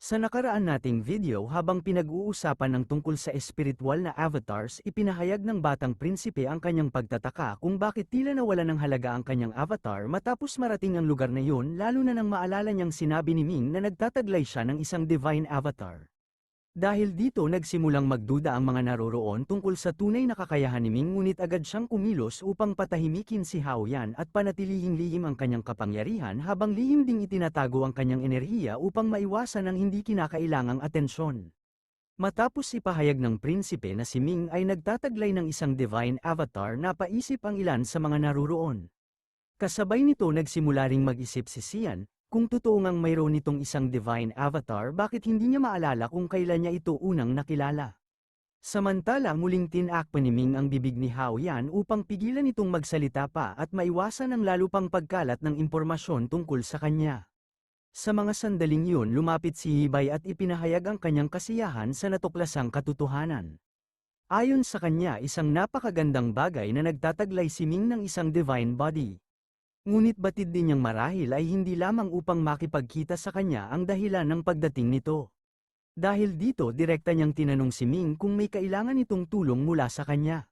Sa nakaraan nating video habang pinag-uusapan ng tungkol sa espiritual na avatars, ipinahayag ng batang prinsipe ang kanyang pagtataka kung bakit tila nawala ng halaga ang kanyang avatar matapos marating ang lugar na yun, lalo na nang maalala niyang sinabi ni Ming na nagtataglay siya ng isang divine avatar. Dahil dito nagsimulang magduda ang mga naroroon tungkol sa tunay na kakayahan ni Ming, ngunit agad siyang kumilos upang patahimikin si Hao Yan at panatilihing lihim ang kanyang kapangyarihan, habang lihim ding itinatago ang kanyang enerhiya upang maiwasan ang hindi kinakailangang atensyon. Matapos ipahayag ng prinsipe na si Ming ay nagtataglay ng isang divine avatar, napaisip ang ilan sa mga naroroon. Kasabay nito nagsimula ring mag-isip si Sian, kung totoo ngang mayroon nitong isang divine avatar, bakit hindi niya maalala kung kailan niya ito unang nakilala. Samantala muling tinakpan ni Ming ang bibig ni Hao Yan upang pigilan itong magsalita pa at maiwasan ang lalo pang pagkalat ng impormasyon tungkol sa kanya. Sa mga sandaling yun lumapit si Hibay at ipinahayag ang kanyang kasiyahan sa natuklasang katotohanan. Ayon sa kanya, isang napakagandang bagay na nagtataglay si Ming ng isang divine body. Ngunit batid din niyang marahil ay hindi lamang upang makipagkita sa kanya ang dahilan ng pagdating nito. Dahil dito direkta niyang tinanong si Ming kung may kailangan itong tulong mula sa kanya.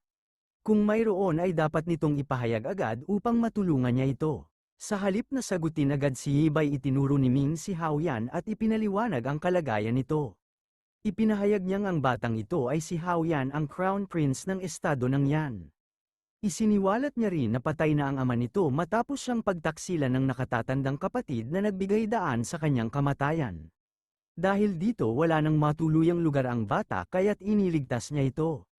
Kung mayroon ay dapat nitong ipahayag agad upang matulungan niya ito. Sa halip na sagutin agad si Hibay, itinuro ni Ming si Hao Yan at ipinaliwanag ang kalagayan nito. Ipinahayag niyang ang batang ito ay si Hao Yan, ang Crown Prince ng estado ng Yan. Isiniwalat niya rin na patay na ang ama nito matapos siyang pagtaksilan ng nakatatandang kapatid na nagbigay daan sa kanyang kamatayan. Dahil dito wala nang matuluyang lugar ang bata kaya't iniligtas niya ito.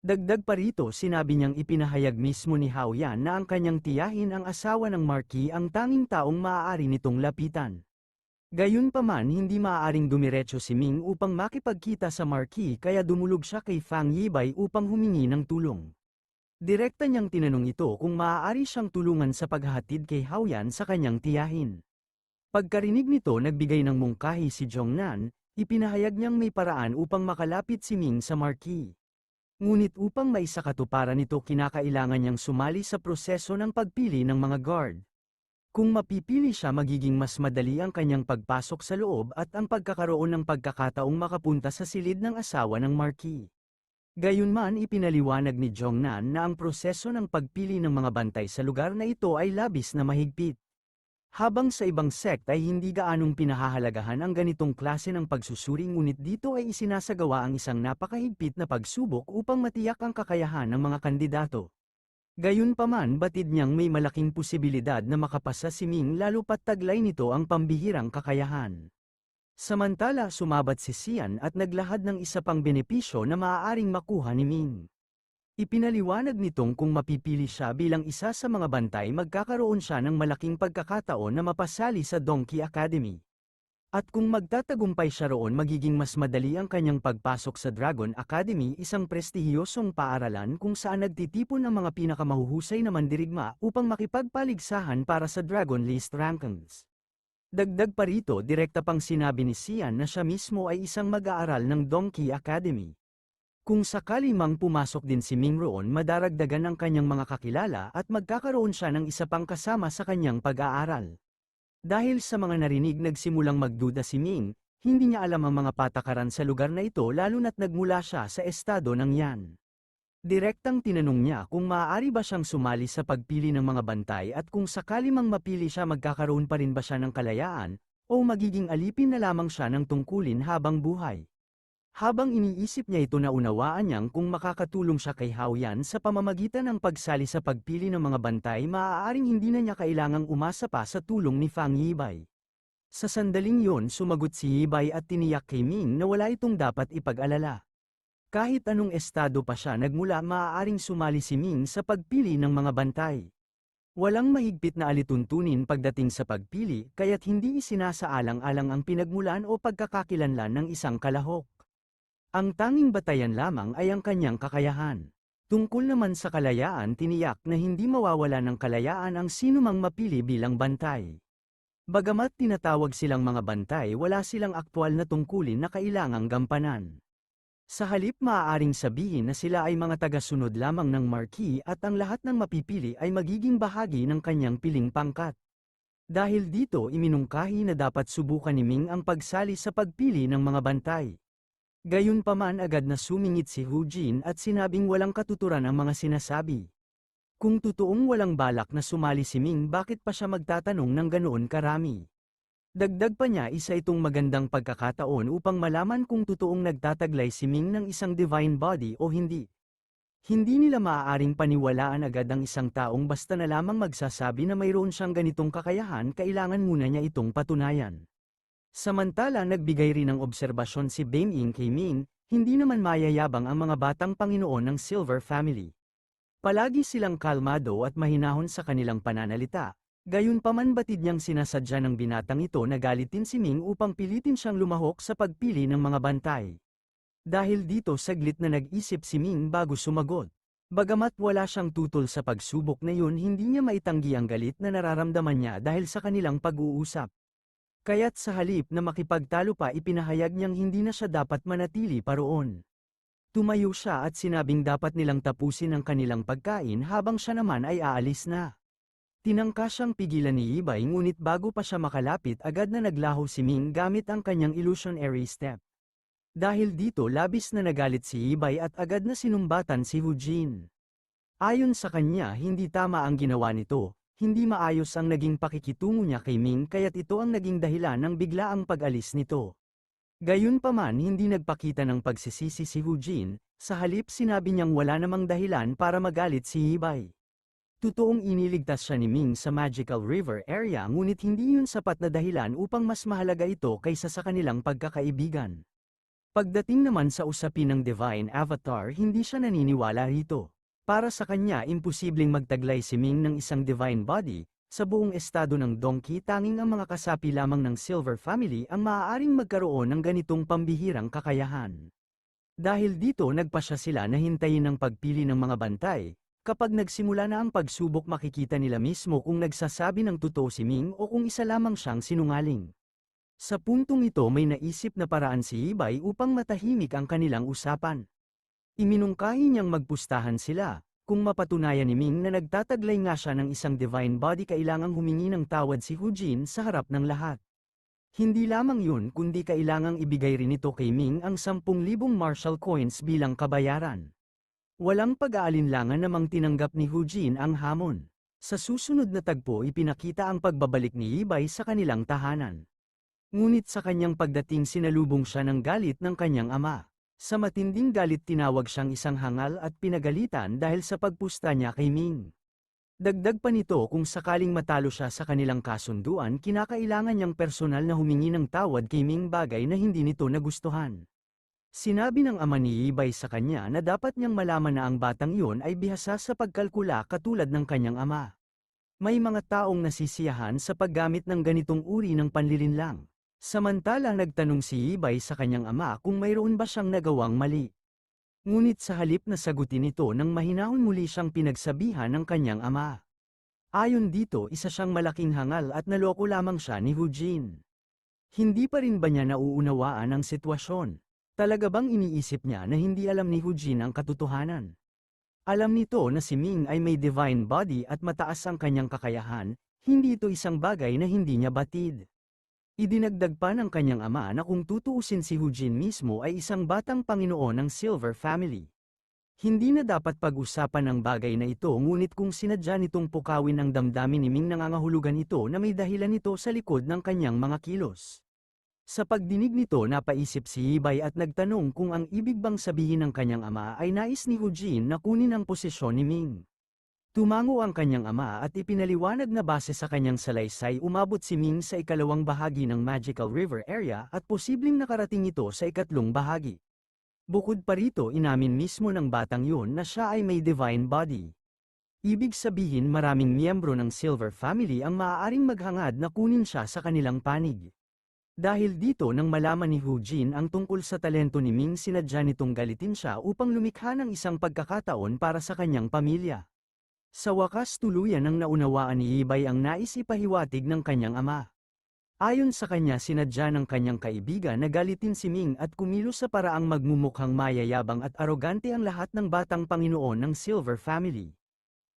Dagdag pa rito, sinabi niyang ipinahayag mismo ni Hao Yan na ang kanyang tiyahin, ang asawa ng Marquis, ang tanging taong maaari nitong lapitan. Gayunpaman hindi maaaring dumiretso si Ming upang makipagkita sa Marquis, kaya dumulog siya kay Fang Yibay upang humingi ng tulong. Direkta niyang tinanong ito kung maaari siyang tulungan sa paghahatid kay Hao Yan sa kanyang tiyahin. Pagkarinig nito nagbigay ng mungkahi si Jongnan, ipinahayag niyang may paraan upang makalapit si Ming sa Marquis. Ngunit upang maisakatuparan nito kinakailangan niyang sumali sa proseso ng pagpili ng mga guard. Kung mapipili siya, magiging mas madali ang kanyang pagpasok sa loob at ang pagkakaroon ng pagkakataong makapunta sa silid ng asawa ng Marquis. Gayunman ipinaliwanag ni Jongnan na ang proseso ng pagpili ng mga bantay sa lugar na ito ay labis na mahigpit. Habang sa ibang sect ay hindi gaanong pinahahalagahan ang ganitong klase ng pagsusuri, ngunit dito ay isinasagawa ang isang napakahigpit na pagsubok upang matiyak ang kakayahan ng mga kandidato. Gayunpaman batid niyang may malaking posibilidad na makapasa si Ming, lalo pat taglay nito ang pambihirang kakayahan. Samantala sumabat si Sian at naglahad ng isa pang benepisyo na maaaring makuha ni Ming. Ipinaliwanag nitong kung mapipili siya bilang isa sa mga bantay, magkakaroon siya ng malaking pagkakataon na mapasali sa Donkey Academy. At kung magtatagumpay siya roon, magiging mas madali ang kanyang pagpasok sa Dragon Academy, isang prestihiyosong paaralan kung saan nagtitipon ang mga pinakamahuhusay na mandirigma upang makipagpaligsahan para sa Dragon List rankings. Dagdag pa rito, direkta pang sinabi ni Sian na siya mismo ay isang mag-aaral ng Donkey Academy. Kung sakali mang pumasok din si Ming roon, madaragdagan ang kanyang mga kakilala at magkakaroon siya ng isa pang kasama sa kanyang pag-aaral. Dahil sa mga narinig, nagsimulang magduda si Ming, hindi niya alam ang mga patakaran sa lugar na ito, lalo na't nagmula siya sa estado ng Yan. Direktang tinanong niya kung maaari ba siyang sumali sa pagpili ng mga bantay at kung sakali mang mapili siya, magkakaroon pa rin ba siya ng kalayaan, o magiging alipin na lamang siya ng tungkulin habang buhay. Habang iniisip niya ito, naunawaan niyang kung makakatulong siya kay Hao Yan sa pamamagitan ng pagsali sa pagpili ng mga bantay, maaaring hindi na niya kailangang umasa pa sa tulong ni Fang Yibay. Sa sandaling yon sumagot si Yibay at tiniyak kay Ming na wala itong dapat ipag-alala. Kahit anong estado pa siya nagmula, maaaring sumali si Ming sa pagpili ng mga bantay. Walang mahigpit na alituntunin pagdating sa pagpili, kaya't hindi isinasaalang-alang ang pinagmulan o pagkakakilanlan ng isang kalahok. Ang tanging batayan lamang ay ang kanyang kakayahan. Tungkol naman sa kalayaan, tiniyak na hindi mawawala ng kalayaan ang sinumang mapili bilang bantay. Bagamat tinatawag silang mga bantay, wala silang aktwal na tungkulin na kailangang gampanan. Sa halip, maaaring sabihin na sila ay mga tagasunod lamang ng Marquis at ang lahat ng mapipili ay magiging bahagi ng kanyang piling pangkat. Dahil dito iminungkahi na dapat subukan ni Ming ang pagsali sa pagpili ng mga bantay. Gayunpaman agad na sumingit si Hu Jin at sinabing walang katuturan ang mga sinasabi. Kung totoong walang balak na sumali si Ming, bakit pa siya magtatanong ng ganoon karami? Dagdag pa niya, isa itong magandang pagkakataon upang malaman kung totoong nagtataglay si Ming ng isang divine body o hindi. Hindi nila maaaring paniwalaan agad ang isang taong basta na lamang magsasabi na mayroon siyang ganitong kakayahan, kailangan muna niya itong patunayan. Samantala nagbigay rin ng obserbasyon si Bame Ying kay Ming, hindi naman mayayabang ang mga batang Panginoon ng Silver Family. Palagi silang kalmado at mahinahon sa kanilang pananalita, gayunpaman batid niyang sinasadya ng binatang ito na galitin si Ming upang pilitin siyang lumahok sa pagpili ng mga bantay. Dahil dito saglit na nag-isip si Ming bago sumagot. Bagamat wala siyang tutol sa pagsubok na yun, hindi niya maitanggi ang galit na nararamdaman niya dahil sa kanilang pag-uusap. Kaya't sa halip na makipagtalo pa, ipinahayag niyang hindi na siya dapat manatili pa roon. Tumayo siya at sinabing dapat nilang tapusin ang kanilang pagkain habang siya naman ay aalis na. Tinangka siyang pigilan ni Ibay, ngunit bago pa siya makalapit agad na naglaho si Ming gamit ang kanyang illusionary step. Dahil dito labis na nagalit si Ibay at agad na sinumbatan si Hu Jin. Ayon sa kanya, hindi tama ang ginawa nito. Hindi maayos ang naging pakikitungo niya kay Ming, kaya't ito ang naging dahilan ng biglaang pag-alis nito. Gayunpaman hindi nagpakita ng pagsisisi si Hu Jin, sa halip sinabi niyang wala namang dahilan para magalit si Ibay. Totoong iniligtas siya ni Ming sa Magical River area, ngunit hindi yun sapat na dahilan upang mas mahalaga ito kaysa sa kanilang pagkakaibigan. Pagdating naman sa usapin ng Divine Avatar, hindi siya naniniwala rito. Para sa kanya, imposibleng magtaglay si Ming ng isang divine body. Sa buong estado ng Donkey, tanging ang mga kasapi lamang ng Silver Family ang maaaring magkaroon ng ganitong pambihirang kakayahan. Dahil dito nagpasya sila na hintayin ang pagpili ng mga bantay. Kapag nagsimula na ang pagsubok, makikita nila mismo kung nagsasabi ng totoo si Ming o kung isa lamang siyang sinungaling. Sa puntong ito may naisip na paraan si Ibay upang matahimik ang kanilang usapan. Iminungkahi niyang magpustahan sila. Kung mapatunayan ni Ming na nagtataglay nga siya ng isang divine body, kailangang humingi ng tawad si Hu Jin sa harap ng lahat. Hindi lamang yun, kundi kailangang ibigay rin ito kay Ming ang 10,000 martial coins bilang kabayaran. Walang pag-aalinlangan namang tinanggap ni Hu Jin ang hamon. Sa susunod na tagpo ipinakita ang pagbabalik ni Ibay sa kanilang tahanan. Ngunit sa kanyang pagdating sinalubong siya ng galit ng kanyang ama. Sa matinding galit tinawag siyang isang hangal at pinagalitan dahil sa pagpusta niya kay Ming. Dagdag pa nito, kung sakaling matalo siya sa kanilang kasunduan, kinakailangan niyang personal na humingi ng tawad kay Ming, bagay na hindi nito nagustuhan. Sinabi ng ama ni Ibay sa kanya na dapat niyang malaman na ang batang iyon ay bihasa sa pagkalkula katulad ng kanyang ama. May mga taong nasisiyahan sa paggamit ng ganitong uri ng panlilinlang. Samantala nagtanong si Ibay sa kanyang ama kung mayroon ba siyang nagawang mali. Ngunit sa halip na sagutin ito ng mahinahon, muli siyang pinagsabihan ng kanyang ama. Ayon dito, isa siyang malaking hangal at naloko lamang siya ni Hu Jin. Hindi pa rin ba niya nauunawaan ang sitwasyon? Talaga bang iniisip niya na hindi alam ni Hu Jin ang katotohanan? Alam nito na si Ming ay may divine body at mataas ang kanyang kakayahan, hindi ito isang bagay na hindi niya batid. Idinagdag pa ng kanyang ama na kung tutuusin, si Hu Jin mismo ay isang batang Panginoon ng Silver Family. Hindi na dapat pag-usapan ang bagay na ito, ngunit kung sinadya nitong pukawin ang damdamin ni Ming, nangangahulugan ito na may dahilan nito sa likod ng kanyang mga kilos. Sa pagdinig nito napaisip si Ibay at nagtanong kung ang ibig bang sabihin ng kanyang ama ay nais ni Hu Jin na kunin ang posisyon ni Ming. Tumango ang kanyang ama at ipinaliwanag na base sa kanyang salaysay, umabot si Ming sa ikalawang bahagi ng Magical River area at posibleng nakarating ito sa ikatlong bahagi. Bukod pa rito, inamin mismo ng batang yun na siya ay may divine body. Ibig sabihin maraming miyembro ng Silver Family ang maaaring maghangad na kunin siya sa kanilang panig. Dahil dito, nang malaman ni Hu Jin ang tungkol sa talento ni Ming, sinadya nitong galitin siya upang lumikha ng isang pagkakataon para sa kanyang pamilya. Sa wakas, tuluyan ang naunawaan ni Ibay ang nais ipahiwatig ng kanyang ama. Ayon sa kanya, sinadya ng kanyang kaibigan na galitin si Ming at kumilos sa paraang magmumukhang mayayabang at arogante ang lahat ng batang Panginoon ng Silver Family.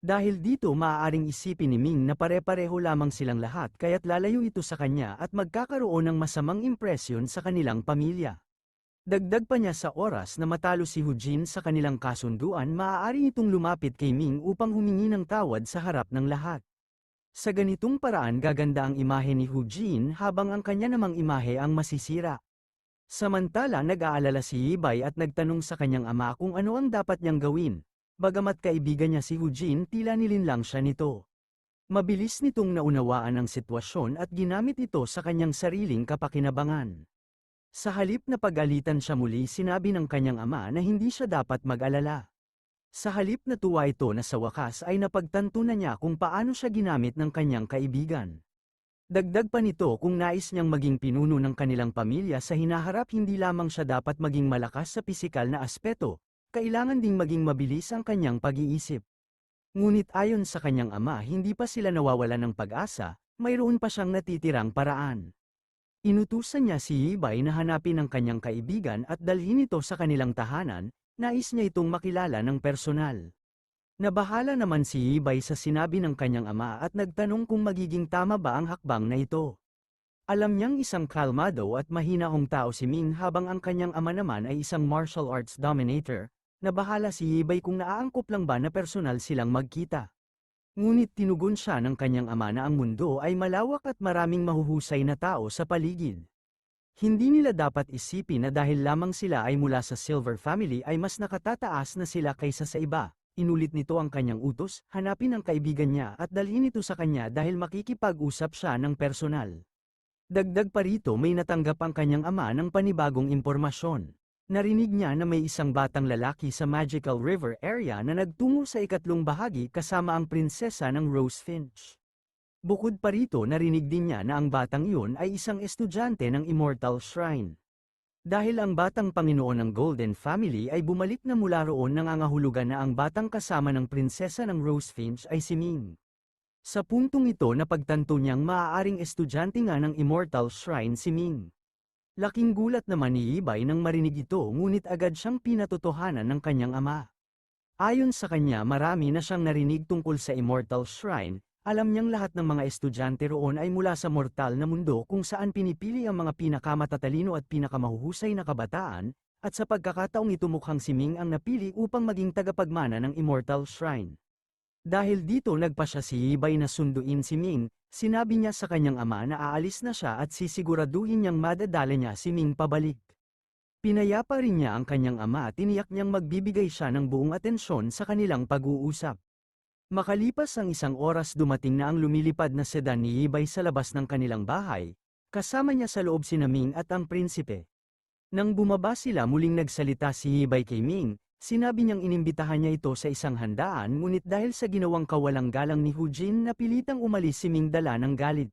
Dahil dito maaaring isipin ni Ming na pare-pareho lamang silang lahat kaya't lalayo ito sa kanya at magkakaroon ng masamang impresyon sa kanilang pamilya. Dagdag pa niya sa oras na matalo si Hujin sa kanilang kasunduan maaari itong lumapit kay Ming upang humingi ng tawad sa harap ng lahat. Sa ganitong paraan gaganda ang imahe ni Hujin habang ang kanya namang imahe ang masisira. Samantala nag-aalala si Yibay at nagtanong sa kanyang ama kung ano ang dapat niyang gawin. Bagamat kaibigan niya si Hujin tila nilinlang siya nito. Mabilis nitong naunawaan ang sitwasyon at ginamit ito sa kanyang sariling kapakinabangan. Sa halip na pag-alitan siya muli sinabi ng kanyang ama na hindi siya dapat mag-alala. Sa halip na tuwa ito na sa wakas ay napagtanto na niya kung paano siya ginamit ng kanyang kaibigan. Dagdag pa nito kung nais niyang maging pinuno ng kanilang pamilya sa hinaharap hindi lamang siya dapat maging malakas sa pisikal na aspeto, kailangan ding maging mabilis ang kanyang pag-iisip. Ngunit ayon sa kanyang ama hindi pa sila nawawalan ng pag-asa, mayroon pa siyang natitirang paraan. Inutusan niya si Yibay na hanapin ang kanyang kaibigan at dalhin ito sa kanilang tahanan, nais niya itong makilala ng personal. Nabahala naman si Yibay sa sinabi ng kanyang ama at nagtanong kung magiging tama ba ang hakbang na ito. Alam niyang isang kalmado at mahinahong tao si Ming habang ang kanyang ama naman ay isang martial arts dominator, nabahala si Yibay kung naaangkop lang ba na personal silang magkita. Ngunit tinugon siya ng kanyang ama na ang mundo ay malawak at maraming mahuhusay na tao sa paligid. Hindi nila dapat isipin na dahil lamang sila ay mula sa Silver Family ay mas nakatataas na sila kaysa sa iba. Inulit nito ang kanyang utos, hanapin ang kaibigan niya at dalhin ito sa kanya dahil makikipag-usap siya ng personal. Dagdag pa rito may natanggap ang kanyang ama ng panibagong impormasyon. Narinig niya na may isang batang lalaki sa Magical River area na nagtungo sa ikatlong bahagi kasama ang prinsesa ng Rose Finch. Bukod pa rito narinig din niya na ang batang iyon ay isang estudyante ng Immortal Shrine. Dahil ang batang Panginoon ng Golden Family ay bumalik na mula roon nangangahulugan na ang batang kasama ng prinsesa ng Rose Finch ay si Ming. Sa puntong ito napagtanto niyang maaaring estudyante nga ng Immortal Shrine si Ming. Laking gulat naman ni Yibay nang marinig ito ngunit agad siyang pinatotohanan ng kanyang ama. Ayon sa kanya marami na siyang narinig tungkol sa Immortal Shrine, alam niyang lahat ng mga estudyante roon ay mula sa mortal na mundo kung saan pinipili ang mga pinakamatatalino at pinakamahuhusay na kabataan, at sa pagkakataong ito mukhang si Ming ang napili upang maging tagapagmana ng Immortal Shrine. Dahil dito nagpasya si Yibay na sunduin si Ming, sinabi niya sa kanyang ama na aalis na siya at sisiguraduhin niyang madadala niya si Ming pabalik. Pinayapa rin niya ang kanyang ama at tiniyak niyang magbibigay siya ng buong atensyon sa kanilang pag-uusap. Makalipas ang isang oras dumating na ang lumilipad na sedan ni Yibay sa labas ng kanilang bahay, kasama niya sa loob sina Ming at ang prinsipe. Nang bumaba sila muling nagsalita si Yibay kay Ming, sinabi niyang inimbitahan niya ito sa isang handaan ngunit dahil sa ginawang kawalang galang ni Hujin napilitang umalis si Ming dala ng galit.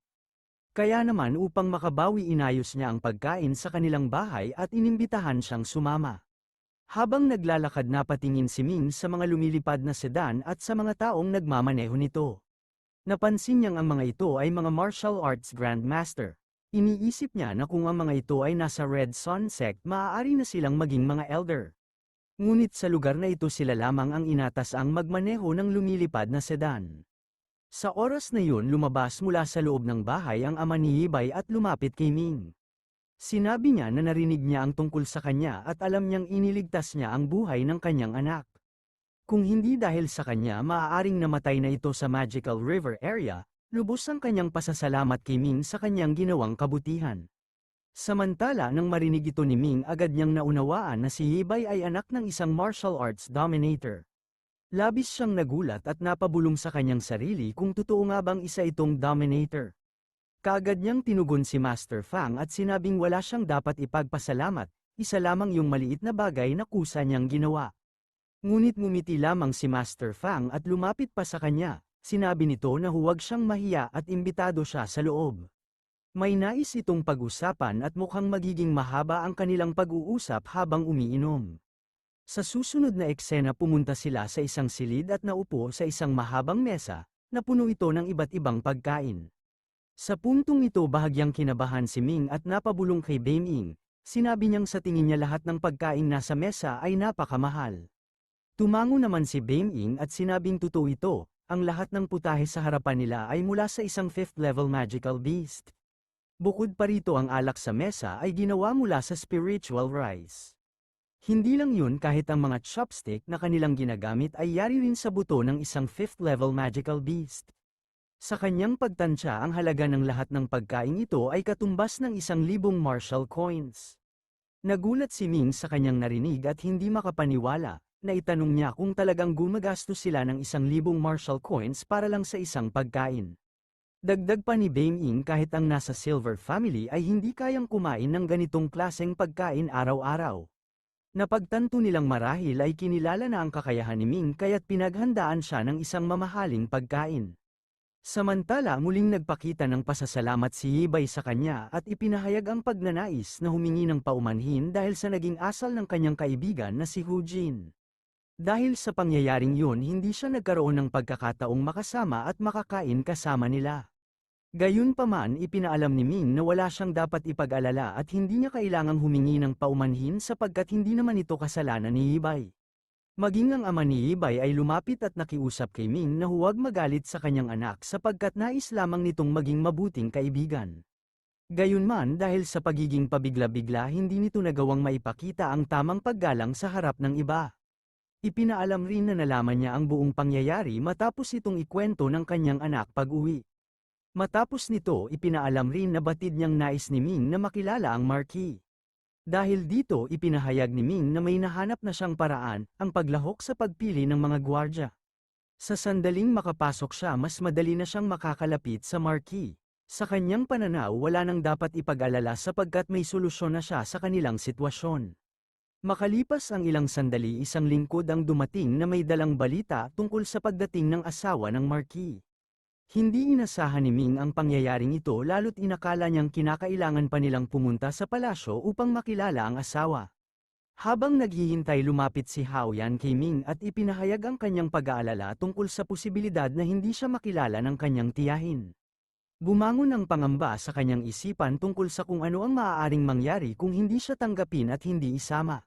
Kaya naman upang makabawi inayos niya ang pagkain sa kanilang bahay at inimbitahan siyang sumama. Habang naglalakad napatingin si Ming sa mga lumilipad na sedan at sa mga taong nagmamaneho nito. Napansin niyang ang mga ito ay mga martial arts grandmaster. Iniisip niya na kung ang mga ito ay nasa Red Sun sect maaari na silang maging mga elder. Ngunit sa lugar na ito sila lamang ang inatas ang magmaneho ng lumilipad na sedan. Sa oras na yun lumabas mula sa loob ng bahay ang ama ni Yibay at lumapit kay Ming. Sinabi niya na narinig niya ang tungkol sa kanya at alam niyang iniligtas niya ang buhay ng kanyang anak. Kung hindi dahil sa kanya maaaring namatay na ito sa Magical River area, lubos ang kanyang pasasalamat kay Ming sa kanyang ginawang kabutihan. Samantala nang marinig ito ni Ming agad niyang naunawaan na si Yibay ay anak ng isang martial arts dominator. Labis siyang nagulat at napabulong sa kanyang sarili kung totoo nga bang isa itong dominator. Kaagad niyang tinugon si Master Fang at sinabing wala siyang dapat ipagpasalamat, isa lamang yung maliit na bagay na kusa niyang ginawa. Ngunit ngumiti lamang si Master Fang at lumapit pa sa kanya, sinabi nito na huwag siyang mahiya at imbitado siya sa loob. May nais itong pag-usapan at mukhang magiging mahaba ang kanilang pag-uusap habang umiinom. Sa susunod na eksena pumunta sila sa isang silid at naupo sa isang mahabang mesa, na puno ito ng iba't ibang pagkain. Sa puntong ito bahagyang kinabahan si Ming at napabulong kay Beiming, sinabi niyang sa tingin niya lahat ng pagkain nasa mesa ay napakamahal. Tumango naman si Beiming at sinabing totoo ito, ang lahat ng putahe sa harapan nila ay mula sa isang 5th level magical beast. Bukod pa rito ang alak sa mesa ay ginawa mula sa spiritual rice. Hindi lang yun, kahit ang mga chopstick na kanilang ginagamit ay yari rin sa buto ng isang 5th level magical beast. Sa kanyang pagtansya, ang halaga ng lahat ng pagkain ito ay katumbas ng 1,000 martial coins. Nagulat si Ming sa kanyang narinig at hindi makapaniwala. Naitanong niya kung talagang gumagastos sila ng 1,000 martial coins para lang sa isang pagkain. Dagdag pa ni Bame Ying, kahit ang nasa Silver Family ay hindi kayang kumain ng ganitong klaseng pagkain araw-araw. Napagtanto nilang marahil ay kinilala na ang kakayahan ni Ming kaya't pinaghandaan siya ng isang mamahaling pagkain. Samantala, muling nagpakita ng pasasalamat si Yibay sa kanya at ipinahayag ang pagnanais na humingi ng paumanhin dahil sa naging asal ng kanyang kaibigan na si Hu Jin. Dahil sa pangyayaring yun, hindi siya nagkaroon ng pagkakataong makasama at makakain kasama nila. Gayunpaman, ipinaalam ni Ming na wala siyang dapat ipag-alala at hindi niya kailangang humingi ng paumanhin sapagkat hindi naman ito kasalanan ni Yibay. Maging ang ama ni Yibay ay lumapit at nakiusap kay Ming na huwag magalit sa kanyang anak sapagkat nais lamang nitong maging mabuting kaibigan. Gayunman, dahil sa pagiging pabigla-bigla, hindi nito nagawang maipakita ang tamang paggalang sa harap ng iba. Ipinaalam rin na nalaman niya ang buong pangyayari matapos itong ikwento ng kanyang anak pag-uwi. Matapos nito, ipinaalam rin na batid niyang nais ni Ming na makilala ang Marquis. Dahil dito, ipinahayag ni Ming na may nahanap na siyang paraan, ang paglahok sa pagpili ng mga gwardya. Sa sandaling makapasok siya, mas madali na siyang makakalapit sa Marquis. Sa kanyang pananaw, wala nang dapat ipag-alala sapagkat may solusyon na siya sa kanilang sitwasyon. Makalipas ang ilang sandali, isang lingkod ang dumating na may dalang balita tungkol sa pagdating ng asawa ng Marquis. Hindi inasahan ni Ming ang pangyayaring ito, lalo't inakala niyang kinakailangan pa nilang pumunta sa palasyo upang makilala ang asawa. Habang naghihintay, lumapit si Hao Yan kay Ming at ipinahayag ang kanyang pag-aalala tungkol sa posibilidad na hindi siya makilala ng kanyang tiyahin. Bumangon ang pangamba sa kanyang isipan tungkol sa kung ano ang maaaring mangyari kung hindi siya tanggapin at hindi isama.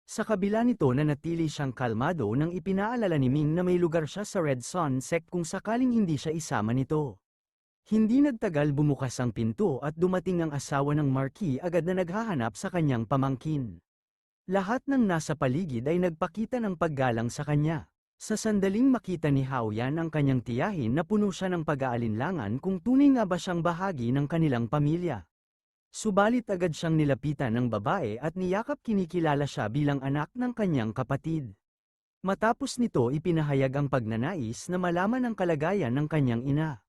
Sa kabila nito, nanatili siyang kalmado nang ipinaalala ni Ming na may lugar siya sa Red Sun sect kung sakaling hindi siya isama nito. Hindi nagtagal, bumukas ang pinto at dumating ang asawa ng Marquis, agad na naghahanap sa kanyang pamangkin. Lahat ng nasa paligid ay nagpakita ng paggalang sa kanya. Sa sandaling makita ni Hao Yan ang kanyang tiyahin, napuno siya ng pag-aalinlangan kung tunay nga ba siyang bahagi ng kanilang pamilya. Subalit agad siyang nilapitan ng babae at niyakap, kinikilala siya bilang anak ng kanyang kapatid. Matapos nito, ipinahayag ang pagnanais na malaman ang kalagayan ng kanyang ina.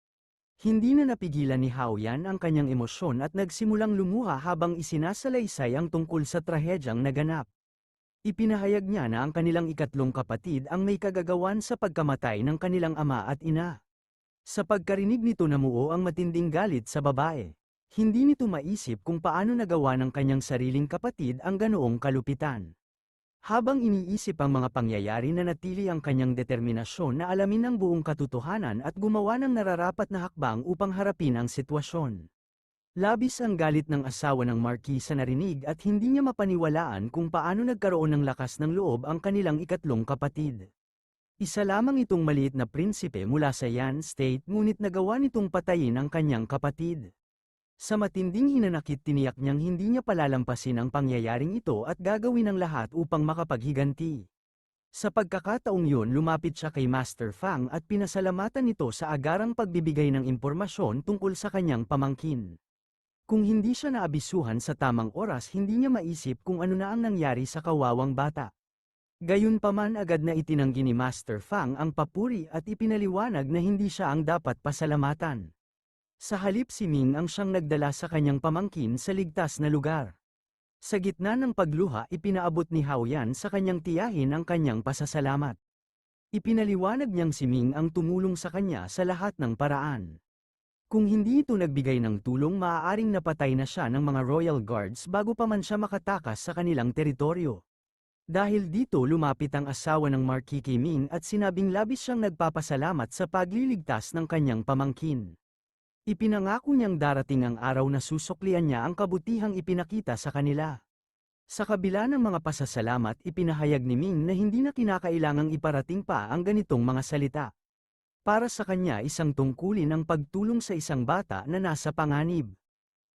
Hindi na napigilan ni Hao Yan ang kanyang emosyon at nagsimulang lumuha habang isinasalaysay ang tungkol sa trahedyang naganap. Ipinahayag niya na ang kanilang ikatlong kapatid ang may kagagawan sa pagkamatay ng kanilang ama at ina. Sa pagkarinig nito, namuo ang matinding galit sa babae. Hindi nito maisip kung paano nagawa ng kanyang sariling kapatid ang ganoong kalupitan. Habang iniisip ang mga pangyayari, nanatili ang kanyang determinasyon na alamin ang buong katotohanan at gumawa ng nararapat na hakbang upang harapin ang sitwasyon. Labis ang galit ng asawa ng Marquis sa narinig at hindi niya mapaniwalaan kung paano nagkaroon ng lakas ng loob ang kanilang ikatlong kapatid. Isa lamang itong maliit na prinsipe mula sa Yan State, ngunit nagawa nitong patayin ang kanyang kapatid. Sa matinding hinanakit, tiniyak niyang hindi niya palalampasin ang pangyayaring ito at gagawin ang lahat upang makapaghiganti. Sa pagkakataong yun, lumapit siya kay Master Fang at pinasalamatan nito sa agarang pagbibigay ng impormasyon tungkol sa kanyang pamangkin. Kung hindi siya naabisuhan sa tamang oras, hindi niya maisip kung ano na ang nangyari sa kawawang bata. Gayunpaman, agad na itinanggi ni Master Fang ang papuri at ipinaliwanag na hindi siya ang dapat pasalamatan. Sa halip, si Ming ang siyang nagdala sa kanyang pamangkin sa ligtas na lugar. Sa gitna ng pagluha, ipinaabot ni Hao Yan sa kanyang tiyahin ang kanyang pasasalamat. Ipinaliwanag niyang si Ming ang tumulong sa kanya sa lahat ng paraan. Kung hindi ito nagbigay ng tulong, maaaring napatay na siya ng mga Royal Guards bago pa man siya makatakas sa kanilang teritoryo. Dahil dito, lumapit ang asawa ng Marquis kay Ming at sinabing labis siyang nagpapasalamat sa pagliligtas ng kanyang pamangkin. Ipinangako niyang darating ang araw na susuklian niya ang kabutihang ipinakita sa kanila. Sa kabila ng mga pasasalamat, ipinahayag ni Ming na hindi na kinakailangang iparating pa ang ganitong mga salita. Para sa kanya isang tungkulin ang pagtulong sa isang bata na nasa panganib.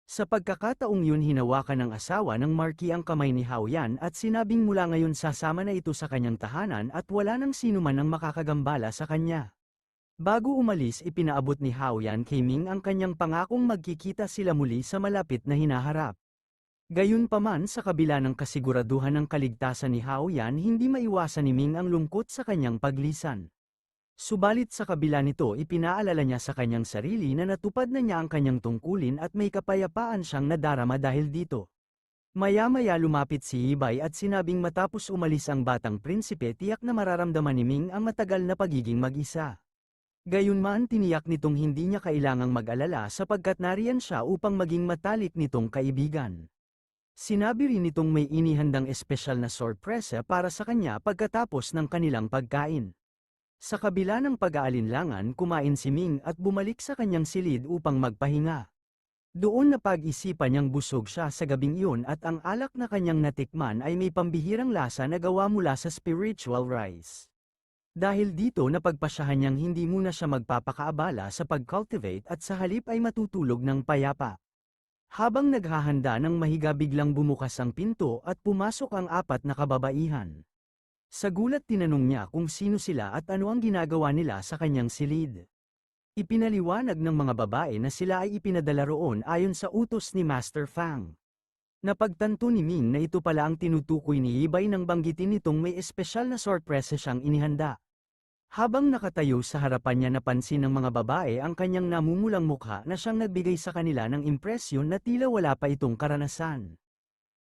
Sa pagkakataong yun hinawakan ng asawa ng Marquis ang kamay ni Haoyan at sinabing mula ngayon sasama na ito sa kanyang tahanan at wala nang sino man ang makakagambala sa kanya. Bago umalis ipinaabot ni Haoyan kay Ming ang kanyang pangakong magkikita sila muli sa malapit na hinaharap. Gayunpaman sa kabila ng kasiguraduhan ng kaligtasan ni Haoyan hindi maiwasan ni Ming ang lungkot sa kanyang paglisan. Subalit sa kabila nito ipinaalala niya sa kanyang sarili na natupad na niya ang kanyang tungkulin at may kapayapaan siyang nadarama dahil dito. Maya-maya lumapit si Ibay at sinabing matapos umalis ang batang prinsipe tiyak na mararamdaman ni Ming ang matagal na pagiging mag-isa. Gayunman tiniyak nitong hindi niya kailangang mag-alala sapagkat nariyan siya upang maging matalik nitong kaibigan. Sinabi rin nitong may inihandang espesyal na sorpresa para sa kanya pagkatapos ng kanilang pagkain. Sa kabila ng pag-aalinlangan kumain si Ming at bumalik sa kanyang silid upang magpahinga. Doon napag-isipan niyang busog siya sa gabing iyon at ang alak na kanyang natikman ay may pambihirang lasa na gawa mula sa spiritual rice. Dahil dito napagpasyahan niyang hindi muna siya magpapakaabala sa pag-cultivate at sa halip ay matutulog ng payapa. Habang naghahanda ng mahiga biglang bumukas ang pinto at pumasok ang apat na kababaihan. Sa gulat tinanong niya kung sino sila at ano ang ginagawa nila sa kanyang silid. Ipinaliwanag ng mga babae na sila ay ipinadala roon ayon sa utos ni Master Fang. Napagtanto ni Ming na ito pala ang tinutukoy ni Ibay nang banggitin nitong may espesyal na sorpresa siyang inihanda. Habang nakatayo sa harapan niya napansin ng mga babae ang kanyang namumulang mukha na siyang nagbigay sa kanila ng impresyon na tila wala pa itong karanasan.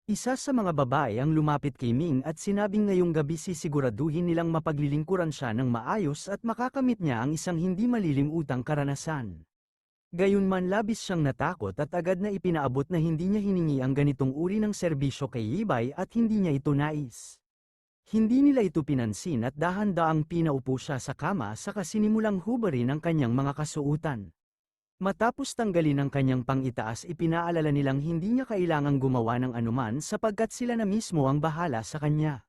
Isa sa mga babae ang lumapit kay Ming at sinabing ngayong gabi sisiguraduhin nilang mapaglilingkuran siya ng maayos at makakamit niya ang isang hindi malilimutang karanasan. Gayunman labis siyang natakot at agad na ipinaabot na hindi niya hiningi ang ganitong uri ng serbisyo kay Ibay at hindi niya ito nais. Hindi nila ito pinansin at dahan-daang pinaupo siya sa kama saka sinimulang hubarin ang kanyang mga kasuutan. Matapos tanggalin ang kanyang pang-itaas ipinaalala nilang hindi niya kailangang gumawa ng anuman sapagkat sila na mismo ang bahala sa kanya.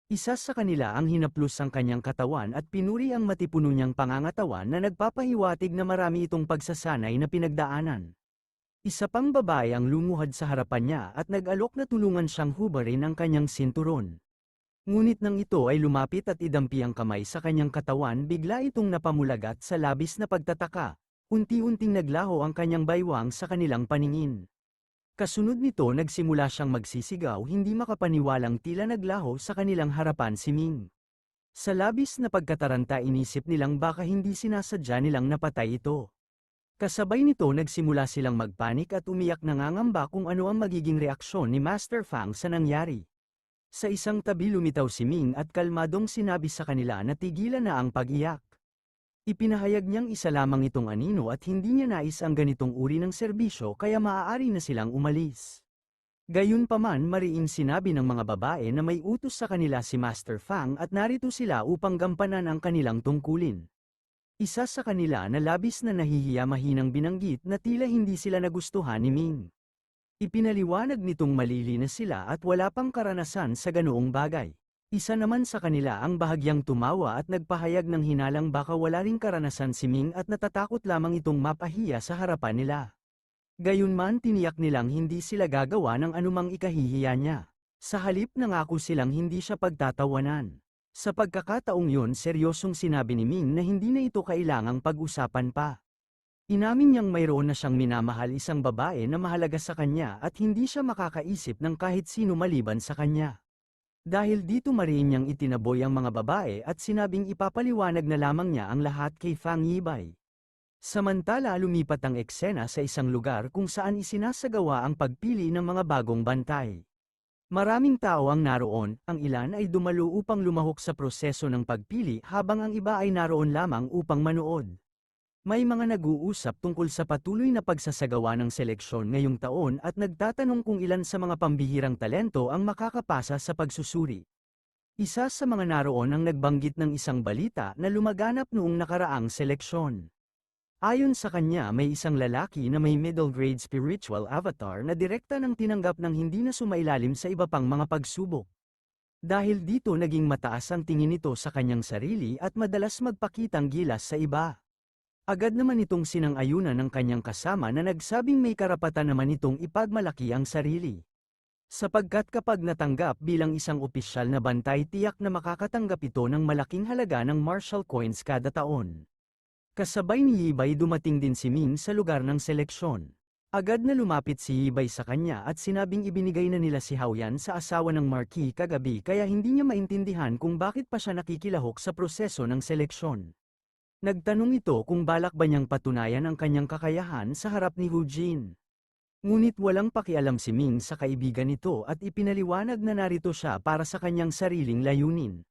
Isa sa kanila ang hinaplos ang kanyang katawan at pinuri ang matipuno niyang pangangatawan na nagpapahiwatig na marami itong pagsasanay na pinagdaanan. Isa pang babae ang lumuhad sa harapan niya at nag-alok na tulungan siyang hubarin ang kanyang sinturon. Ngunit nang ito ay lumapit at idampi ang kamay sa kanyang katawan bigla itong napamulagat sa labis na pagtataka, unti-unting naglaho ang kanyang baywang sa kanilang paningin. Kasunod nito nagsimula siyang magsisigaw hindi makapaniwalang tila naglaho sa kanilang harapan si Ming. Sa labis na pagkataranta inisip nilang baka hindi sinasadya nilang napatay ito. Kasabay nito nagsimula silang magpanik at umiyak nangangamba kung ano ang magiging reaksyon ni Master Fang sa nangyari. Sa isang tabi lumitaw si Ming at kalmadong sinabi sa kanila na tigilan na ang pag-iyak. Ipinahayag niyang isa lamang itong anino at hindi niya nais ang ganitong uri ng serbisyo kaya maaari na silang umalis. Gayunpaman mariing sinabi ng mga babae na may utos sa kanila si Master Fang at narito sila upang gampanan ang kanilang tungkulin. Isa sa kanila na labis na nahihiya mahinang binanggit na tila hindi sila nagustuhan ni Ming. Ipinaliwanag nitong malili na sila at wala pang karanasan sa ganoong bagay. Isa naman sa kanila ang bahagyang tumawa at nagpahayag ng hinalang baka wala ring karanasan si Ming at natatakot lamang itong mapahiya sa harapan nila. Gayunman tiniyak nilang hindi sila gagawa ng anumang ikahihiya niya. Sa halip nangako silang hindi siya pagtatawanan. Sa pagkakataong yun seryosong sinabi ni Ming na hindi na ito kailangang pag-usapan pa. Inamin niyang mayroon na siyang minamahal isang babae na mahalaga sa kanya at hindi siya makakaisip ng kahit sino maliban sa kanya. Dahil dito mariin niyang itinaboy ang mga babae at sinabing ipapaliwanag na lamang niya ang lahat kay Fang Yibay. Samantala lumipat ang eksena sa isang lugar kung saan isinasagawa ang pagpili ng mga bagong bantay. Maraming tao ang naroon, ang ilan ay dumalo upang lumahok sa proseso ng pagpili habang ang iba ay naroon lamang upang manood. May mga nag-uusap tungkol sa patuloy na pagsasagawa ng seleksyon ngayong taon at nagtatanong kung ilan sa mga pambihirang talento ang makakapasa sa pagsusuri. Isa sa mga naroon ang nagbanggit ng isang balita na lumaganap noong nakaraang seleksyon. Ayon sa kanya may isang lalaki na may middle grade spiritual avatar na direkta nang tinanggap ng hindi na sumailalim sa iba pang mga pagsubok. Dahil dito naging mataas ang tingin nito sa kanyang sarili at madalas magpakitang gilas sa iba. Agad naman itong sinang-ayunan ng kanyang kasama na nagsabing may karapatan naman itong ipagmalaki ang sarili. Sapagkat kapag natanggap bilang isang opisyal na bantay tiyak na makakatanggap ito ng malaking halaga ng Marshall coins kada taon. Kasabay ni Yibay dumating din si Ming sa lugar ng seleksyon. Agad na lumapit si Yibay sa kanya at sinabing ibinigay na nila si Haoyan sa asawa ng Marquis kagabi kaya hindi niya maintindihan kung bakit pa siya nakikilahok sa proseso ng seleksyon. Nagtanong ito kung balak ba niyang patunayan ang kanyang kakayahan sa harap ni Hu Jin. Ngunit walang pakialam si Ming sa kaibigan nito at ipinaliwanag na narito siya para sa kanyang sariling layunin.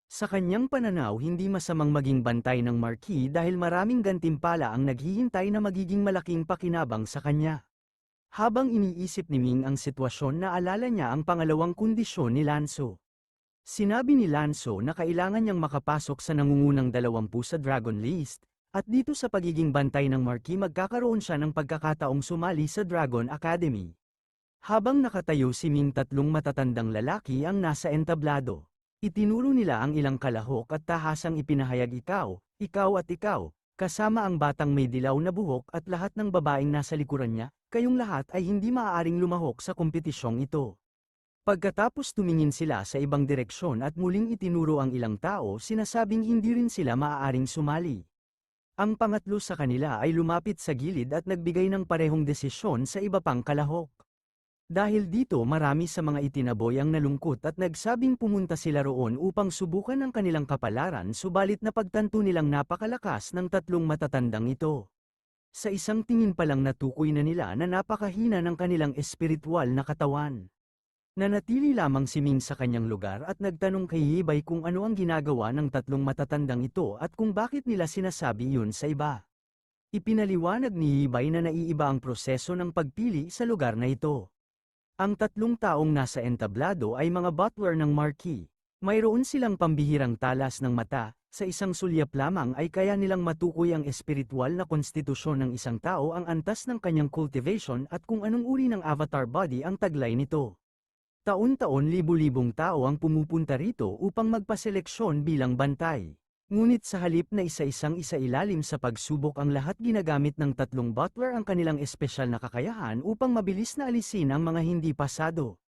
Sa kanyang pananaw hindi masamang maging bantay ng Marquis dahil maraming gantimpala ang naghihintay na magiging malaking pakinabang sa kanya. Habang iniisip ni Ming ang sitwasyon naalala niya ang pangalawang kondisyon ni Lanzo. Sinabi ni Lanzo na kailangan niyang makapasok sa nangungunang 20 sa Dragon List, at dito sa pagiging bantay ng Marquis magkakaroon siya ng pagkakataong sumali sa Dragon Academy. Habang nakatayo si Ming tatlong matatandang lalaki ang nasa entablado. Itinuro nila ang ilang kalahok at tahasang ipinahayag ikaw at ikaw, kasama ang batang may dilaw na buhok at lahat ng babaeng nasa likuran niya, kayong lahat ay hindi maaaring lumahok sa kompetisyong ito. Pagkatapos tumingin sila sa ibang direksyon at muling itinuro ang ilang tao sinasabing hindi rin sila maaaring sumali. Ang pangatlo sa kanila ay lumapit sa gilid at nagbigay ng parehong desisyon sa iba pang kalahok. Dahil dito marami sa mga itinaboy ang nalungkot at nagsabing pumunta sila roon upang subukan ang kanilang kapalaran subalit napagtanto nilang napakalakas ng tatlong matatandang ito. Sa isang tingin pa lang natukoy na nila na napakahina ng kanilang espiritual na katawan. Nanatili lamang si Ming sa kanyang lugar at nagtanong kay Yibay kung ano ang ginagawa ng tatlong matatandang ito at kung bakit nila sinasabi yun sa iba. Ipinaliwanag ni Yibay na naiiba ang proseso ng pagpili sa lugar na ito. Ang tatlong taong nasa entablado ay mga butler ng Marquis. Mayroon silang pambihirang talas ng mata, sa isang sulyap lamang ay kaya nilang matukoy ang espiritual na konstitusyon ng isang tao ang antas ng kanyang cultivation at kung anong uri ng avatar body ang taglay nito. Taon-taon libu-libong tao ang pumupunta rito upang magpaseleksyon bilang bantay. Ngunit sa halip na isa-isang isailalim sa pagsubok ang lahat ginagamit ng tatlong butler ang kanilang espesyal na kakayahan upang mabilis na alisin ang mga hindi pasado.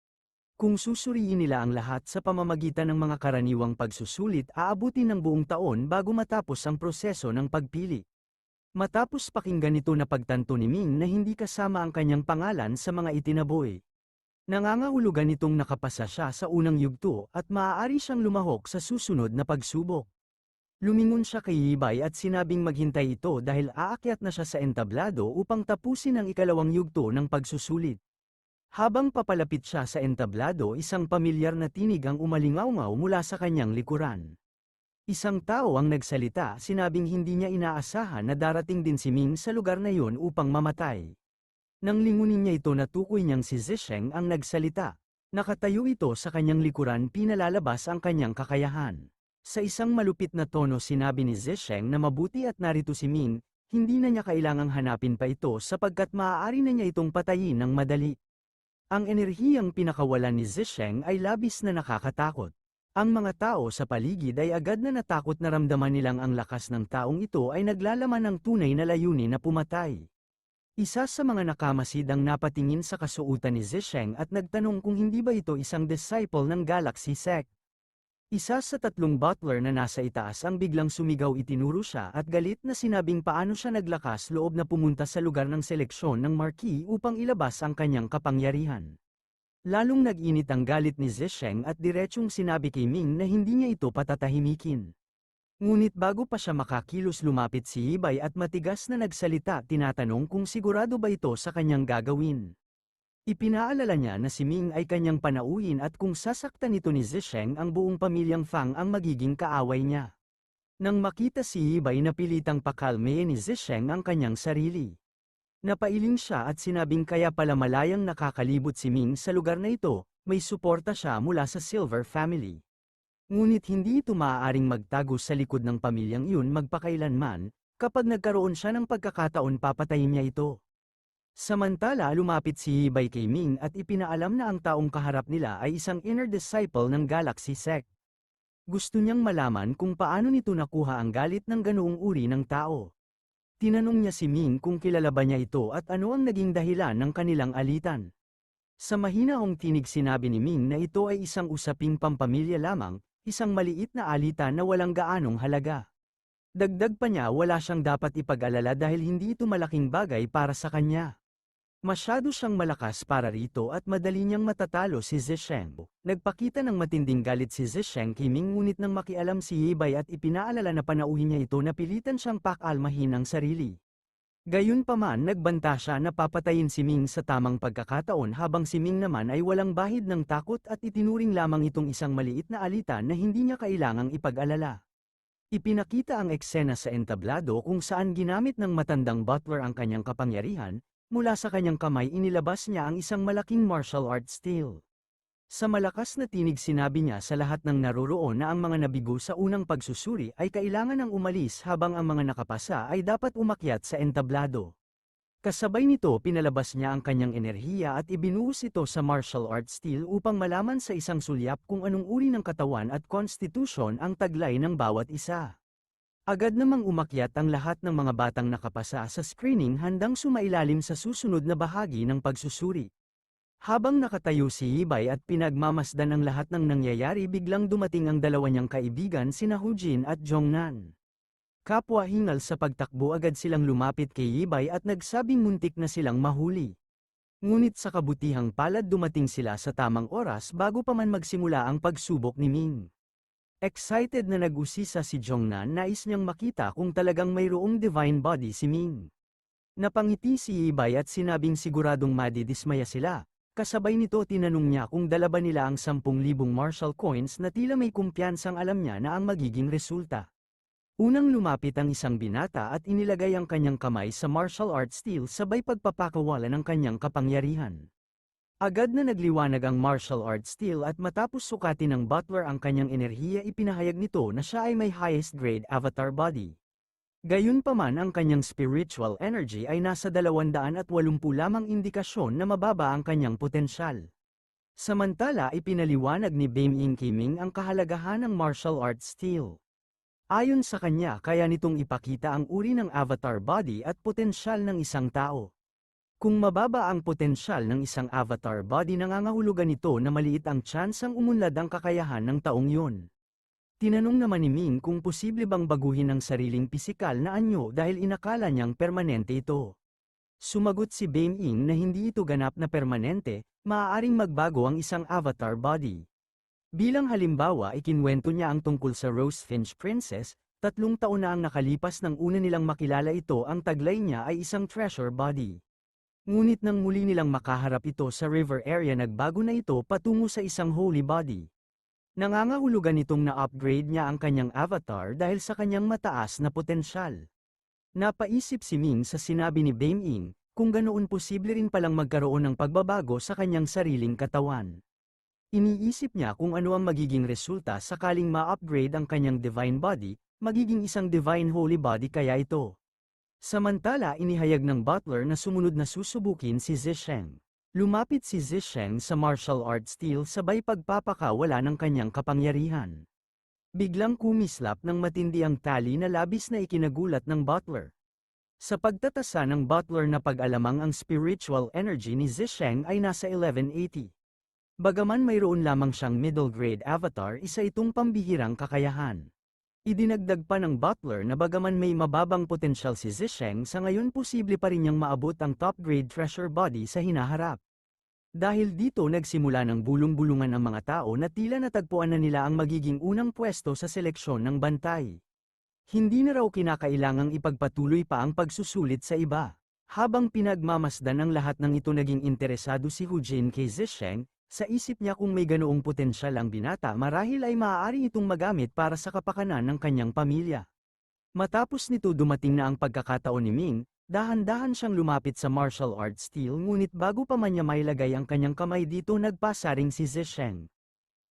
Kung susuriin nila ang lahat sa pamamagitan ng mga karaniwang pagsusulit aabutin ng buong taon bago matapos ang proseso ng pagpili. Matapos pakinggan ito na pagtanto ni Ming na hindi kasama ang kanyang pangalan sa mga itinaboy. Nangangahulugan nitong nakapasa siya sa unang yugto at maaari siyang lumahok sa susunod na pagsubok. Lumingon siya kay Yibay at sinabing maghintay ito dahil aakyat na siya sa entablado upang tapusin ang ikalawang yugto ng pagsusulit. Habang papalapit siya sa entablado isang pamilyar na tinig ang umalingaw-ngaw mula sa kanyang likuran. Isang tao ang nagsalita sinabing hindi niya inaasahan na darating din si Ming sa lugar na yun upang mamatay. Nang lingunin niya ito natukoy niyang si Zisheng ang nagsalita. Nakatayo ito sa kanyang likuran pinalalabas ang kanyang kakayahan. Sa isang malupit na tono sinabi ni Zisheng na mabuti at narito si Ming, hindi na niya kailangang hanapin pa ito sapagkat maaari na niya itong patayin ng madali. Ang enerhiyang pinakawalan ni Zisheng ay labis na nakakatakot. Ang mga tao sa paligid ay agad na natakot na ramdaman nilang ang lakas ng taong ito ay naglalaman ng tunay na layunin na pumatay. Isa sa mga nakamasid ang napatingin sa kasuotan ni Zisheng at nagtanong kung hindi ba ito isang disciple ng Galaxy Sect. Isa sa tatlong butler na nasa itaas ang biglang sumigaw itinuro siya at galit na sinabing paano siya naglakas loob na pumunta sa lugar ng seleksyon ng Marquis upang ilabas ang kanyang kapangyarihan. Lalong nag-init ang galit ni Zisheng at diretsyong sinabi kay Ming na hindi niya ito patatahimikin. Ngunit bago pa siya makakilos lumapit si Yibay at matigas na nagsalita tinatanong kung sigurado ba ito sa kanyang gagawin. Ipinaalala niya na si Ming ay kanyang panauhin at kung sasaktan ito ni Zisheng ang buong pamilyang Fang ang magiging kaaway niya. Nang makita si Yibay na pilitang pakalme ni Zisheng ang kanyang sarili. Napailing siya at sinabing kaya pala malayang nakakalibot si Ming sa lugar na ito, may suporta siya mula sa Silver Family. Ngunit hindi ito maaaring magtago sa likod ng pamilyang iyon magpakailanman, kapag nagkaroon siya ng pagkakataon papatayin niya ito. Samantala lumapit si Hibay kay Ming at ipinaalam na ang taong kaharap nila ay isang inner disciple ng Galaxy Sect. Gusto niyang malaman kung paano nito nakuha ang galit ng ganoong uri ng tao. Tinanong niya si Ming kung kilala ba niya ito at ano ang naging dahilan ng kanilang alitan. Sa mahinahong tinig sinabi ni Ming na ito ay isang usaping pampamilya lamang, isang maliit na alitan na walang gaanong halaga. Dagdag pa niya wala siyang dapat ipag-alala dahil hindi ito malaking bagay para sa kanya. Masyado siyang malakas para rito at madali niyang matatalo si Zisheng. Nagpakita ng matinding galit si Zisheng kay Ming ngunit nang makialam si Yibay at ipinaalala na panauhin niya ito napilitan siyang pakalmahin ang sarili. Gayunpaman nagbanta siya na papatayin si Ming sa tamang pagkakataon habang si Ming naman ay walang bahid ng takot at itinuring lamang itong isang maliit na alitan na hindi niya kailangang ipag-alala. Ipinakita ang eksena sa entablado kung saan ginamit ng matandang butler ang kanyang kapangyarihan. Mula sa kanyang kamay inilabas niya ang isang malaking martial art steel. Sa malakas na tinig sinabi niya sa lahat ng naroroon na ang mga nabigo sa unang pagsusuri ay kailangan ng umalis habang ang mga nakapasa ay dapat umakyat sa entablado. Kasabay nito pinalabas niya ang kanyang enerhiya at ibinuhos ito sa martial art steel upang malaman sa isang sulyap kung anong uri ng katawan at konstitusyon ang taglay ng bawat isa. Agad namang umakyat ang lahat ng mga batang nakapasa sa screening handang sumailalim sa susunod na bahagi ng pagsusuri. Habang nakatayo si Yibay at pinagmamasdan ang lahat ng nangyayari biglang dumating ang dalawa niyang kaibigan sina Hujin at Jongnan. Kapwa hingal sa pagtakbo agad silang lumapit kay Yibay at nagsabing muntik na silang mahuli. Ngunit sa kabutihang palad dumating sila sa tamang oras bago pa man magsimula ang pagsubok ni Ming. Excited na nag-usisa si Jongnan nais niyang makita kung talagang mayroong divine body si Ming. Napangiti si Yibay at sinabing siguradong madidismaya sila, kasabay nito tinanong niya kung dala ba nila ang 10,000 martial coins na tila may kumpiyansang alam niya na ang magiging resulta. Unang lumapit ang isang binata at inilagay ang kanyang kamay sa martial art steel sabay pagpapakawala ng kanyang kapangyarihan. Agad na nagliwanag ang martial art steel at matapos sukatin ng butler ang kanyang enerhiya ipinahayag nito na siya ay may highest grade avatar body. Gayunpaman ang kanyang spiritual energy ay nasa 280 lamang indikasyon na mababa ang kanyang potensyal. Samantala ipinaliwanag ni Beiming Kiming ang kahalagahan ng martial art steel. Ayon sa kanya kaya nitong ipakita ang uri ng avatar body at potensyal ng isang tao. Kung mababa ang potensyal ng isang avatar body nangangahulugan nito na maliit ang tsansang umunlad ang kakayahan ng taong yun. Tinanong naman ni Ming kung posible bang baguhin ang sariling pisikal na anyo dahil inakala niyang permanente ito. Sumagot si Beiming na hindi ito ganap na permanente, maaaring magbago ang isang avatar body. Bilang halimbawa ikinwento niya ang tungkol sa Rosefinch Princess, 3 taon na ang nakalipas nang una nilang makilala ito ang taglay niya ay isang treasure body. Ngunit nang muli nilang makaharap ito sa river area nagbago na ito patungo sa isang holy body. Nangangahulugan nitong na-upgrade niya ang kanyang avatar dahil sa kanyang mataas na potensyal. Napaisip si Ming sa sinabi ni Beiming, kung ganoon posible rin palang magkaroon ng pagbabago sa kanyang sariling katawan. Iniisip niya kung ano ang magiging resulta sakaling ma-upgrade ang kanyang divine body, magiging isang divine holy body kaya ito. Samantala inihayag ng butler na sumunod na susubukin si Zisheng. Lumapit si Zisheng sa martial art steel sabay pagpapakawala ng kanyang kapangyarihan. Biglang kumislap ng matindi ang tali na labis na ikinagulat ng butler. Sa pagtatasa ng butler na pag-alamang ang spiritual energy ni Zisheng ay nasa 1180. Bagaman mayroon lamang siyang middle grade avatar isa itong pambihirang kakayahan. Idinagdag pa ng butler na bagaman may mababang potensyal si Zisheng sa ngayon posible pa rin niyang maabot ang top-grade treasure body sa hinaharap. Dahil dito nagsimula ng bulong-bulungan ang mga tao na tila natagpuan na nila ang magiging unang pwesto sa seleksyon ng bantay. Hindi na raw kinakailangang ipagpatuloy pa ang pagsusulit sa iba. Habang pinagmamasdan ng lahat ng ito naging interesado si Hujin kay Zisheng, sa isip niya kung may ganoong potensyal ang binata marahil ay maaari itong magamit para sa kapakanan ng kanyang pamilya. Matapos nito dumating na ang pagkakataon ni Ming, dahan-dahan siyang lumapit sa martial art steel ngunit bago pa man niya mailagay ang kanyang kamay dito nagpasaring si Zisheng.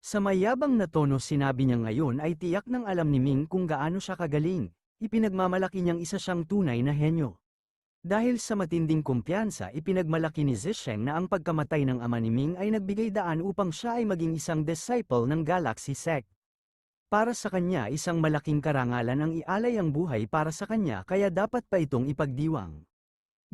Sa mayabang na tono sinabi niya ngayon ay tiyak ng alam ni Ming kung gaano siya kagaling, ipinagmamalaki niyang isa siyang tunay na henyo. Dahil sa matinding kumpiyansa ipinagmalaki ni Zisheng na ang pagkamatay ng ama ni Ming ay nagbigay daan upang siya ay maging isang disciple ng Galaxy Sect. Para sa kanya isang malaking karangalan ang ialay ang buhay para sa kanya kaya dapat pa itong ipagdiwang.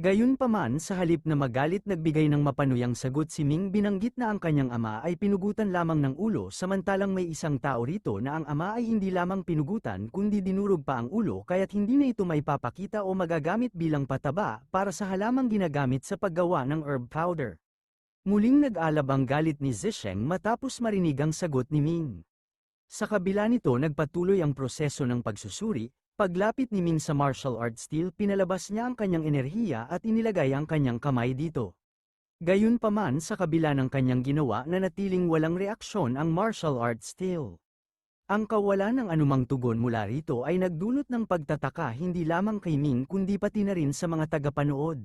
Gayunpaman sa halip na magalit nagbigay ng mapanuyang sagot si Ming binanggit na ang kanyang ama ay pinugutan lamang ng ulo samantalang may isang tao rito na ang ama ay hindi lamang pinugutan kundi dinurog pa ang ulo kaya't hindi na ito maipapakita o magagamit bilang pataba para sa halamang ginagamit sa paggawa ng herb powder. Muling nag-alab ang galit ni Zisheng matapos marinig ang sagot ni Ming. Sa kabila nito nagpatuloy ang proseso ng pagsusuri. Paglapit ni Ming sa martial arts steel pinalabas niya ang kanyang enerhiya at inilagay ang kanyang kamay dito. Gayunpaman sa kabila ng kanyang ginawa nanatiling walang reaksyon ang martial arts steel. Ang kawalan ng anumang tugon mula rito ay nagdulot ng pagtataka hindi lamang kay Ming kundi pati na rin sa mga tagapanood.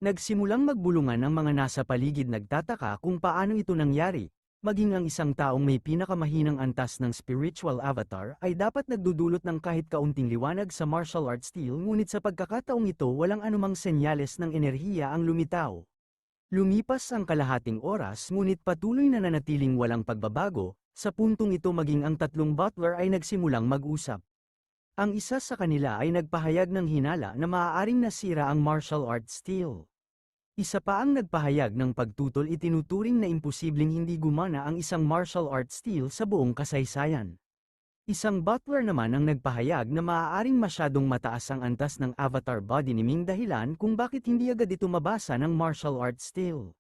Nagsimulang magbulungan ang mga nasa paligid nagtataka kung paano ito nangyari. Maging ang isang taong may pinakamahinang antas ng spiritual avatar ay dapat nagdudulot ng kahit kaunting liwanag sa martial arts steel ngunit sa pagkakataong ito walang anumang senyales ng enerhiya ang lumitaw. Lumipas ang kalahating oras ngunit patuloy na nanatiling walang pagbabago, sa puntong ito maging ang tatlong butler ay nagsimulang mag-usap. Ang isa sa kanila ay nagpahayag ng hinala na maaaring nasira ang martial arts steel. Isa pa ang nagpahayag ng pagtutol itinuturing na imposibleng hindi gumana ang isang martial arts steel sa buong kasaysayan. Isang butler naman ang nagpahayag na maaaring masyadong mataas ang antas ng avatar body ni Ming dahilan kung bakit hindi agad ito mabasa ng martial arts steel.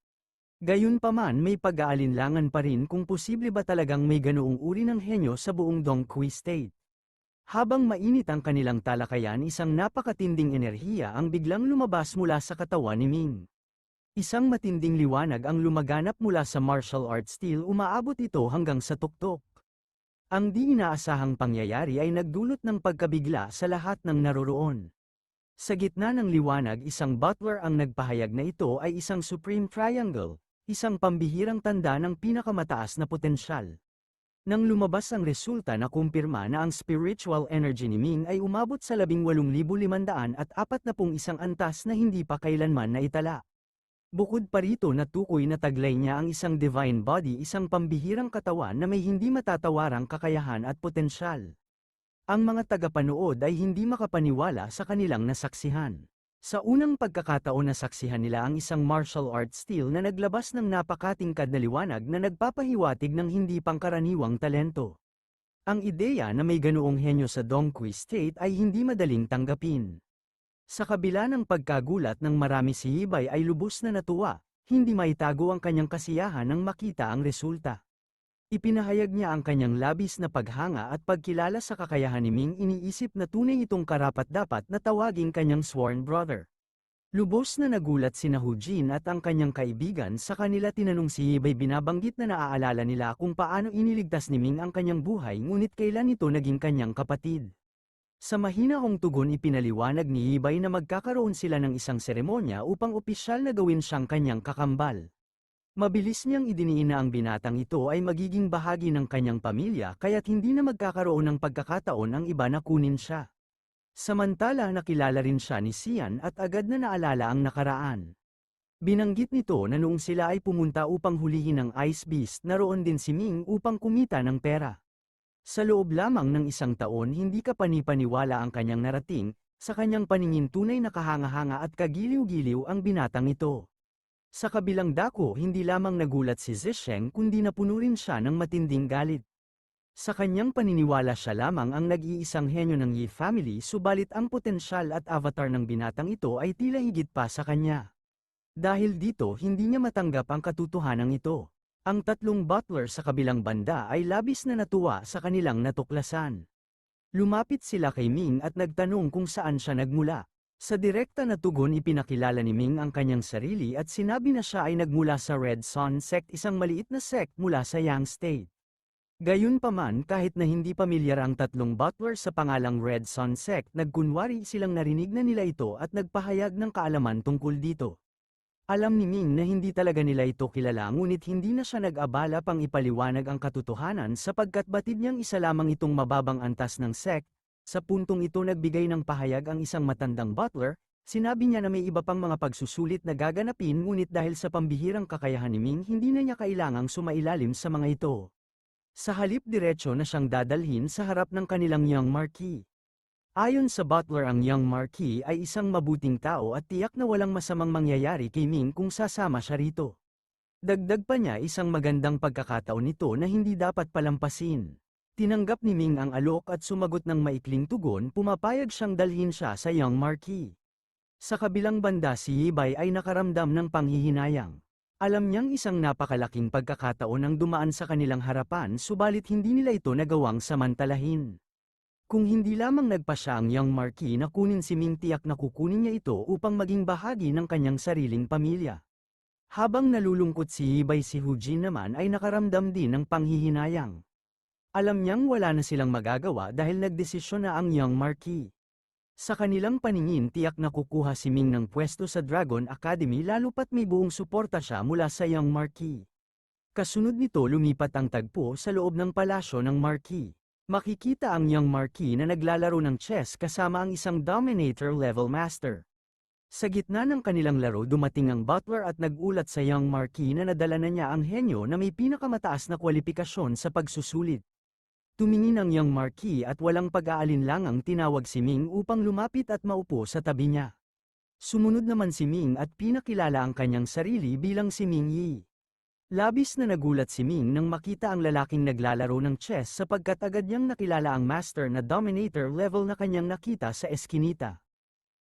Gayunpaman may pag-aalinlangan pa rin kung posible ba talagang may ganoong uri ng henyo sa buong Dongqi State. Habang mainit ang kanilang talakayan isang napakatinding enerhiya ang biglang lumabas mula sa katawan ni Ming. Isang matinding liwanag ang lumaganap mula sa martial arts steel umaabot ito hanggang sa tuktok. Ang di inaasahang pangyayari ay nagdulot ng pagkabigla sa lahat ng naroroon. Sa gitna ng liwanag isang butler ang nagpahayag na ito ay isang Supreme Triangle, isang pambihirang tanda ng pinakamataas na potensyal. Nang lumabas ang resulta na kumpirma na ang spiritual energy ni Ming ay umabot sa 18,541 antas na hindi pa kailanman naitala. Bukod pa rito natukoy na taglay niya ang isang divine body isang pambihirang katawan na may hindi matatawarang kakayahan at potensyal. Ang mga tagapanood ay hindi makapaniwala sa kanilang nasaksihan. Sa unang pagkakataon nasaksihan nila ang isang martial arts steel na naglabas ng napakatingkad na liwanag na nagpapahiwatig ng hindi pangkaraniwang talento. Ang ideya na may ganoong henyo sa Dongqi State ay hindi madaling tanggapin. Sa kabila ng pagkagulat ng marami si Hibay ay lubos na natuwa, hindi maitago ang kanyang kasiyahan nang makita ang resulta. Ipinahayag niya ang kanyang labis na paghanga at pagkilala sa kakayahan ni Ming iniisip na tunay itong karapat-dapat na tawaging kanyang sworn brother. Lubos na nagulat sina Hu Jin at ang kanyang kaibigan sa kanila tinanong si Hibay binabanggit na naaalala nila kung paano iniligtas ni Ming ang kanyang buhay ngunit kailan ito naging kanyang kapatid. Sa mahinahong tugon ipinaliwanag ni Hibay na magkakaroon sila ng isang seremonya upang opisyal na gawin siyang kanyang kakambal. Mabilis niyang idiniin na ang binatang ito ay magiging bahagi ng kanyang pamilya kaya't hindi na magkakaroon ng pagkakataon ang iba na kunin siya. Samantala nakilala rin siya ni Xian at agad na naalala ang nakaraan. Binanggit nito na noong sila ay pumunta upang hulihin ang Ice Beast naroon din si Ming upang kumita ng pera. Sa loob lamang ng isang taon hindi ka panipaniwala ang kanyang narating, sa kanyang paningin tunay na kahanga-hanga at kagiliw-giliw ang binatang ito. Sa kabilang dako hindi lamang nagulat si Zisheng kundi napuno rin siya ng matinding galit. Sa kanyang paniniwala siya lamang ang nag-iisang henyo ng Yi family subalit ang potensyal at avatar ng binatang ito ay tila higit pa sa kanya. Dahil dito hindi niya matanggap ang katotohanan ito. Ang tatlong butler sa kabilang banda ay labis na natuwa sa kanilang natuklasan. Lumapit sila kay Ming at nagtanong kung saan siya nagmula. Sa direkta na tugon ipinakilala ni Ming ang kanyang sarili at sinabi na siya ay nagmula sa Red Sun Sect isang maliit na sect mula sa Yang State. Gayunpaman kahit na hindi pamilyar ang tatlong butler sa pangalang Red Sun Sect nagkunwari silang narinig na nila ito at nagpahayag ng kaalaman tungkol dito. Alam ni Ming na hindi talaga nila ito kilala ngunit hindi na siya nag-abala pang ipaliwanag ang katotohanan sapagkat batid niyang isa lamang itong mababang antas ng sect. Sa puntong ito nagbigay ng pahayag ang isang matandang butler, Sinabi niya na may iba pang mga pagsusulit na gaganapin ngunit dahil sa pambihirang kakayahan ni Ming hindi na niya kailangang sumailalim sa mga ito. Sa halip diretso na siyang dadalhin sa harap ng kanilang Young Marquis. Ayon sa butler ang Young Marquis ay isang mabuting tao at tiyak na walang masamang mangyayari kay Ming kung sasama siya rito. Dagdag pa niya isang magandang pagkakataon nito na hindi dapat palampasin. Tinanggap ni Ming ang alok at sumagot ng maikling tugon pumapayag siyang dalhin siya sa Young Marquis. Sa kabilang banda si Yibay ay nakaramdam ng panghihinayang. Alam niyang isang napakalaking pagkakataon ang dumaan sa kanilang harapan subalit hindi nila ito nagawang samantalahin. Kung hindi lamang nagpa siya ang Young Marquis na kunin si Ming tiyak na kukunin niya ito upang maging bahagi ng kanyang sariling pamilya. Habang nalulungkot si Yibay si Hujin naman ay nakaramdam din ng panghihinayang. Alam niyang wala na silang magagawa dahil nagdesisyon na ang Young Marquis. Sa kanilang paningin tiyak na kukuha si Ming ng pwesto sa Dragon Academy lalo pat may buong suporta siya mula sa Young Marquis. Kasunod nito lumipat ang tagpo sa loob ng palasyo ng Marquis. Makikita ang Young Marquis na naglalaro ng chess kasama ang isang Dominator level master. Sa gitna ng kanilang laro dumating ang butler at nagulat sa Young Marquis na nadala na niya ang henyo na may pinakamataas na kwalifikasyon sa pagsusulit. Tumingin ang Young Marquis at walang pag-aalinlangang tinawag si Ming upang lumapit at maupo sa tabi niya. Sumunod naman si Ming at pinakilala ang kanyang sarili bilang si Ming Yi. Labis na nagulat si Ming nang makita ang lalaking naglalaro ng chess sapagkat agad niyang nakilala ang master na Dominator level na kanyang nakita sa eskinita.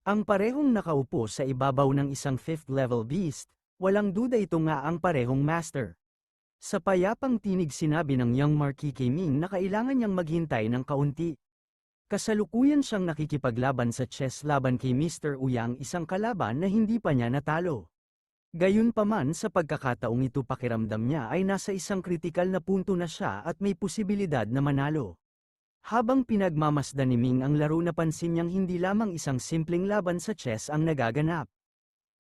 Ang parehong nakaupo sa ibabaw ng isang 5th level beast, walang duda ito nga ang parehong master. Sa payapang tinig sinabi ng Young Marquis kay Ming na kailangan niyang maghintay ng kaunti. Kasalukuyan siyang nakikipaglaban sa chess laban kay Mr. Uyang isang kalaban na hindi pa niya natalo. Gayunpaman sa pagkakataong ito pakiramdam niya ay nasa isang kritikal na punto na siya at may posibilidad na manalo. Habang pinagmamasdan ni Ming ang laro napansin niyang hindi lamang isang simpleng laban sa chess ang nagaganap.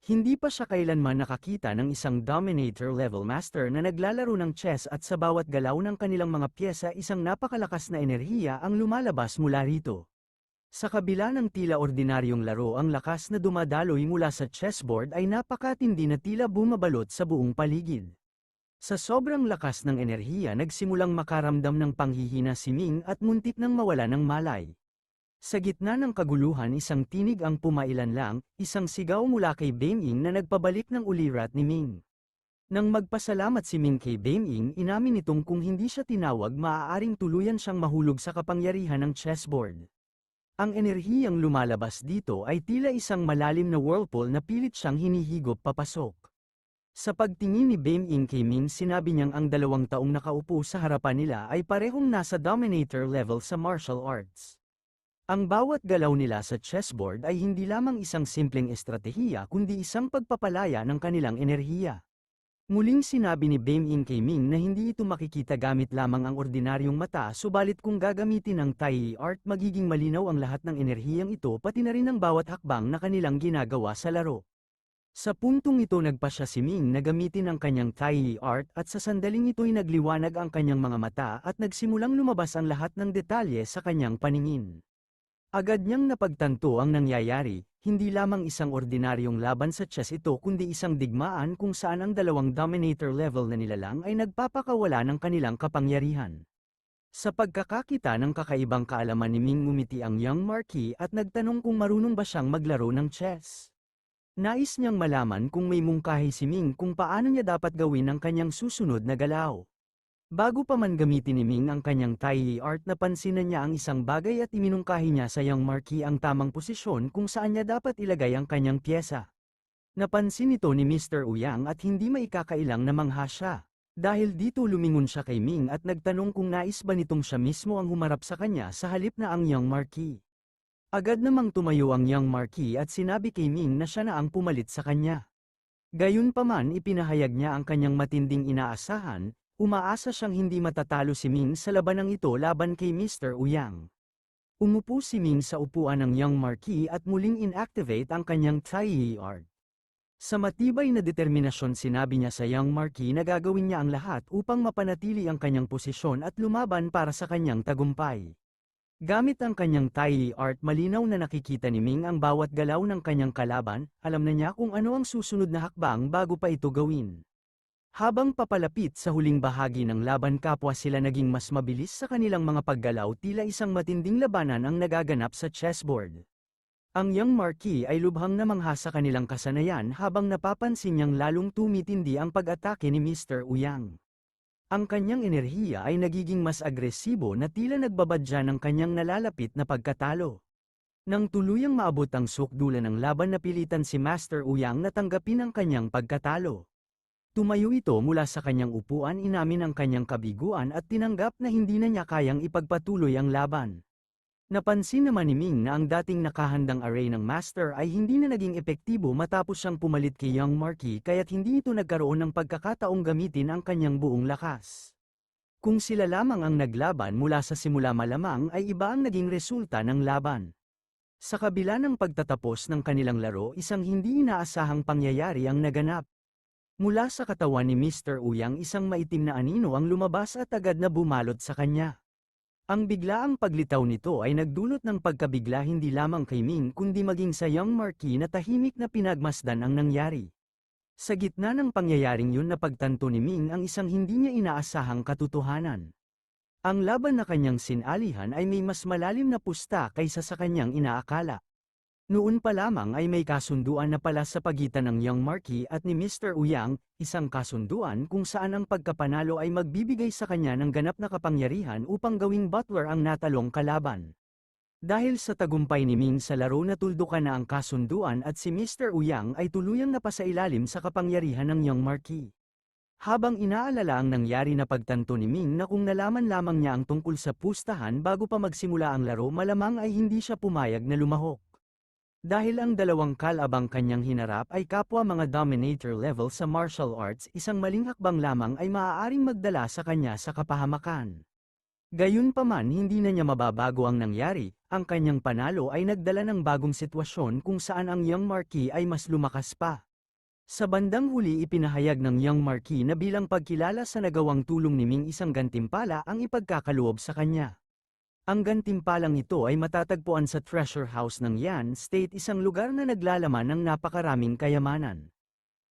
Hindi pa siya kailanman nakakita ng isang Dominator-level master na naglalaro ng chess at sa bawat galaw ng kanilang mga pyesa isang napakalakas na enerhiya ang lumalabas mula rito. Sa kabila ng tila ordinaryong laro ang lakas na dumadaloy mula sa chessboard ay napakatindi na tila bumabalot sa buong paligid. Sa sobrang lakas ng enerhiya nagsimulang makaramdam ng panghihina si Ming at muntik nang mawala ng malay. Sa gitna ng kaguluhan isang tinig ang pumailanlang, isang sigaw mula kay Beiming na nagpabalik ng ulirat ni Ming. Nang magpasalamat si Ming kay Beiming inamin nitong kung hindi siya tinawag maaaring tuluyan siyang mahulog sa kapangyarihan ng chessboard. Ang enerhiyang lumalabas dito ay tila isang malalim na whirlpool na pilit siyang hinihigop papasok. Sa pagtingin ni Beiming kay Ming sinabi niyang ang 2 taong nakaupo sa harapan nila ay parehong nasa Dominator level sa martial arts. Ang bawat galaw nila sa chessboard ay hindi lamang isang simpleng estratehiya kundi isang pagpapalaya ng kanilang enerhiya. Muling sinabi ni Beiming kay Ming na hindi ito makikita gamit lamang ang ordinaryong mata subalit kung gagamitin ang Tai Art magiging malinaw ang lahat ng enerhiyang ito pati na rin ang bawat hakbang na kanilang ginagawa sa laro. Sa puntong ito nagpasya si Ming na gamitin ang kanyang Tai Art at sa sandaling ito'y nagliwanag ang kanyang mga mata at nagsimulang lumabas ang lahat ng detalye sa kanyang paningin. Agad niyang napagtanto ang nangyayari, hindi lamang isang ordinaryong laban sa chess ito kundi isang digmaan kung saan ang 2 Dominator level na nilalang ay nagpapakawala ng kanilang kapangyarihan. Sa pagkakakita ng kakaibang kaalaman ni Ming ngumiti ang Young Marquis at nagtanong kung marunong ba siyang maglaro ng chess. Nais niyang malaman kung may mungkahi si Ming kung paano niya dapat gawin ang kanyang susunod na galaw. Bago pa man gamitin ni Ming ang kanyang Tai Art napansin na niya ang isang bagay at iminungkahi niya sa Young Marquis ang tamang posisyon kung saan niya dapat ilagay ang kanyang pyesa. Napansin ito ni Mr. Uyang at hindi maikakailang na mangha siya. Dahil dito lumingon siya kay Ming at nagtanong kung nais ba nitong siya mismo ang humarap sa kanya sa halip na ang Young Marquis. Agad namang tumayo ang Young Marquis at sinabi kay Ming na siya na ang pumalit sa kanya. Gayunpaman ipinahayag niya ang kanyang matinding inaasahan, umaasa siyang hindi matatalo si Ming sa labanang ito laban kay Mr. Uyang. Umupo si Ming sa upuan ng Young Marquis at muling inactivate ang kanyang Tai Art. Sa matibay na determinasyon sinabi niya sa Young Marquis na gagawin niya ang lahat upang mapanatili ang kanyang posisyon at lumaban para sa kanyang tagumpay. Gamit ang kanyang Tai art malinaw na nakikita ni Ming ang bawat galaw ng kanyang kalaban, alam na niya kung ano ang susunod na hakbang bago pa ito gawin. Habang papalapit sa huling bahagi ng laban kapwa sila naging mas mabilis sa kanilang mga paggalaw tila isang matinding labanan ang nagaganap sa chessboard. Ang Young Marquis ay lubhang namangha sa kanilang kasanayan habang napapansin niyang lalong tumitindi ang pag-atake ni Mr. Uyang. Ang kanyang enerhiya ay nagiging mas agresibo na tila nagbabadya ng kanyang nalalapit na pagkatalo. Nang tuluyang maabot ang sukdulan ng laban napilitan si Master Uyang na tanggapin ang kanyang pagkatalo. Tumayo ito mula sa kanyang upuan inamin ang kanyang kabiguan at tinanggap na hindi na niya kayang ipagpatuloy ang laban. Napansin naman ni Ming na ang dating nakahandang array ng Master ay hindi na naging epektibo matapos siyang pumalit kay Young Marquis kaya't hindi ito nagkaroon ng pagkakataong gamitin ang kanyang buong lakas. Kung sila lamang ang naglaban mula sa simula malamang ay iba ang naging resulta ng laban. Sa kabila ng pagtatapos ng kanilang laro isang hindi inaasahang pangyayari ang naganap. Mula sa katawan ni Mr. Uyang isang maitim na anino ang lumabas at agad na bumalot sa kanya. Ang biglaang paglitaw nito ay nagdulot ng pagkabigla hindi lamang kay Ming kundi maging sa Young Marquis na tahimik na pinagmasdan ang nangyari. Sa gitna ng pangyayaring yun napagtanto ni Ming ang isang hindi niya inaasahang katotohanan. Ang laban na kanyang sinalihan ay may mas malalim na pusta kaysa sa kanyang inaakala. Noon pa lamang ay may kasunduan na pala sa pagitan ng Young Marquis at ni Mr. Uyang, isang kasunduan kung saan ang pagkapanalo ay magbibigay sa kanya ng ganap na kapangyarihan upang gawing butler ang natalong kalaban. Dahil sa tagumpay ni Ming sa laro natuldukan na ang kasunduan at si Mr. Uyang ay tuluyang napasailalim sa kapangyarihan ng Young Marquis. Habang inaalala ang nangyari na pagtanto ni Ming na kung nalaman lamang niya ang tungkol sa pustahan bago pa magsimula ang laro malamang ay hindi siya pumayag na lumahok. Dahil ang dalawang kalabang kanyang hinarap ay kapwa mga dominator level sa martial arts isang maling hakbang lamang ay maaaring magdala sa kanya sa kapahamakan. Gayunpaman hindi na niya mababago ang nangyari, ang kanyang panalo ay nagdala ng bagong sitwasyon kung saan ang Young Marquis ay mas lumakas pa. Sa bandang huli ipinahayag ng Young Marquis na bilang pagkilala sa nagawang tulong ni Ming isang gantimpala ang ipagkakaloob sa kanya. Ang gantimpalang ito ay matatagpuan sa treasure house ng Yan State isang lugar na naglalaman ng napakaraming kayamanan.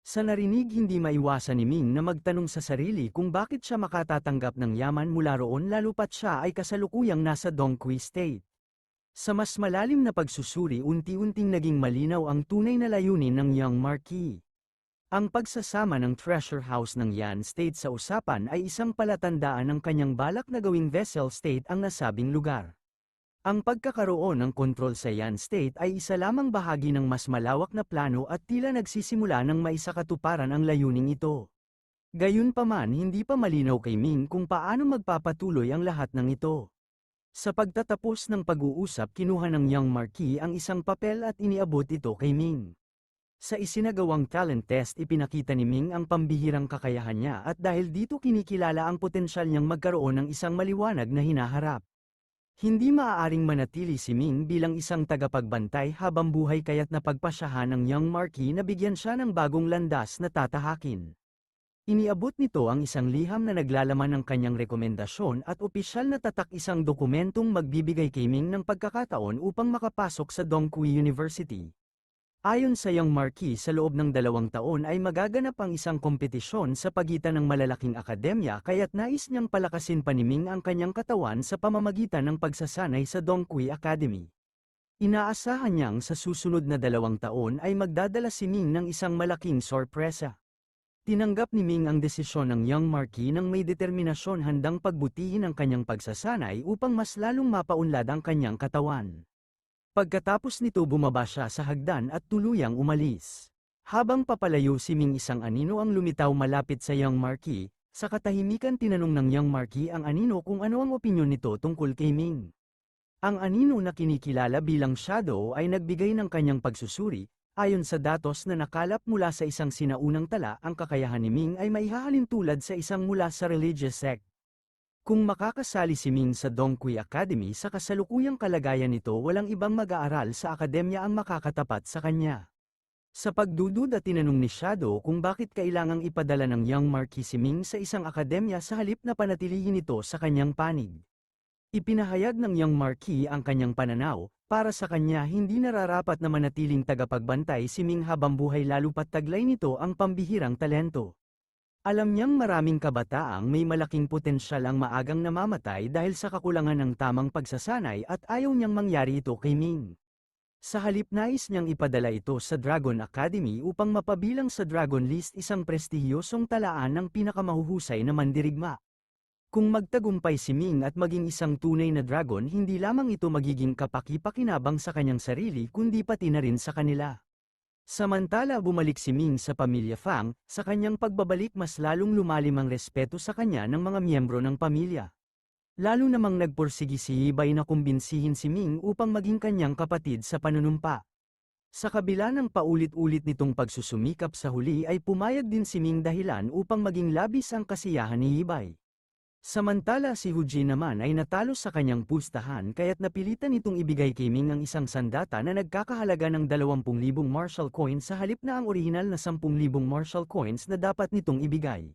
Sa narinig hindi maiwasan ni Ming na magtanong sa sarili kung bakit siya makatatanggap ng yaman mula roon lalo pat siya ay kasalukuyang nasa Dongqi State. Sa mas malalim na pagsusuri unti-unting naging malinaw ang tunay na layunin ng Young Marquis. Ang pagsasama ng treasure house ng Yan State sa usapan ay isang palatandaan ng kanyang balak na gawing vessel state ang nasabing lugar. Ang pagkakaroon ng kontrol sa Yan State ay isa lamang bahagi ng mas malawak na plano at tila nagsisimula ng maisakatuparan ang layuning ito. Gayunpaman hindi pa malinaw kay Ming kung paano magpapatuloy ang lahat ng ito. Sa pagtatapos ng pag-uusap kinuha ng Young Marquis ang isang papel at iniabot ito kay Ming. Sa isinagawang talent test ipinakita ni Ming ang pambihirang kakayahan niya at dahil dito kinikilala ang potensyal niyang magkaroon ng isang maliwanag na hinaharap. Hindi maaaring manatili si Ming bilang isang tagapagbantay habang buhay kaya't napagpasyahan ng Young Marquis na bigyan siya ng bagong landas na tatahakin. Iniabot nito ang isang liham na naglalaman ng kanyang rekomendasyon at opisyal na tatak isang dokumentong magbibigay kay Ming ng pagkakataon upang makapasok sa Dongqi University. Ayon sa Young Marquis sa loob ng 2 taon ay magaganap ang isang kompetisyon sa pagitan ng malalaking akademya kaya't nais niyang palakasin pa ni Ming ang kanyang katawan sa pamamagitan ng pagsasanay sa Dongqi Academy. Inaasahan niyang sa susunod na 2 taon ay magdadala si Ming ng isang malaking sorpresa. Tinanggap ni Ming ang desisyon ng Young Marquis nang may determinasyon handang pagbutihin ang kanyang pagsasanay upang mas lalong mapaunlad ang kanyang katawan. Pagkatapos nito bumaba siya sa hagdan at tuluyang umalis. Habang papalayo si Ming isang anino ang lumitaw malapit sa Young Marquis, sa katahimikan tinanong ng Young Marquis ang anino kung ano ang opinyon nito tungkol kay Ming. Ang anino na kinikilala bilang Shadow ay nagbigay ng kanyang pagsusuri, ayon sa datos na nakalap mula sa isang sinaunang tala ang kakayahan ni Ming ay maihahalin tulad sa isang mula sa religious sect. Kung makakasali si Ming sa Dongqi Academy sa kasalukuyang kalagayan nito walang ibang mag-aaral sa akademya ang makakatapat sa kanya. Sa pagdududa tinanong ni Shadow kung bakit kailangang ipadala ng Young Marquis si Ming sa isang akademya sa halip na panatilihin ito sa kanyang panig. Ipinahayag ng Young Marquis ang kanyang pananaw, para sa kanya hindi nararapat na manatiling tagapagbantay si Ming habang buhay lalo pat taglay nito ang pambihirang talento. Alam niyang maraming kabataang may malaking potensyal ang maagang namamatay dahil sa kakulangan ng tamang pagsasanay at ayaw niyang mangyari ito kay Ming. Sa halip nais niyang ipadala ito sa Dragon Academy upang mapabilang sa Dragon List isang prestihiyosong talaan ng pinakamahuhusay na mandirigma. Kung magtagumpay si Ming at maging isang tunay na dragon hindi lamang ito magiging kapaki-pakinabang sa kanyang sarili kundi pati na rin sa kanila. Samantala bumalik si Ming sa pamilya Fang, sa kanyang pagbabalik mas lalong lumalim ang respeto sa kanya ng mga miyembro ng pamilya. Lalo namang nagpursigi si Yibay na kumbinsihin si Ming upang maging kanyang kapatid sa panunumpa. Sa kabila ng paulit-ulit nitong pagsusumikap sa huli ay pumayag din si Ming dahilan upang maging labis ang kasiyahan ni Yibay. Samantala si Huji naman ay natalo sa kanyang pustahan kaya't napilitan itong ibigay kay Ming ang isang sandata na nagkakahalaga ng 20,000 martial coins sa halip na ang orihinal na 10,000 martial coins na dapat nitong ibigay.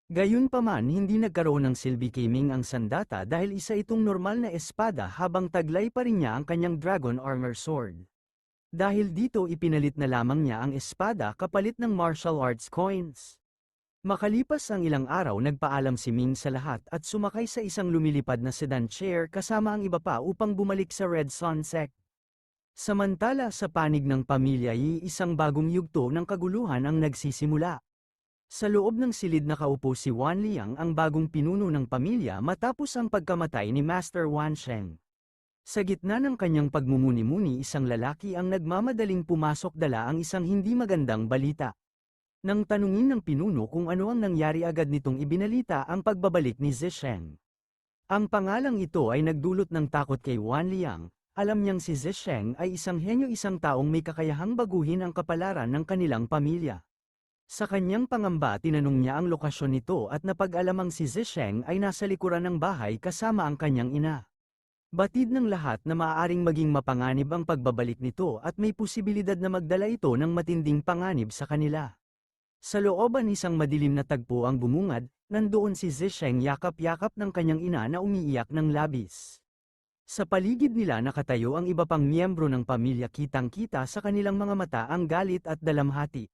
Gayunpaman hindi nagkaroon ng silbi kay Ming ang sandata dahil isa itong normal na espada habang taglay pa rin niya ang kanyang dragon armor sword. Dahil dito ipinalit na lamang niya ang espada kapalit ng martial arts coins. Makalipas ang ilang araw nagpaalam si Ming sa lahat at sumakay sa isang lumilipad na sedan chair kasama ang iba pa upang bumalik sa Red Sun Sect. Samantala sa panig ng pamilya isang bagong yugto ng kaguluhan ang nagsisimula. Sa loob ng silid nakaupo si Wan Liang ang bagong pinuno ng pamilya matapos ang pagkamatay ni Master Wan Sheng. Sa gitna ng kanyang pagmumuni-muni isang lalaki ang nagmamadaling pumasok dala ang isang hindi magandang balita. Nang tanungin ng pinuno kung ano ang nangyari agad nitong ibinalita ang pagbabalik ni Zisheng. Ang pangalang ito ay nagdulot ng takot kay Wan Liang, alam niyang si Zisheng ay isang henyo isang taong may kakayahang baguhin ang kapalaran ng kanilang pamilya. Sa kanyang pangamba tinanong niya ang lokasyon nito at napag-alamang si Zisheng ay nasa likuran ng bahay kasama ang kanyang ina. Batid ng lahat na maaaring maging mapanganib ang pagbabalik nito at may posibilidad na magdala ito ng matinding panganib sa kanila. Sa looban isang madilim na tagpo ang bumungad, nandoon si Zisheng yakap-yakap ng kanyang ina na umiiyak ng labis. Sa paligid nila nakatayo ang iba pang miyembro ng pamilya kitang-kita sa kanilang mga mata ang galit at dalamhati.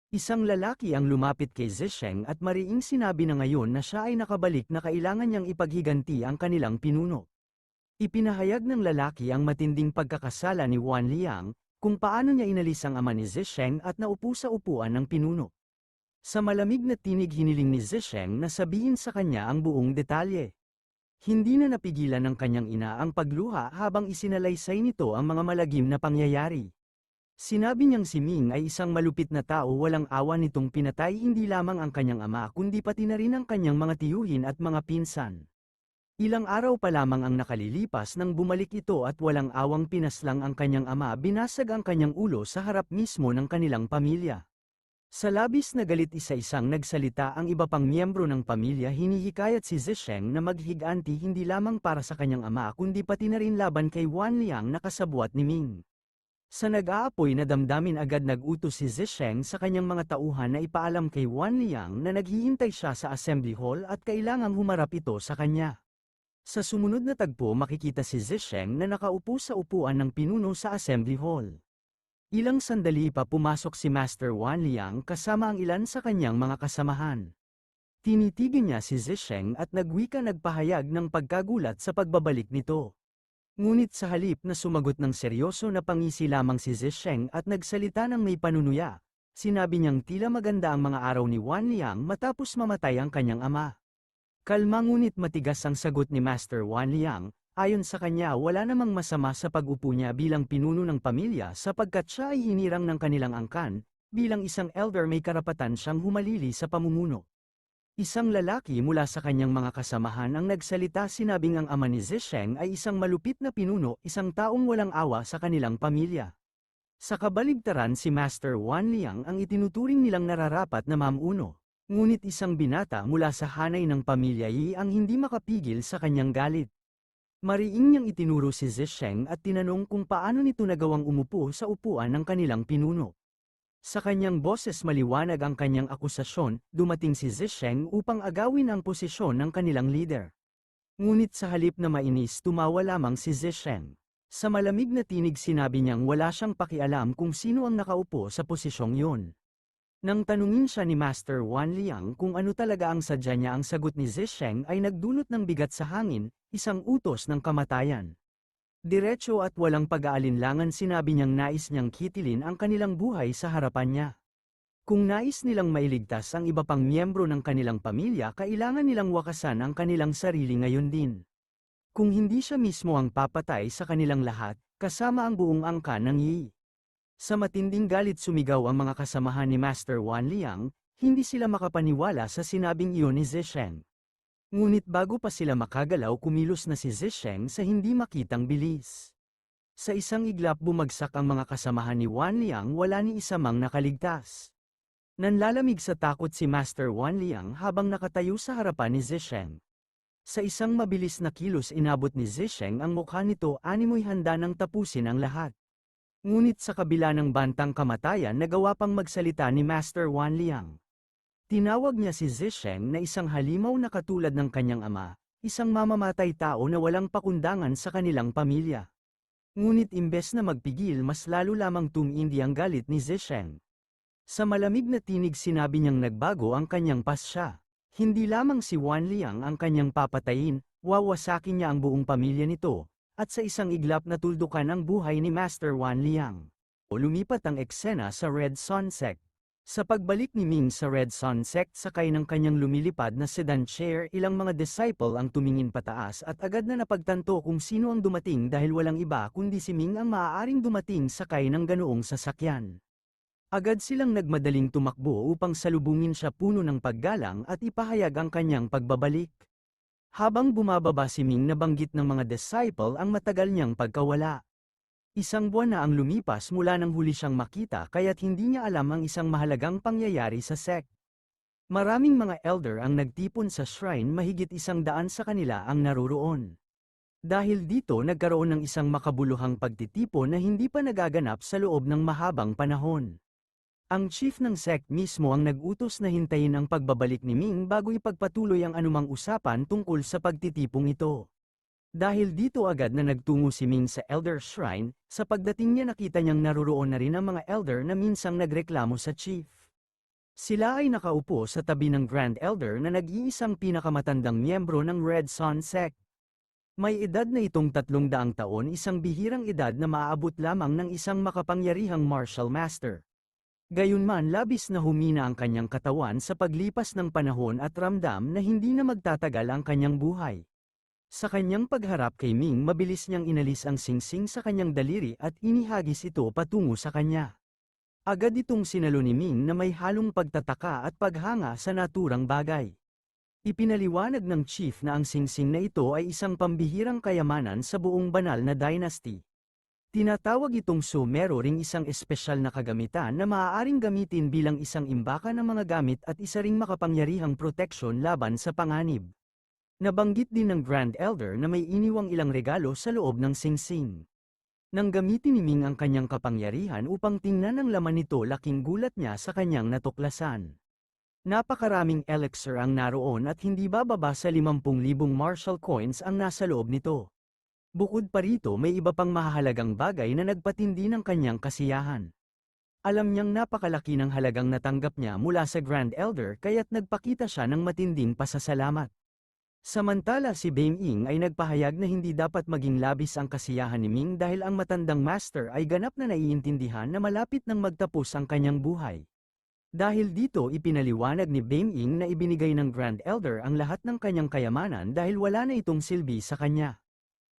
Isang lalaki ang lumapit kay Zisheng at mariing sinabi na ngayon na siya ay nakabalik na kailangan niyang ipaghiganti ang kanilang pinuno. Ipinahayag ng lalaki ang matinding pagkakasala ni Wan Liang, kung paano niya inalis ang ama ni Zisheng at naupo sa upuan ng pinuno. Sa malamig na tinig hiniling ni Zisheng na sabihin sa kanya ang buong detalye. Hindi na napigilan ng kanyang ina ang pagluha habang isinalaysay nito ang mga malagim na pangyayari. Sinabi niyang si Ming ay isang malupit na tao walang awa nitong pinatay hindi lamang ang kanyang ama kundi pati na rin ang kanyang mga tiyuhin at mga pinsan. Ilang araw pa lamang ang nakalilipas nang bumalik ito at walang awang pinaslang ang kanyang ama binasag ang kanyang ulo sa harap mismo ng kanilang pamilya. Sa labis na galit isa-isang nagsalita ang iba pang miyembro ng pamilya hinihikayat si Zisheng na maghiganti hindi lamang para sa kanyang ama kundi pati na rin laban kay Wan Liang na kasabwat ni Ming. Sa nag-aapoy na damdamin agad nag-utos si Zisheng sa kanyang mga tauhan na ipaalam kay Wan Liang na naghihintay siya sa assembly hall at kailangang humarap ito sa kanya. Sa sumunod na tagpo makikita si Zisheng na nakaupo sa upuan ng pinuno sa assembly hall. Ilang sandali pa pumasok si Master Wan Liang kasama ang ilan sa kanyang mga kasamahan. Tinitigan niya si Zisheng at nagwika nagpahayag ng pagkagulat sa pagbabalik nito. Ngunit sa halip na sumagot ng seryoso na pangisi lamang si Zisheng at nagsalita ng may panunuya, sinabi niyang tila maganda ang mga araw ni Wan Liang matapos mamatay ang kanyang ama. Kalma ngunit matigas ang sagot ni Master Wan Liang. Ayon sa kanya wala namang masama sa pag-upo niya bilang pinuno ng pamilya sapagkat siya ay hinirang ng kanilang angkan, bilang isang elder may karapatan siyang humalili sa pamumuno. Isang lalaki mula sa kanyang mga kasamahan ang nagsalita sinabing ang ama ni Zisheng ay isang malupit na pinuno isang taong walang awa sa kanilang pamilya. Sa kabaligtaran si Master Wan Liang ang itinuturing nilang nararapat na mamuno, ngunit isang binata mula sa hanay ng pamilya ang hindi makapigil sa kanyang galit. Mariing niyang itinuro si Zisheng at tinanong kung paano nito nagawang umupo sa upuan ng kanilang pinuno. Sa kanyang boses maliwanag ang kanyang akusasyon, dumating si Zisheng upang agawin ang posisyon ng kanilang leader. Ngunit sa halip na mainis tumawa lamang si Zisheng. Sa malamig na tinig sinabi niyang wala siyang pakialam kung sino ang nakaupo sa posisyong yun. Nang tanungin siya ni Master Wan Liang kung ano talaga ang sadya niya, ang sagot ni Zisheng ay nagdulot ng bigat sa hangin, isang utos ng kamatayan. Diretso at walang pag-aalinlangan sinabi niyang nais niyang kitilin ang kanilang buhay sa harapan niya. Kung nais nilang mailigtas ang iba pang miyembro ng kanilang pamilya, kailangan nilang wakasan ang kanilang sarili ngayon din. Kung hindi siya mismo ang papatay sa kanilang lahat, kasama ang buong angkan ng Yi. Sa matinding galit sumigaw ang mga kasamahan ni Master Wan Liang, hindi sila makapaniwala sa sinabing iyon ni Zisheng. Ngunit bago pa sila makagalaw kumilos na si Zisheng sa hindi makitang bilis. Sa isang iglap bumagsak ang mga kasamahan ni Wan Liang, wala ni isa mang nakaligtas. Nanlalamig sa takot si Master Wan Liang habang nakatayo sa harapan ni Zisheng. Sa isang mabilis na kilos inabot ni Zisheng ang mukha nito, animoy handa nang tapusin ang lahat. Ngunit sa kabila ng bantang kamatayan nagawa pang magsalita ni Master Wan Liang. Tinawag niya si Zisheng na isang halimaw na katulad ng kanyang ama, isang mamamatay tao na walang pakundangan sa kanilang pamilya. Ngunit imbes na magpigil mas lalo lamang tumindi ang galit ni Zisheng. Sa malamig na tinig sinabi niyang nagbago ang kanyang pasya. Hindi lamang si Wan Liang ang kanyang papatayin, wawasakin niya ang buong pamilya nito. At sa isang iglap natuldukan ang buhay ni Master Wan Liang. Lumipat ang eksena sa Red Sun Sect. Sa pagbalik ni Ming sa Red Sun Sect sakay ng kanyang lumilipad na sedan chair, ilang mga disciple ang tumingin pataas at agad na napagtanto kung sino ang dumating dahil walang iba kundi si Ming ang maaaring dumating sakay ng ganoong sasakyan. Agad silang nagmadaling tumakbo upang salubungin siya puno ng paggalang at ipahayag ang kanyang pagbabalik. Habang bumababa si Ming nabanggit ng mga disciple ang matagal niyang pagkawala. Isang buwan na ang lumipas mula nang huli siyang makita kaya't hindi niya alam ang isang mahalagang pangyayari sa sect. Maraming mga elder ang nagtipon sa shrine, mahigit 100 sa kanila ang naroroon. Dahil dito nagkaroon ng isang makabuluhang pagtitipon na hindi pa nagaganap sa loob ng mahabang panahon. Ang chief ng sect mismo ang nag-utos na hintayin ang pagbabalik ni Ming bago ipagpatuloy ang anumang usapan tungkol sa pagtitipong ito. Dahil dito agad na nagtungo si Ming sa Elder Shrine, sa pagdating niya nakita niyang naroroon na rin ang mga elder na minsang nagreklamo sa chief. Sila ay nakaupo sa tabi ng Grand Elder na nag-iisang pinakamatandang miyembro ng Red Sun Sect. May edad na itong 300 taon, isang bihirang edad na maaabot lamang ng isang makapangyarihang martial master. Gayunman labis na humina ang kanyang katawan sa paglipas ng panahon at ramdam na hindi na magtatagal ang kanyang buhay. Sa kanyang pagharap kay Ming mabilis niyang inalis ang singsing sa kanyang daliri at inihagis ito patungo sa kanya. Agad itong sinalo ni Ming na may halong pagtataka at paghanga sa naturang bagay. Ipinaliwanag ng chief na ang singsing na ito ay isang pambihirang kayamanan sa buong banal na dynasty. Tinatawag itong sumero, ring isang espesyal na kagamitan na maaaring gamitin bilang isang imbaka ng mga gamit at isa ring makapangyarihang proteksyon laban sa panganib. Nabanggit din ng Grand Elder na may iniwang ilang regalo sa loob ng singsing. Nang gamitin ni Ming ang kanyang kapangyarihan upang tingnan ang laman nito, laking gulat niya sa kanyang natuklasan. Napakaraming elixir ang naroon at hindi bababa sa 50,000 martial coins ang nasa loob nito. Bukod pa rito may iba pang mahahalagang bagay na nagpatindi ng kanyang kasiyahan. Alam niyang napakalaki ng halagang natanggap niya mula sa Grand Elder kaya't nagpakita siya ng matinding pasasalamat. Samantala si Beng Ying ay nagpahayag na hindi dapat maging labis ang kasiyahan ni Ming dahil ang matandang master ay ganap na naiintindihan na malapit nang magtapos ang kanyang buhay. Dahil dito ipinaliwanag ni Beng Ying na ibinigay ng Grand Elder ang lahat ng kanyang kayamanan dahil wala na itong silbi sa kanya.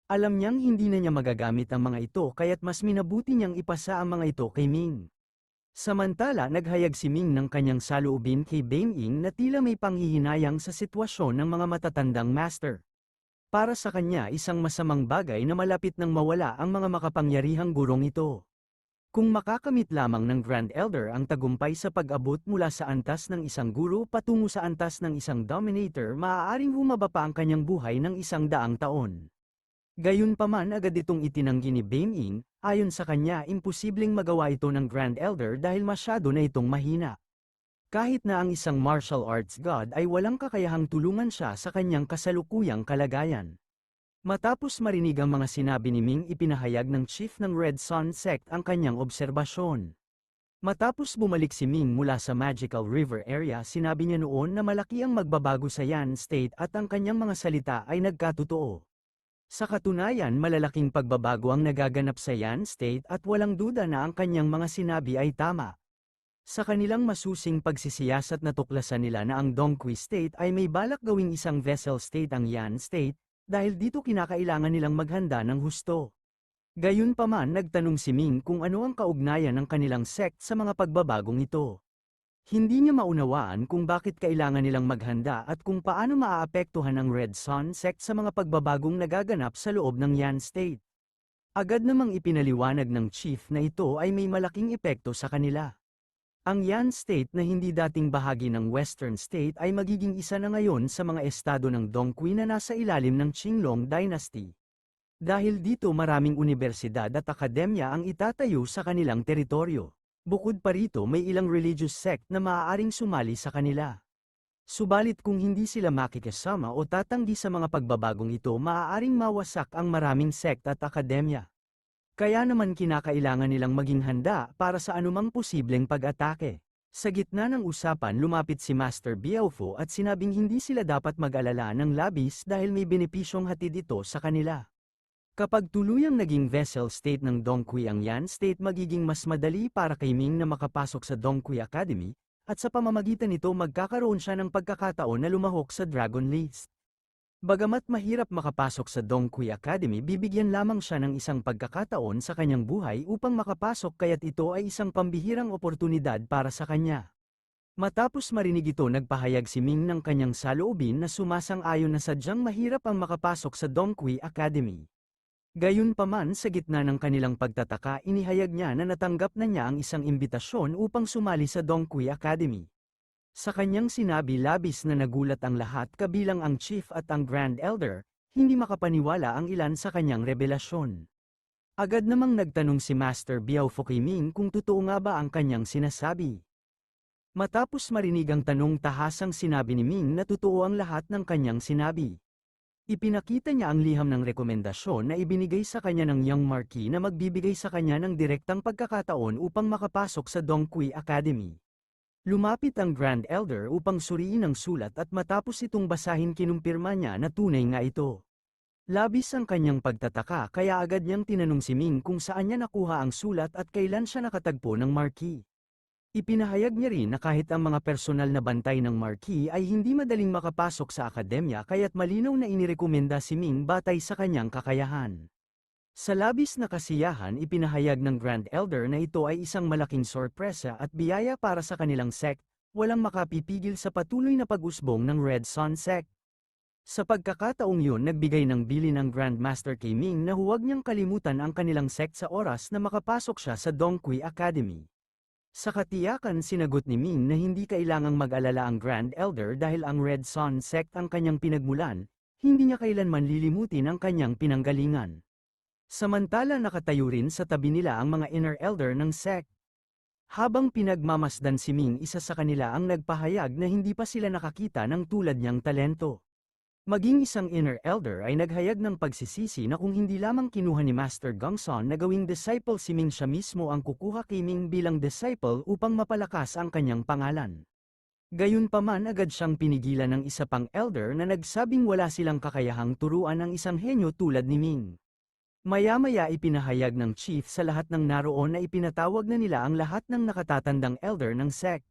Alam niyang hindi na niya magagamit ang mga ito kaya't mas minabuti niyang ipasa ang mga ito kay Ming. Samantala naghayag si Ming ng kanyang saloobin kay Beng Ying na tila may panghihinayang sa sitwasyon ng mga matatandang master. Para sa kanya isang masamang bagay na malapit nang mawala ang mga makapangyarihang gurong ito. Kung makakamit lamang ng Grand Elder ang tagumpay sa pag-abot mula sa antas ng isang guro patungo sa antas ng isang dominator, maaaring humaba pa ang kanyang buhay ng 100 taon. Gayunpaman agad itong itinanggi ni Beng Ying, ayon sa kanya imposibleng magawa ito ng Grand Elder dahil masyado na itong mahina. Kahit na ang isang martial arts god ay walang kakayahang tulungan siya sa kanyang kasalukuyang kalagayan. Matapos marinig ang mga sinabi ni Ming, ipinahayag ng chief ng Red Sun Sect ang kanyang obserbasyon. Matapos bumalik si Ming mula sa Magical River area, sinabi niya noon na malaki ang magbabago sa Yan State at ang kanyang mga salita ay nagkatotoo. Sa katunayan, malalaking pagbabago ang nagaganap sa Yan State at walang duda na ang kanyang mga sinabi ay tama. Sa kanilang masusing pagsisiyasat, natuklasan nila na ang Dongqi State ay may balak gawing isang vessel state ang Yan State, dahil dito kinakailangan nilang maghanda ng husto. Gayunpaman, nagtanong si Ming kung ano ang kaugnayan ng kanilang sect sa mga pagbabagong ito. Hindi niya maunawaan kung bakit kailangan nilang maghanda at kung paano maaapektuhan ang Red Sun Sect sa mga pagbabagong nagaganap sa loob ng Yan State. Agad namang ipinaliwanag ng chief na ito ay may malaking epekto sa kanila. Ang Yan State na hindi dating bahagi ng Western State ay magiging isa na ngayon sa mga estado ng Dongqi na nasa ilalim ng Qinglong Dynasty. Dahil dito, maraming unibersidad at akademya ang itatayo sa kanilang teritoryo. Bukod pa rito, may ilang religious sect na maaaring sumali sa kanila. Subalit kung hindi sila makikisama o tatanggi sa mga pagbabagong ito, maaaring mawasak ang maraming sect at akademya. Kaya naman kinakailangan nilang maging handa para sa anumang posibleng pag-atake. Sa gitna ng usapan, lumapit si Master Biaofo at sinabing hindi sila dapat mag-alala ng labis dahil may benepisyong hatid ito sa kanila. Kapag tuluyang naging vessel state ng Dongqi ang Yan State, magiging mas madali para kay Ming na makapasok sa Dongqi Academy, at sa pamamagitan nito magkakaroon siya ng pagkakataon na lumahok sa Dragon List. Bagamat mahirap makapasok sa Dongqi Academy, bibigyan lamang siya ng isang pagkakataon sa kanyang buhay upang makapasok, kaya't ito ay isang pambihirang oportunidad para sa kanya. Matapos marinig ito, nagpahayag si Ming ng kanyang saloobin na sumasang-ayon na sadyang mahirap ang makapasok sa Dongqi Academy. Gayunpaman, sa gitna ng kanilang pagtataka, inihayag niya na natanggap na niya ang isang imbitasyon upang sumali sa Dongqi Academy. Sa kanyang sinabi, labis na nagulat ang lahat, kabilang ang chief at ang Grand Elder, hindi makapaniwala ang ilan sa kanyang revelasyon. Agad namang nagtanong si Master Biaofo kay Ming kung totoo nga ba ang kanyang sinasabi. Matapos marinig ang tanong, tahasang sinabi ni Ming na totoo ang lahat ng kanyang sinabi. Ipinakita niya ang liham ng rekomendasyon na ibinigay sa kanya ng Young Marquis na magbibigay sa kanya ng direktang pagkakataon upang makapasok sa Dongqi Academy. Lumapit ang Grand Elder upang suriin ang sulat at matapos itong basahin, kinumpirma niya na tunay nga ito. Labis ang kanyang pagtataka, kaya agad niyang tinanong si Ming kung saan niya nakuha ang sulat at kailan siya nakatagpo ng Marquis. Ipinahayag niya rin na kahit ang mga personal na bantay ng Marquis ay hindi madaling makapasok sa akademya, kaya't malinaw na inirekomenda si Ming batay sa kanyang kakayahan. Sa labis na kasiyahan, ipinahayag ng Grand Elder na ito ay isang malaking sorpresa at biyaya para sa kanilang sect, walang makapipigil sa patuloy na pag-usbong ng Red Sun Sect. Sa pagkakataong yun, nagbigay ng bilin ng Grand Master kay Ming na huwag niyang kalimutan ang kanilang sect sa oras na makapasok siya sa Dongqi Academy. Sa katiyakan, sinagot ni Ming na hindi kailangang mag-alala ang Grand Elder dahil ang Red Sun Sect ang kanyang pinagmulan, hindi niya kailanman lilimutin ang kanyang pinanggalingan. Samantala, nakatayo rin sa tabi nila ang mga Inner Elder ng sect. Habang pinagmamasdan si Ming, isa sa kanila ang nagpahayag na hindi pa sila nakakita ng tulad niyang talento. Maging isang Inner Elder ay naghayag ng pagsisisi na kung hindi lamang kinuha ni Master Gongsun na gawing disciple si Ming, siya mismo ang kukuha kay Ming bilang disciple upang mapalakas ang kanyang pangalan. Gayunpaman, agad siyang pinigilan ng isa pang Elder na nagsabing wala silang kakayahang turuan ang isang henyo tulad ni Ming. Maya-maya, ipinahayag ng chief sa lahat ng naroon na ipinatawag na nila ang lahat ng nakatatandang Elder ng sect.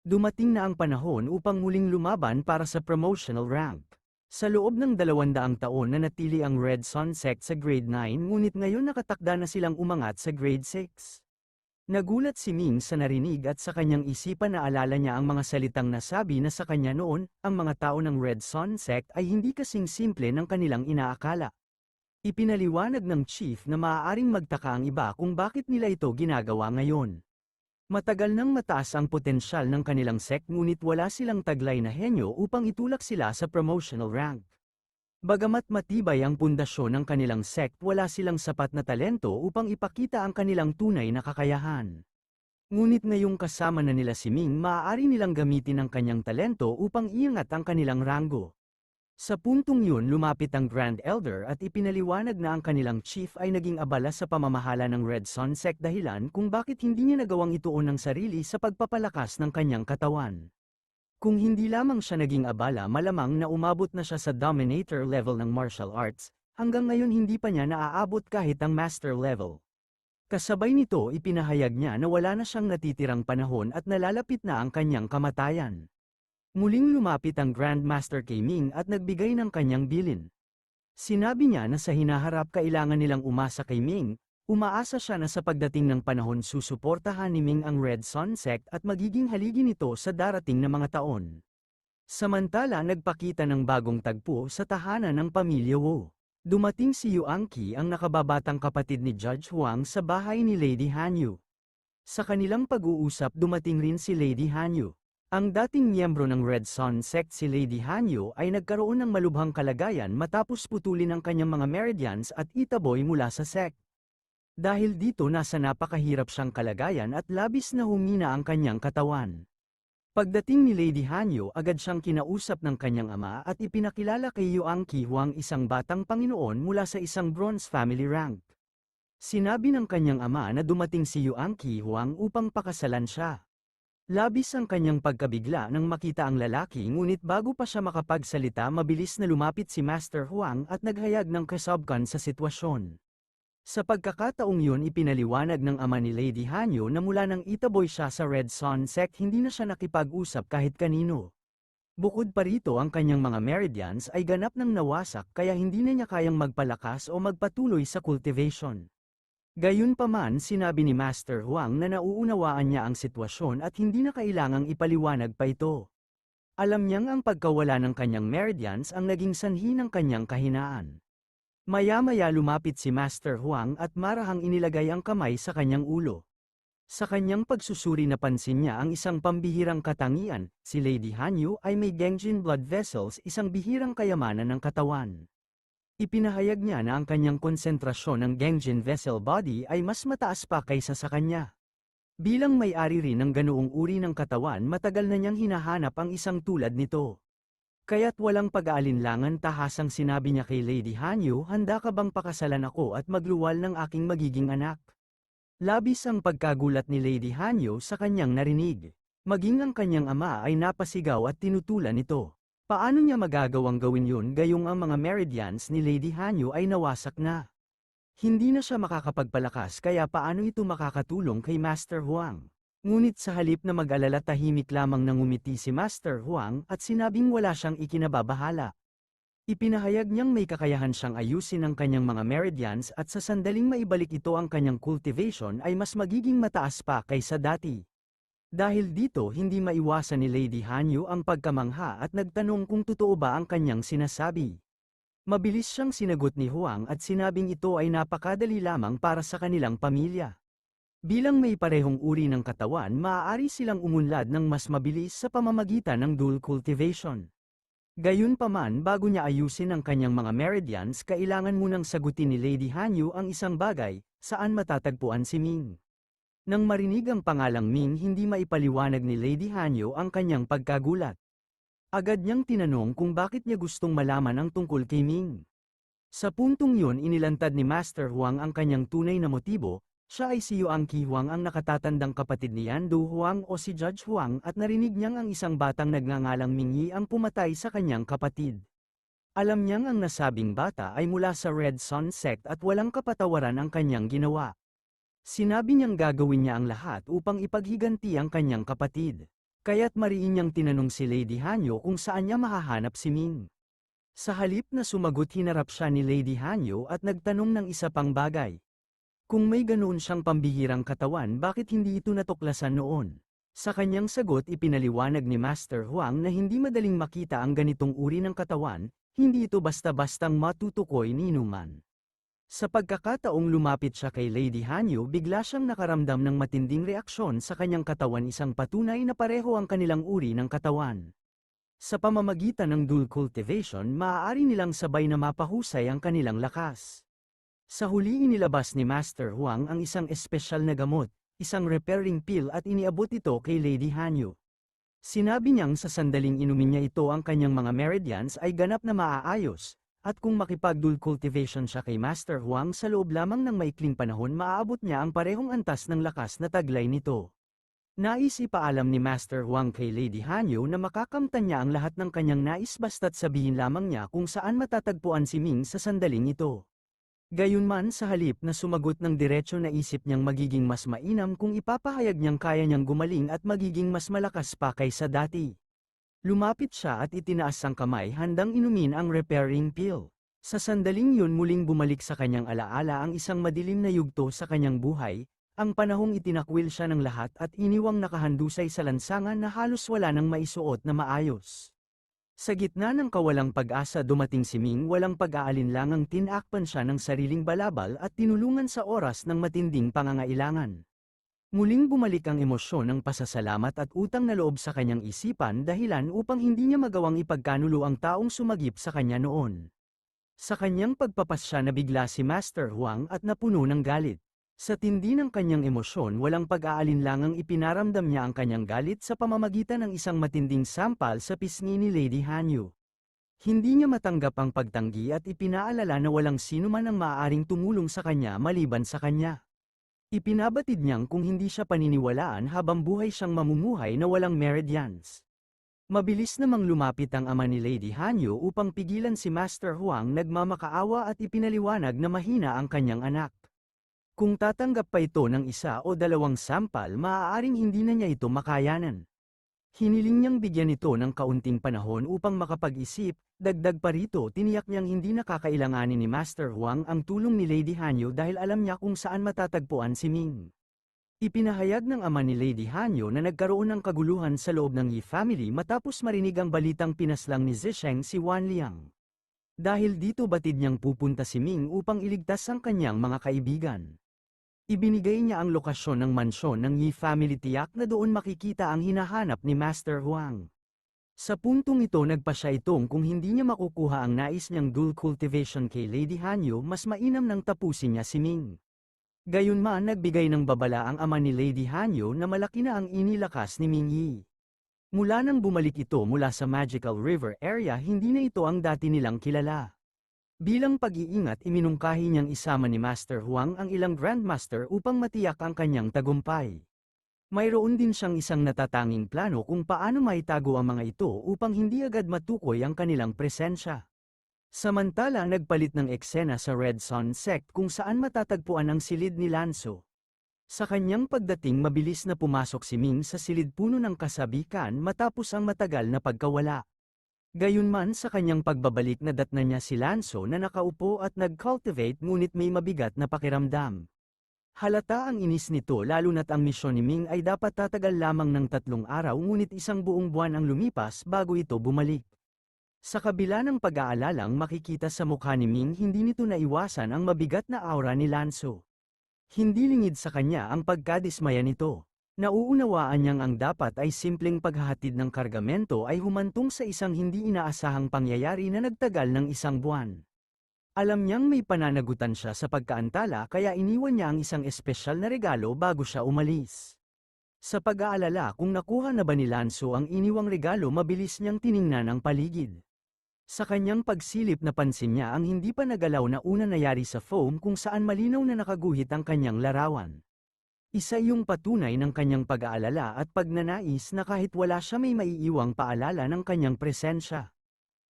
Dumating na ang panahon upang muling lumaban para sa promotional rank. Sa loob ng 200 taon na natili ang Red Sun Sect sa Grade 9, ngunit ngayon nakatakda na silang umangat sa Grade 6. Nagulat si Ming sa narinig at sa kanyang isipan naalala niya ang mga salitang nasabi na sa kanya noon, ang mga tao ng Red Sun Sect ay hindi kasing simple ng kanilang inaakala. Ipinaliwanag ng chief na maaaring magtaka ang iba kung bakit nila ito ginagawa ngayon. Matagal nang mataas ang potensyal ng kanilang sect, ngunit wala silang taglay na henyo upang itulak sila sa promotional rank. Bagamat matibay ang pundasyon ng kanilang sect, wala silang sapat na talento upang ipakita ang kanilang tunay na kakayahan. Ngunit ngayong kasama na nila si Ming, maaari nilang gamitin ang kanyang talento upang iangat ang kanilang ranggo. Sa puntong yun lumapit ang Grand Elder at ipinaliwanag na ang kanilang chief ay naging abala sa pamamahala ng Red Sun Sect dahilan kung bakit hindi niya nagawang ituon ang sarili sa pagpapalakas ng kanyang katawan. Kung hindi lamang siya naging abala, malamang na umabot na siya sa Dominator level ng martial arts, hanggang ngayon hindi pa niya naaabot kahit ang Master level. Kasabay nito ipinahayag niya na wala na siyang natitirang panahon at nalalapit na ang kanyang kamatayan. Muling lumapit ang Grandmaster kay Ming at nagbigay ng kanyang bilin. Sinabi niya na sa hinaharap kailangan nilang umasa kay Ming, umaasa siya na sa pagdating ng panahon susuportahan ni Ming ang Red Sun Sect at magiging haligi nito sa darating na mga taon. Samantala nagpakita ng bagong tagpo sa tahanan ng pamilya Wu. Dumating si Yuan Qi, ang nakababatang kapatid ni Judge Huang, sa bahay ni Lady Hanyu. Sa kanilang pag-uusap dumating rin si Lady Hanyu. Ang dating miyembro ng Red Sun Sect si Lady Hanyu ay nagkaroon ng malubhang kalagayan matapos putulin ang kanyang mga meridians at itaboy mula sa sect. Dahil dito nasa napakahirap siyang kalagayan at labis na humina ang kanyang katawan. Pagdating ni Lady Hanyu, agad siyang kinausap ng kanyang ama at ipinakilala kay Yuan Qi Huang isang batang Panginoon mula sa isang bronze family rank. Sinabi ng kanyang ama na dumating si Yuan Qi Huang upang pakasalan siya. Labis ang kanyang pagkabigla nang makita ang lalaki, ngunit bago pa siya makapagsalita mabilis na lumapit si Master Huang at naghayag ng kasabkan sa sitwasyon. Sa pagkakataong yun ipinaliwanag ng ama ni Lady Hanyu na mula nang itaboy siya sa Red Sun Sect hindi na siya nakipag-usap kahit kanino. Bukod pa rito ang kanyang mga meridians ay ganap nang nawasak kaya hindi na niya kayang magpalakas o magpatuloy sa cultivation. Gayunpaman sinabi ni Master Huang na nauunawaan niya ang sitwasyon at hindi na kailangang ipaliwanag pa ito. Alam niyang ang pagkawala ng kanyang meridians ang naging sanhi ng kanyang kahinaan. Maya-maya lumapit si Master Huang at marahang inilagay ang kamay sa kanyang ulo. Sa kanyang pagsusuri napansin niya ang isang pambihirang katangian, si Lady Hanyu ay may Genjin blood vessels, isang bihirang kayamanan ng katawan. Ipinahayag niya na ang kanyang konsentrasyon ng Genjin vessel body ay mas mataas pa kaysa sa kanya. Bilang may-ari rin ng ganoong uri ng katawan, matagal na niyang hinahanap ang isang tulad nito. Kaya't walang pag-aalinlangan tahasang sinabi niya kay Lady Hanyu, handa ka bang pakasalan ako at magluwal ng aking magiging anak? Labis ang pagkagulat ni Lady Hanyu sa kanyang narinig. Maging ang kanyang ama ay napasigaw at tinutulan ito. Paano niya magagawang gawin yun gayong ang mga meridians ni Lady Hanyu ay nawasak na? Hindi na siya makakapagpalakas kaya paano ito makakatulong kay Master Huang? Ngunit sa halip na mag-alala tahimik lamang nang ngumiti si Master Huang at sinabing wala siyang ikinababahala. Ipinahayag niyang may kakayahan siyang ayusin ang kanyang mga meridians at sa sandaling maibalik ito ang kanyang cultivation ay mas magiging mataas pa kaysa dati. Dahil dito hindi maiwasan ni Lady Hanyu ang pagkamangha at nagtanong kung totoo ba ang kanyang sinasabi. Mabilis siyang sinagot ni Huang at sinabing ito ay napakadali lamang para sa kanilang pamilya. Bilang may parehong uri ng katawan, maaari silang umunlad ng mas mabilis sa pamamagitan ng dual cultivation. Gayunpaman, bago niya ayusin ang kanyang mga meridians, kailangan munang sagutin ni Lady Hanyu ang isang bagay, saan matatagpuan si Ming. Nang marinig ang pangalang Ming, hindi maipaliwanag ni Lady Hanyu ang kanyang pagkagulat. Agad niyang tinanong kung bakit niya gustong malaman ang tungkol kay Ming. Sa puntong yun inilantad ni Master Huang ang kanyang tunay na motibo. Siya ay si Yuan Qi Huang, ang nakatatandang kapatid ni Yandu Huang o si Judge Huang, at narinig niyang ang isang batang nagngangalang Mingyi ang pumatay sa kanyang kapatid. Alam niyang ang nasabing bata ay mula sa Red Sun Sect at walang kapatawaran ang kanyang ginawa. Sinabi niyang gagawin niya ang lahat upang ipaghiganti ang kanyang kapatid. Kaya't mariin niyang tinanong si Lady Hanyu kung saan niya mahahanap si Ming. Sa halip na sumagot, hinarap siya ni Lady Hanyu at nagtanong ng isa pang bagay. Kung may ganoon siyang pambihirang katawan, bakit hindi ito natuklasan noon? Sa kanyang sagot ipinaliwanag ni Master Huang na hindi madaling makita ang ganitong uri ng katawan, hindi ito basta-bastang matutukoy ni inuman. Sa pagkakataong lumapit siya kay Lady Hanyu, bigla siyang nakaramdam ng matinding reaksyon sa kanyang katawan, isang patunay na pareho ang kanilang uri ng katawan. Sa pamamagitan ng dual cultivation, maaari nilang sabay na mapahusay ang kanilang lakas. Sa huli inilabas ni Master Huang ang isang espesyal na gamot. isang repairing pill at iniabot ito kay Lady Hanyu. Sinabi niyang sa sandaling inumin niya ito ang kanyang mga meridians ay ganap na maaayos, at kung makipag-dual cultivation siya kay Master Huang sa loob lamang ng maikling panahon maaabot niya ang parehong antas ng lakas na taglay nito. Nais ipaalam ni Master Huang kay Lady Hanyu na makakamtan niya ang lahat ng kanyang nais basta't sabihin lamang niya kung saan matatagpuan si Ming sa sandaling ito. Gayunman sa halip na sumagot ng diretsyo na isip niyang magiging mas mainam kung ipapahayag niyang kaya niyang gumaling at magiging mas malakas pa kaysa dati. Lumapit siya at itinaas ang kamay handang inumin ang repairing pill. Sa sandaling yun muling bumalik sa kanyang alaala ang isang madilim na yugto sa kanyang buhay, ang panahong itinakwil siya ng lahat at iniwang nakahandusay sa lansangan na halos wala nang maisuot na maayos. Sa gitna ng kawalang pag-asa dumating si Ming walang pag-aalinlangang tinakpan siya ng sariling balabal at tinulungan sa oras ng matinding pangangailangan. Muling bumalik ang emosyon ng pasasalamat at utang na loob sa kanyang isipan dahilan upang hindi niya magawang ipagkanulo ang taong sumagip sa kanya noon. Sa kanyang pagpapasya nabigla si Master Huang at napuno ng galit. Sa tindi ng kanyang emosyon walang pag-aalinlangang ipinaramdam niya ang kanyang galit sa pamamagitan ng isang matinding sampal sa pisngi ni Lady Hanyu. Hindi niya matanggap ang pagtanggi at ipinaalala na walang sino man ang maaaring tumulong sa kanya maliban sa kanya. Ipinabatid niyang kung hindi siya paniniwalaan habang buhay siyang mamumuhay na walang meridians. Mabilis namang lumapit ang ama ni Lady Hanyu upang pigilan si Master Huang nagmamakaawa at ipinaliwanag na mahina ang kanyang anak. Kung tatanggap pa ito ng isa o dalawang sampal maaaring hindi na niya ito makayanan. Hiniling niyang bigyan ito ng kaunting panahon upang makapag-isip, dagdag pa rito tiniyak niyang hindi nakakailanganin ni Master Huang ang tulong ni Lady Hanyu dahil alam niya kung saan matatagpuan si Ming. Ipinahayag ng ama ni Lady Hanyu na nagkaroon ng kaguluhan sa loob ng Yi family matapos marinig ang balitang pinaslang ni Zisheng si Wan Liang. Dahil dito batid niyang pupunta si Ming upang iligtas ang kanyang mga kaibigan. Ibinigay niya ang lokasyon ng mansyon ng Yi family tiyak na doon makikita ang hinahanap ni Master Huang. Sa puntong ito nagpasya itong kung hindi niya makukuha ang nais niyang dual cultivation kay Lady Hanyu mas mainam nang tapusin niya si Ming. Gayunman nagbigay ng babala ang ama ni Lady Hanyu na malaki na ang inilakas ni Ming Yi. Mula nang bumalik ito mula sa Magical River area hindi na ito ang dati nilang kilala. Bilang pag-iingat iminungkahi niyang isama ni Master Huang ang ilang Grandmaster upang matiyak ang kanyang tagumpay. Mayroon din siyang isang natatanging plano kung paano maitago ang mga ito upang hindi agad matukoy ang kanilang presensya. Samantala nagpalit ng eksena sa Red Sun Sect kung saan matatagpuan ang silid ni Lanzo. Sa kanyang pagdating mabilis na pumasok si Ming sa silid puno ng kasabikan matapos ang matagal na pagkawala. Gayunman sa kanyang pagbabalik nadatnan niya si Lanzo na nakaupo at nag-cultivate ngunit may mabigat na pakiramdam. Halata ang inis nito lalo na't ang misyon ni Ming ay dapat tatagal lamang ng 3 araw ngunit isang buong buwan ang lumipas bago ito bumalik. Sa kabila ng pag-aalalang makikita sa mukha ni Ming hindi nito naiwasan ang mabigat na aura ni Lanzo. Hindi lingid sa kanya ang pagkadismaya nito. Nauunawaan niyang ang dapat ay simpleng paghahatid ng kargamento ay humantong sa isang hindi inaasahang pangyayari na nagtagal ng 1 buwan. Alam niyang may pananagutan siya sa pagkaantala kaya iniwan niya ang isang espesyal na regalo bago siya umalis. Sa pag-aalala kung nakuha na ba ni Lanzo ang iniwang regalo mabilis niyang tiningnan ang paligid. Sa kanyang pagsilip napansin niya ang hindi pa nagalaw na una nayari sa foam kung saan malinaw na nakaguhit ang kanyang larawan. Isa yung patunay ng kanyang pag-aalala at pagnanais na kahit wala siya may maiiwang paalala ng kanyang presensya.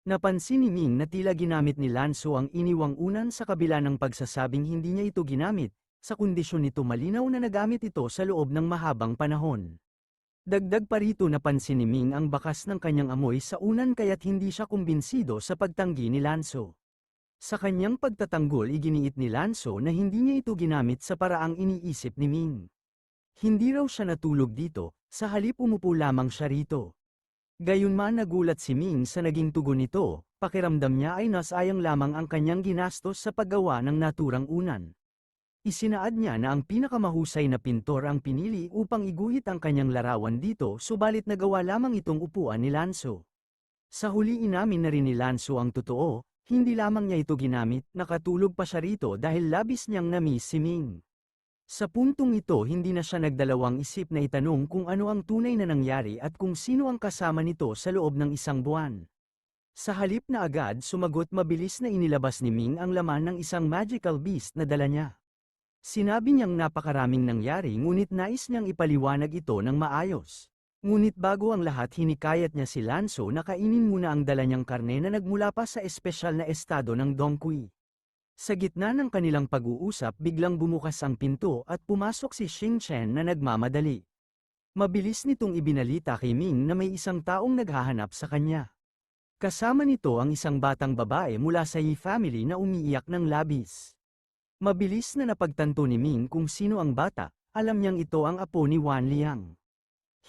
Napansin ni Ming na tila ginamit ni Lanzo ang iniwang unan sa kabila ng pagsasabing hindi niya ito ginamit, sa kondisyon nito malinaw na nagamit ito sa loob ng mahabang panahon. Dagdag pa rito napansin ni Ming ang bakas ng kanyang amoy sa unan kaya't hindi siya kumbinsido sa pagtanggi ni Lanzo. Sa kanyang pagtatanggol iginiit ni Lanzo na hindi niya ito ginamit sa paraang iniisip ni Ming. Hindi raw siya natulog dito, sa halip umupo lamang siya rito. Gayunman nagulat si Ming sa naging tugon nito, pakiramdam niya ay nasayang lamang ang kanyang ginastos sa paggawa ng naturang unan. Isinaad niya na ang pinakamahusay na pintor ang pinili upang iguhit ang kanyang larawan dito subalit nagawa lamang itong upuan ni Lanzo. Sa huli inamin na rin ni Lanzo ang totoo, hindi lamang niya ito ginamit, nakatulog pa siya rito dahil labis niyang na-miss si Ming. Sa puntong ito hindi na siya nagdalawang isip na itanong kung ano ang tunay na nangyari at kung sino ang kasama nito sa loob ng isang buwan. Sa halip na agad sumagot mabilis na inilabas ni Ming ang laman ng isang magical beast na dala niya. Sinabi niyang napakaraming nangyari ngunit nais niyang ipaliwanag ito ng maayos. Ngunit bago ang lahat hinikayat niya si Lanso na kainin muna ang dala niyang karne na nagmula pa sa espesyal na estado ng Dongqui. Sa gitna ng kanilang pag-uusap biglang bumukas ang pinto at pumasok si Xing Chen na nagmamadali. Mabilis nitong ibinalita kay Ming na may isang taong naghahanap sa kanya. Kasama nito ang isang batang babae mula sa Yi family na umiiyak ng labis. Mabilis na napagtanto ni Ming kung sino ang bata, alam niyang ito ang apo ni Wan Liang.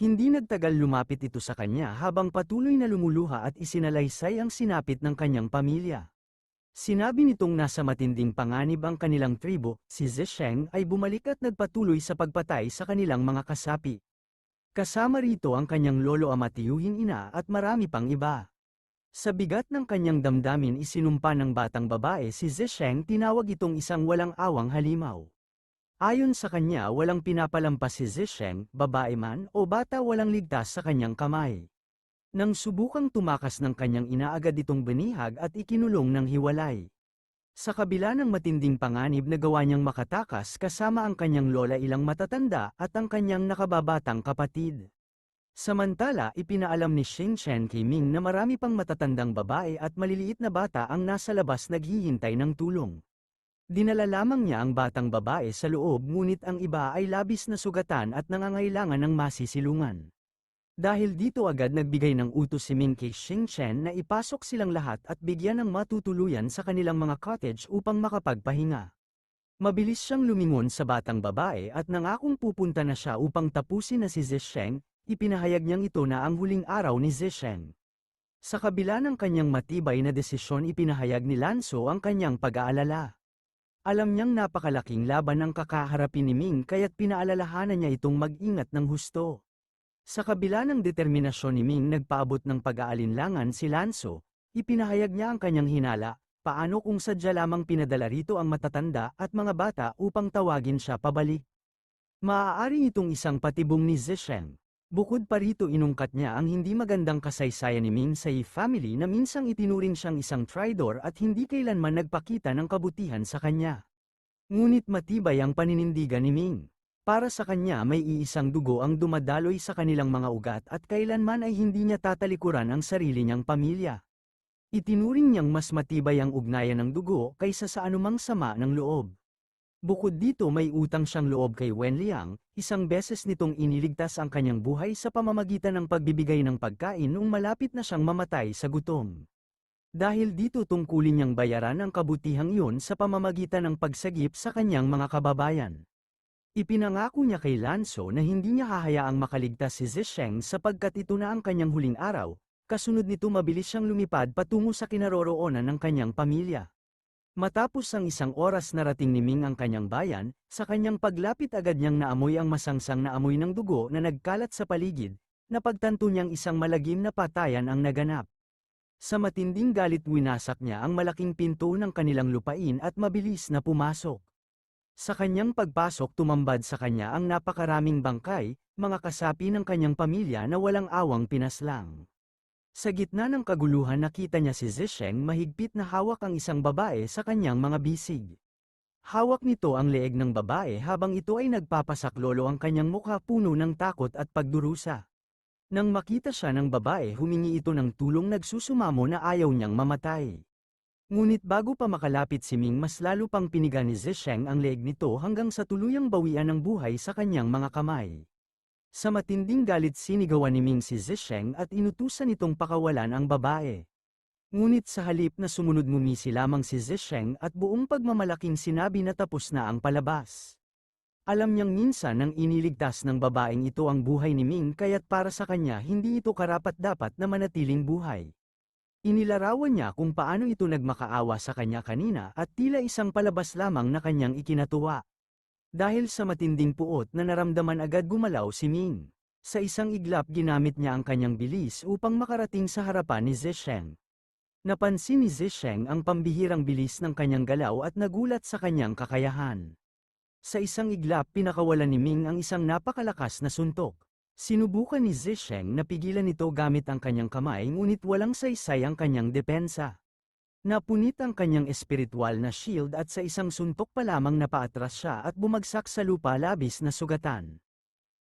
Hindi nagtagal lumapit ito sa kanya habang patuloy na lumuluha at isinalaysay ang sinapit ng kanyang pamilya. Sinabi nitong nasa matinding panganib ang kanilang tribo, si Zisheng ay bumalik at nagpatuloy sa pagpatay sa kanilang mga kasapi. Kasama rito ang kanyang lolo ama tiyuhin ina at marami pang iba. Sa bigat ng kanyang damdamin isinumpa ng batang babae si Zisheng tinawag itong isang walang awang halimaw. Ayon sa kanya walang pinapalampas si Zisheng, babae man o bata walang ligtas sa kanyang kamay. Nang subukang tumakas ng kanyang ina agad itong binihag at ikinulong ng hiwalay. Sa kabila ng matinding panganib na gawa niyang makatakas kasama ang kanyang lola ilang matatanda at ang kanyang nakababatang kapatid. Samantala ipinaalam ni Xing Chen kay Ming na marami pang matatandang babae at maliliit na bata ang nasa labas naghihintay ng tulong. Dinala lamang niya ang batang babae sa loob ngunit ang iba ay labis na sugatan at nangangailangan ng masisilungan. Dahil dito agad nagbigay ng utos si Ming kay Xing Chen na ipasok silang lahat at bigyan ng matutuluyan sa kanilang mga cottage upang makapagpahinga. Mabilis siyang lumingon sa batang babae at nangakong pupunta na siya upang tapusin na si Zisheng, ipinahayag niyang ito na ang huling araw ni Zisheng. Sa kabila ng kanyang matibay na desisyon ipinahayag ni Lanso ang kanyang pag-aalala. Alam niyang napakalaking laban ang kakaharapin ni Ming kaya't pinaalalahanan niya itong mag-ingat ng husto. Sa kabila ng determinasyon ni Ming nagpaabot ng pag-aalinlangan si Lanso, ipinahayag niya ang kanyang hinala, paano kung sadya lamang pinadala rito ang matatanda at mga bata upang tawagin siya pabalik. Maaari itong isang patibong ni Zisheng. Bukod pa rito inungkat niya ang hindi magandang kasaysayan ni Ming sa Yi family na minsang itinuring siyang isang traidor at hindi kailanman nagpakita ng kabutihan sa kanya. Ngunit matibay ang paninindigan ni Ming. Para sa kanya may iisang dugo ang dumadaloy sa kanilang mga ugat at kailanman ay hindi niya tatalikuran ang sarili niyang pamilya. Itinuring niyang mas matibay ang ugnayan ng dugo kaysa sa anumang sama ng loob. Bukod dito may utang siyang loob kay Wen Liang, isang beses nitong iniligtas ang kanyang buhay sa pamamagitan ng pagbibigay ng pagkain noong malapit na siyang mamatay sa gutom. Dahil dito tungkulin niyang bayaran ang kabutihang iyon sa pamamagitan ng pagsagip sa kanyang mga kababayan. Ipinangako niya kay Lanso na hindi niya hahayaang makaligtas si Zisheng sapagkat ito na ang kanyang huling araw, kasunod nito mabilis siyang lumipad patungo sa kinaroroonan ng kanyang pamilya. Matapos ang isang oras narating ni Ming ang kanyang bayan, sa kanyang paglapit agad niyang naamoy ang masangsang na amoy ng dugo na nagkalat sa paligid, napagtanto niyang isang malagim na patayan ang naganap. Sa matinding galit winasak niya ang malaking pinto ng kanilang lupain at mabilis na pumasok. Sa kanyang pagpasok tumambad sa kanya ang napakaraming bangkay, mga kasapi ng kanyang pamilya na walang awang pinaslang. Sa gitna ng kaguluhan nakita niya si Zisheng mahigpit na hawak ang isang babae sa kanyang mga bisig. Hawak nito ang leeg ng babae habang ito ay nagpapasaklolo ang kanyang mukha puno ng takot at pagdurusa. Nang makita siya ng babae humingi ito ng tulong nagsusumamo na ayaw niyang mamatay. Ngunit bago pa makalapit si Ming mas lalo pang piniga ni Zisheng ang leeg nito hanggang sa tuluyang bawian ng buhay sa kanyang mga kamay. Sa matinding galit sinigawan ni Ming si Zisheng at inutusan itong pakawalan ang babae. Ngunit sa halip na sumunod ngumisi lamang si Zisheng at buong pagmamalaking sinabi na tapos na ang palabas. Alam niyang minsan nang iniligtas ng babaeng ito ang buhay ni Ming kaya't para sa kanya hindi ito karapat-dapat na manatiling buhay. Inilarawan niya kung paano ito nagmakaawa sa kanya kanina at tila isang palabas lamang na kanyang ikinatuwa. Dahil sa matinding puot na naramdaman agad gumalaw si Ming. Sa isang iglap ginamit niya ang kanyang bilis upang makarating sa harapan ni Zisheng. Napansin ni Zisheng ang pambihirang bilis ng kanyang galaw at nagulat sa kanyang kakayahan. Sa isang iglap pinakawalan ni Ming ang isang napakalakas na suntok. Sinubukan ni Zisheng na pigilan ito gamit ang kanyang kamay ngunit walang saysay ang kanyang depensa. Napunit ang kanyang espiritual na shield at sa isang suntok pa lamang napaatras siya at bumagsak sa lupa labis na sugatan.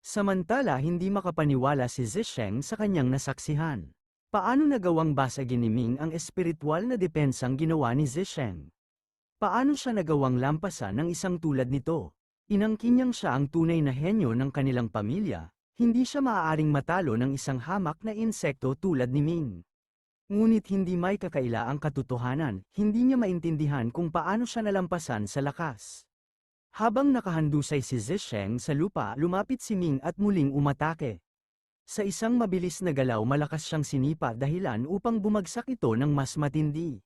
Samantala hindi makapaniwala si Zisheng sa kanyang nasaksihan. Paano nagawang basagin ni Ming ang espiritual na depensang ginawa ni Zisheng? Paano siya nagawang lampasan ng isang tulad nito? Inangkin niyang siya ang tunay na henyo ng kanilang pamilya, hindi siya maaaring matalo ng isang hamak na insekto tulad ni Ming. Ngunit hindi may kakaila ang katotohanan, hindi niya maintindihan kung paano siya nalampasan sa lakas. Habang nakahandusay si Zisheng sa lupa lumapit si Ming at muling umatake. Sa isang mabilis na galaw malakas siyang sinipa dahilan upang bumagsak ito ng mas matindi.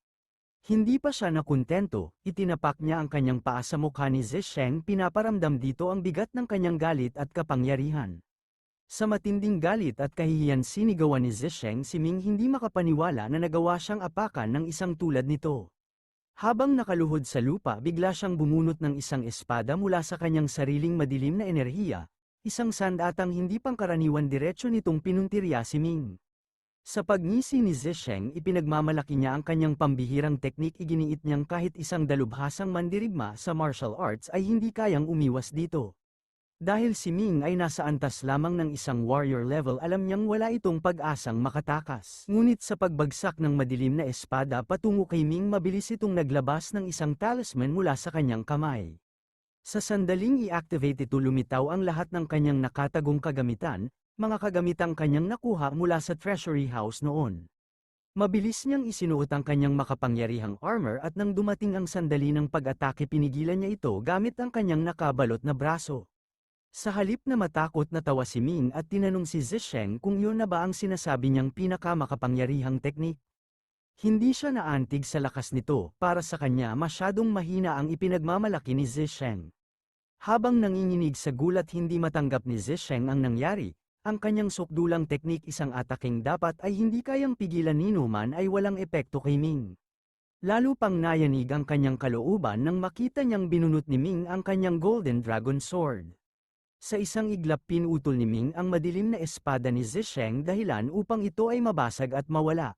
Hindi pa siya nakontento, itinapak niya ang kanyang paa sa mukha ni Zisheng pinaparamdam dito ang bigat ng kanyang galit at kapangyarihan. Sa matinding galit at kahihiyan sinigawan ni Zisheng si Ming hindi makapaniwala na nagawa siyang apakan ng isang tulad nito. Habang nakaluhod sa lupa bigla siyang bumunot ng isang espada mula sa kanyang sariling madilim na enerhiya, isang sandatang hindi pangkaraniwan diretsyo nitong pinuntirya si Ming. Sa pagngisi ni Zisheng ipinagmamalaki niya ang kanyang pambihirang teknik iginiit niyang kahit isang dalubhasang mandirigma sa martial arts ay hindi kayang umiwas dito. Dahil si Ming ay nasa antas lamang ng isang warrior level alam niyang wala itong pag-asang makatakas. Ngunit sa pagbagsak ng madilim na espada patungo kay Ming mabilis itong naglabas ng isang talisman mula sa kanyang kamay. Sa sandaling i-activate ito lumitaw ang lahat ng kanyang nakatagong kagamitan, mga kagamitang kanyang nakuha mula sa treasury house noon. Mabilis niyang isinuot ang kanyang makapangyarihang armor at nang dumating ang sandali ng pag-atake pinigilan niya ito gamit ang kanyang nakabalot na braso. Sa halip na matakot natawa si Ming at tinanong si Zisheng kung yun na ba ang sinasabi niyang pinakamakapangyarihang teknik. Hindi siya naantig sa lakas nito, para sa kanya masyadong mahina ang ipinagmamalaki ni Zisheng. Habang nanginginig sa gulat hindi matanggap ni Zisheng ang nangyari, ang kanyang sukdulang teknik isang ataking dapat ay hindi kayang pigilan ni Numan ay walang epekto kay Ming. Lalo pang nayanig ang kanyang kalooban nang makita niyang binunot ni Ming ang kanyang Golden Dragon Sword. Sa isang iglap pinutol ni Ming ang madilim na espada ni Zisheng dahilan upang ito ay mabasag at mawala.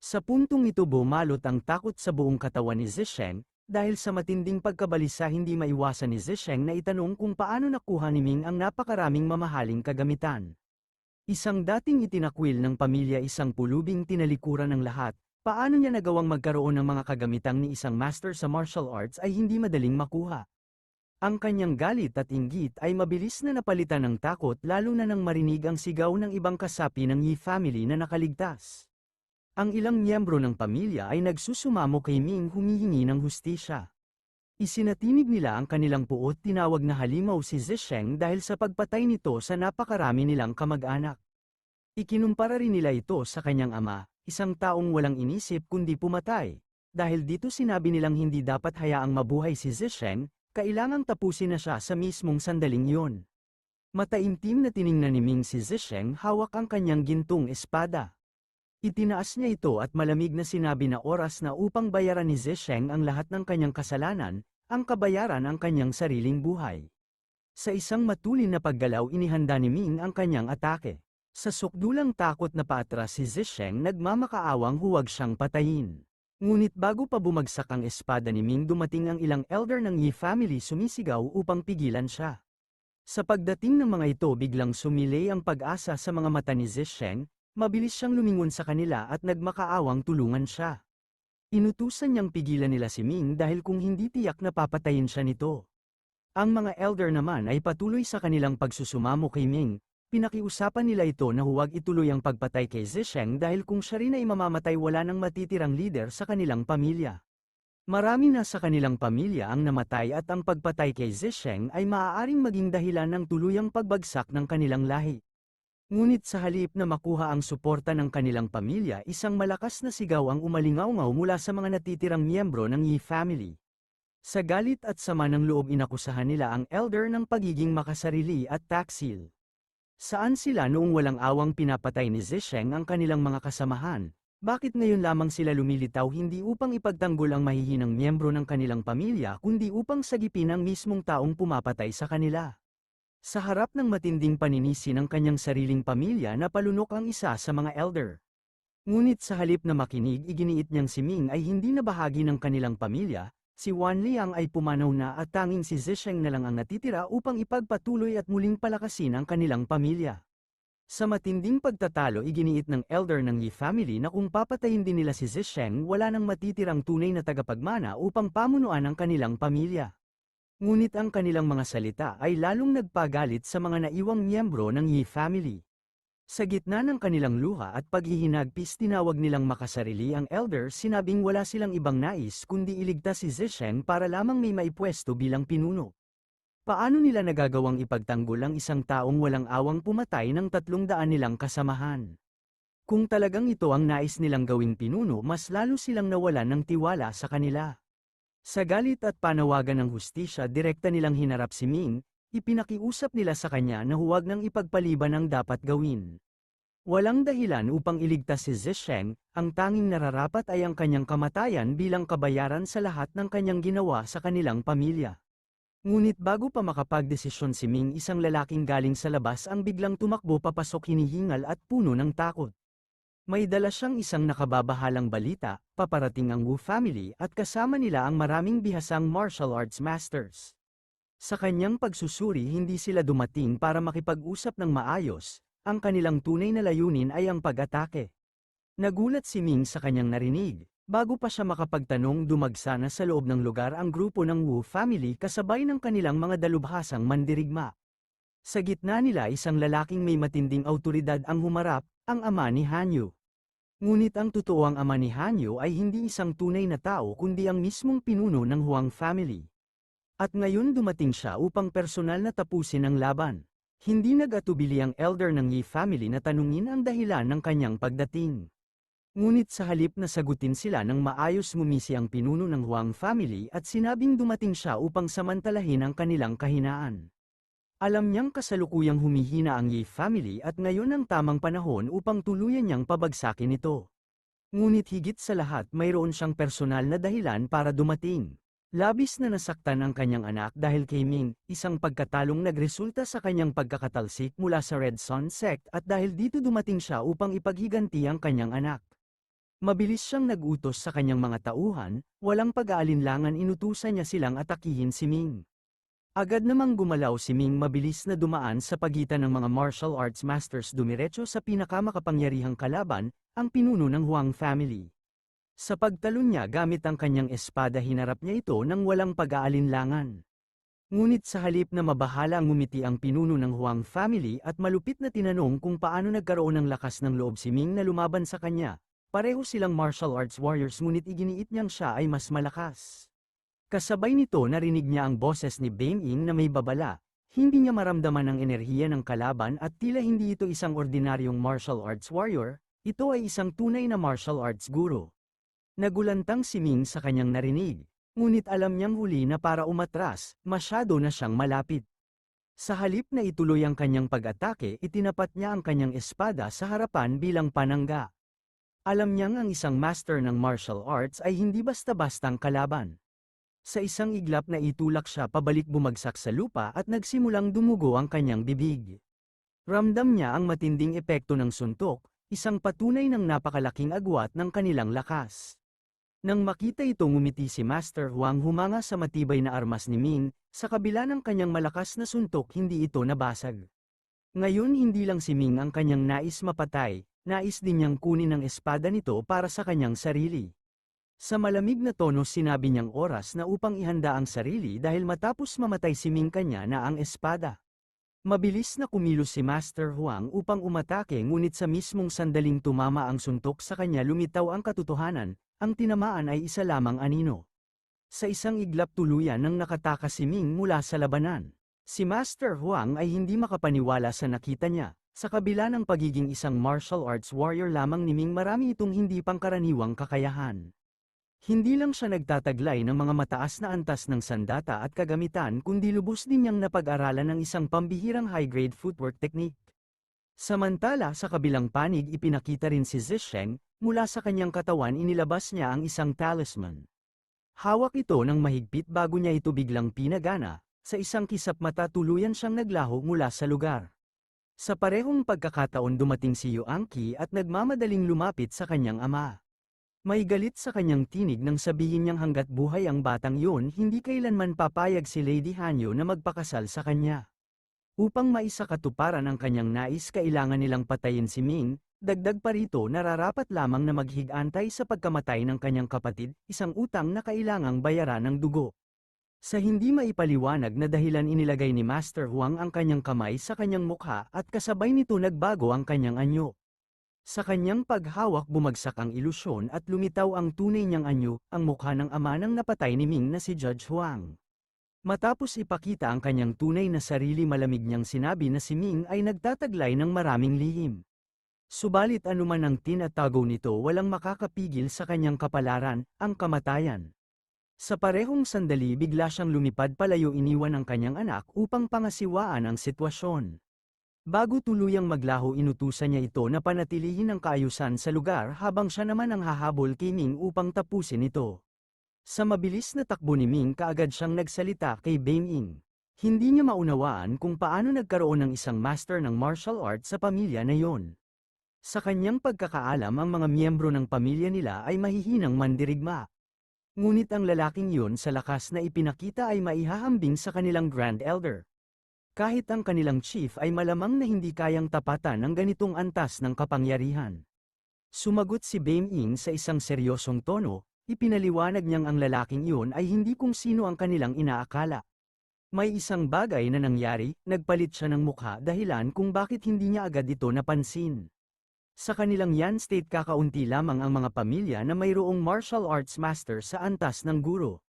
Sa puntong ito bumalot ang takot sa buong katawan ni Zisheng, dahil sa matinding pagkabalisa hindi maiwasan ni Zisheng na itanong kung paano nakuha ni Ming ang napakaraming mamahaling kagamitan. Isang dating itinakwil ng pamilya isang pulubing tinalikuran ng lahat, paano niya nagawang magkaroon ng mga kagamitang ni isang master sa martial arts ay hindi madaling makuha. Ang kanyang galit at inggit ay mabilis na napalitan ng takot lalo na nang marinig ang sigaw ng ibang kasapi ng Yi family na nakaligtas. Ang ilang miyembro ng pamilya ay nagsusumamo kay Ming humihingi ng hustisya. Isinatinig nila ang kanilang puot tinawag na halimaw si Zisheng dahil sa pagpatay nito sa napakarami nilang kamag-anak. Ikinumpara rin nila ito sa kanyang ama, isang taong walang inisip kundi pumatay. Dahil dito sinabi nilang hindi dapat hayaang mabuhay si Zisheng, kailangang tapusin na siya sa mismong sandaling iyon. Mataimtim na tiningnan ni Ming si Zisheng hawak ang kanyang gintong espada. Itinaas niya ito at malamig na sinabi na oras na upang bayaran ni Zisheng ang lahat ng kanyang kasalanan, ang kabayaran ang kanyang sariling buhay. Sa isang matulin na paggalaw inihanda ni Ming ang kanyang atake. Sa sukdulang takot na paatras si Zisheng nagmamakaawang huwag siyang patayin. Ngunit bago pa bumagsak ang espada ni Ming dumating ang ilang elder ng Yi family sumisigaw upang pigilan siya. Sa pagdating ng mga ito biglang sumilay ang pag-asa sa mga mata ni Zisheng, mabilis siyang lumingon sa kanila at nagmakaawang tulungan siya. Inutusan niyang pigilan nila si Ming dahil kung hindi tiyak na papatayin siya nito. Ang mga elder naman ay patuloy sa kanilang pagsusumamo kay Ming. Pinakiusapan nila ito na huwag ituloy ang pagpatay kay Zisheng dahil kung siya rin ay mamamatay wala nang matitirang leader sa kanilang pamilya. Marami na sa kanilang pamilya ang namatay at ang pagpatay kay Zisheng ay maaaring maging dahilan ng tuluyang pagbagsak ng kanilang lahi. Ngunit sa halip na makuha ang suporta ng kanilang pamilya isang malakas na sigaw ang umalingaw-ngaw mula sa mga natitirang miyembro ng Yi family. Sa galit at sama ng loob inakusahan nila ang elder ng pagiging makasarili at taksil. Saan sila noong walang awang pinapatay ni Zisheng ang kanilang mga kasamahan, Bakit ngayon lamang sila lumilitaw hindi upang ipagtanggol ang mahihinang miyembro ng kanilang pamilya kundi upang sagipin ang mismong taong pumapatay sa kanila? Sa harap ng matinding paninisi ng kanyang sariling pamilya napalunok ang isa sa mga elder. Ngunit sa halip na makinig iginiit niyang si Ming ay hindi na bahagi ng kanilang pamilya, si Wan Liang ay pumanaw na at tanging si Zisheng na lang ang natitira upang ipagpatuloy at muling palakasin ang kanilang pamilya. Sa matinding pagtatalo iginiit ng elder ng Yi family na kung papatayin din nila si Zisheng wala nang matitirang tunay na tagapagmana upang pamunuan ang kanilang pamilya. Ngunit ang kanilang mga salita ay lalong nagpagalit sa mga naiwang miyembro ng Yi family. Sa gitna ng kanilang luha at paghihinagpis tinawag nilang makasarili ang elder sinabing wala silang ibang nais kundi iligtas si Zisheng para lamang may maipwesto bilang pinuno. Paano nila nagagawang ipagtanggol ang isang taong walang awang pumatay ng 300 nilang kasamahan? Kung talagang ito ang nais nilang gawing pinuno mas lalo silang nawalan ng tiwala sa kanila. Sa galit at panawagan ng hustisya direkta nilang hinarap si Ming, ipinakiusap nila sa kanya na huwag nang ipagpaliban ang dapat gawin. Walang dahilan upang iligtas si Zisheng, ang tanging nararapat ay ang kanyang kamatayan bilang kabayaran sa lahat ng kanyang ginawa sa kanilang pamilya. Ngunit bago pa makapagdesisyon si Ming isang lalaking galing sa labas ang biglang tumakbo papasok hinihingal at puno ng takot. May dala siyang isang nakababahalang balita, paparating ang Wu family at kasama nila ang maraming bihasang martial arts masters. Sa kanyang pagsusuri hindi sila dumating para makipag-usap ng maayos, ang kanilang tunay na layunin ay ang pag-atake. Nagulat si Ming sa kanyang narinig. Bago pa siya makapagtanong dumagsa na sa loob ng lugar ang grupo ng Wu family kasabay ng kanilang mga dalubhasang mandirigma. Sa gitna nila isang lalaking may matinding awtoridad ang humarap, ang ama ni Hanyu. Ngunit ang totoong ama ni Hanyu ay hindi isang tunay na tao kundi ang mismong pinuno ng Huang family. At ngayon dumating siya upang personal na tapusin ang laban. Hindi nag-atubili ang elder ng Yi family na tanungin ang dahilan ng kanyang pagdating. Ngunit sa halip na sagutin sila ng maayos ngumisi ang pinuno ng Huang family at sinabing dumating siya upang samantalahin ang kanilang kahinaan. Alam niyang kasalukuyang humihina ang Yi family at ngayon ang tamang panahon upang tuluyan niyang pabagsakin ito. Ngunit higit sa lahat mayroon siyang personal na dahilan para dumating. Labis na nasaktan ang kanyang anak dahil kay Ming, isang pagkatalong nagresulta sa kanyang pagkakatalsik mula sa Red Sun sect at dahil dito dumating siya upang ipaghiganti ang kanyang anak. Mabilis siyang nag-utos sa kanyang mga tauhan, walang pag-aalinlangan inutusan niya silang atakihin si Ming. Agad namang gumalaw si Ming mabilis na dumaan sa pagitan ng mga martial arts masters dumiretso sa pinakamakapangyarihang kalaban, ang pinuno ng Huang family. Sa pagtalon niya gamit ang kanyang espada hinarap niya ito nang walang pag-aalinlangan. Ngunit sa halip na mabahala ngumiti ang pinuno ng Huang family at malupit na tinanong kung paano nagkaroon ng lakas ng loob si Ming na lumaban sa kanya. Pareho silang martial arts warriors ngunit iginiit niyang siya ay mas malakas. Kasabay nito narinig niya ang boses ni Bane Ying na may babala, hindi niya maramdaman ang enerhiya ng kalaban at tila hindi ito isang ordinaryong martial arts warrior, ito ay isang tunay na martial arts guro. Nagulantang si Ming sa kanyang narinig, ngunit alam niyang huli na para umatras, masyado na siyang malapit. Sa halip na ituloy ang kanyang pag-atake itinapat niya ang kanyang espada sa harapan bilang panangga. Alam niyang ang isang master ng martial arts ay hindi basta-bastang kalaban. Sa isang iglap na itulak siya pabalik bumagsak sa lupa at nagsimulang dumugo ang kanyang bibig. Ramdam niya ang matinding epekto ng suntok, isang patunay ng napakalaking agwat ng kanilang lakas. Nang makita ito ngumiti si Master Huang humanga sa matibay na armas ni Ming, sa kabila ng kanyang malakas na suntok hindi ito nabasag. Ngayon hindi lang si Ming ang kanyang nais mapatay, nais din niyang kunin ang espada nito para sa kanyang sarili. Sa malamig na tono sinabi niyang oras na upang ihanda ang sarili dahil matapos mamatay si Ming kanya na ang espada. Mabilis na kumilos si Master Huang upang umatake ngunit sa mismong sandaling tumama ang suntok sa kanya lumitaw ang katotohanan, ang tinamaan ay isa lamang anino. Sa isang iglap tuluyan nang nakatakas si Ming mula sa labanan. Si Master Huang ay hindi makapaniwala sa nakita niya. Sa kabila ng pagiging isang martial arts warrior lamang ni Ming marami itong hindi pangkaraniwang kakayahan. Hindi lang siya nagtataglay ng mga mataas na antas ng sandata at kagamitan kundi lubos din niyang napag-aralan ng isang pambihirang high-grade footwork technique. Samantala sa kabilang panig ipinakita rin si Zisheng, mula sa kanyang katawan inilabas niya ang isang talisman. Hawak ito ng mahigpit bago niya ito biglang pinagana, sa isang kisap mata tuluyan siyang naglaho mula sa lugar. Sa parehong pagkakataon dumating si Yuangqi at nagmamadaling lumapit sa kanyang ama. May galit sa kanyang tinig nang sabihin niyang hanggat buhay ang batang yun hindi kailanman papayag si Lady Hanyo na magpakasal sa kanya. Upang maisakatuparan ang kanyang nais kailangan nilang patayin si Ming, dagdag pa rito nararapat lamang na maghigantay sa pagkamatay ng kanyang kapatid, isang utang na kailangang bayaran ng dugo. Sa hindi maipaliwanag na dahilan inilagay ni Master Huang ang kanyang kamay sa kanyang mukha at kasabay nito nagbago ang kanyang anyo. Sa kanyang paghawak bumagsak ang ilusyon at lumitaw ang tunay niyang anyo, ang mukha ng ama ng napatay ni Ming na si Judge Huang. Matapos ipakita ang kanyang tunay na sarili malamig niyang sinabi na si Ming ay nagtataglay ng maraming lihim. Subalit anuman ang tinatago nito walang makakapigil sa kanyang kapalaran, ang kamatayan. Sa parehong sandali bigla siyang lumipad palayo iniwan ang kanyang anak upang pangasiwaan ang sitwasyon. Bago tuluyang maglaho inutusan niya ito na panatilihin ang kaayusan sa lugar habang siya naman ang hahabol kay Ming upang tapusin ito. Sa mabilis na takbo ni Ming kaagad siyang nagsalita kay Beiming. Hindi niya maunawaan kung paano nagkaroon ng isang master ng martial arts sa pamilya na yon. Sa kanyang pagkakaalam ang mga miyembro ng pamilya nila ay mahihinang mandirigma. Ngunit ang lalaking yun sa lakas na ipinakita ay maihahambing sa kanilang Grand Elder. Kahit ang kanilang chief ay malamang na hindi kayang tapatan ng ganitong antas ng kapangyarihan. Sumagot si Beiming sa isang seryosong tono, ipinaliwanag niyang ang lalaking yun ay hindi kung sino ang kanilang inaakala. May isang bagay na nangyari, nagpalit siya ng mukha dahilan kung bakit hindi niya agad ito napansin. Sa kanilang Yan State kakaunti lamang ang mga pamilya na mayroong martial arts master sa antas ng guro.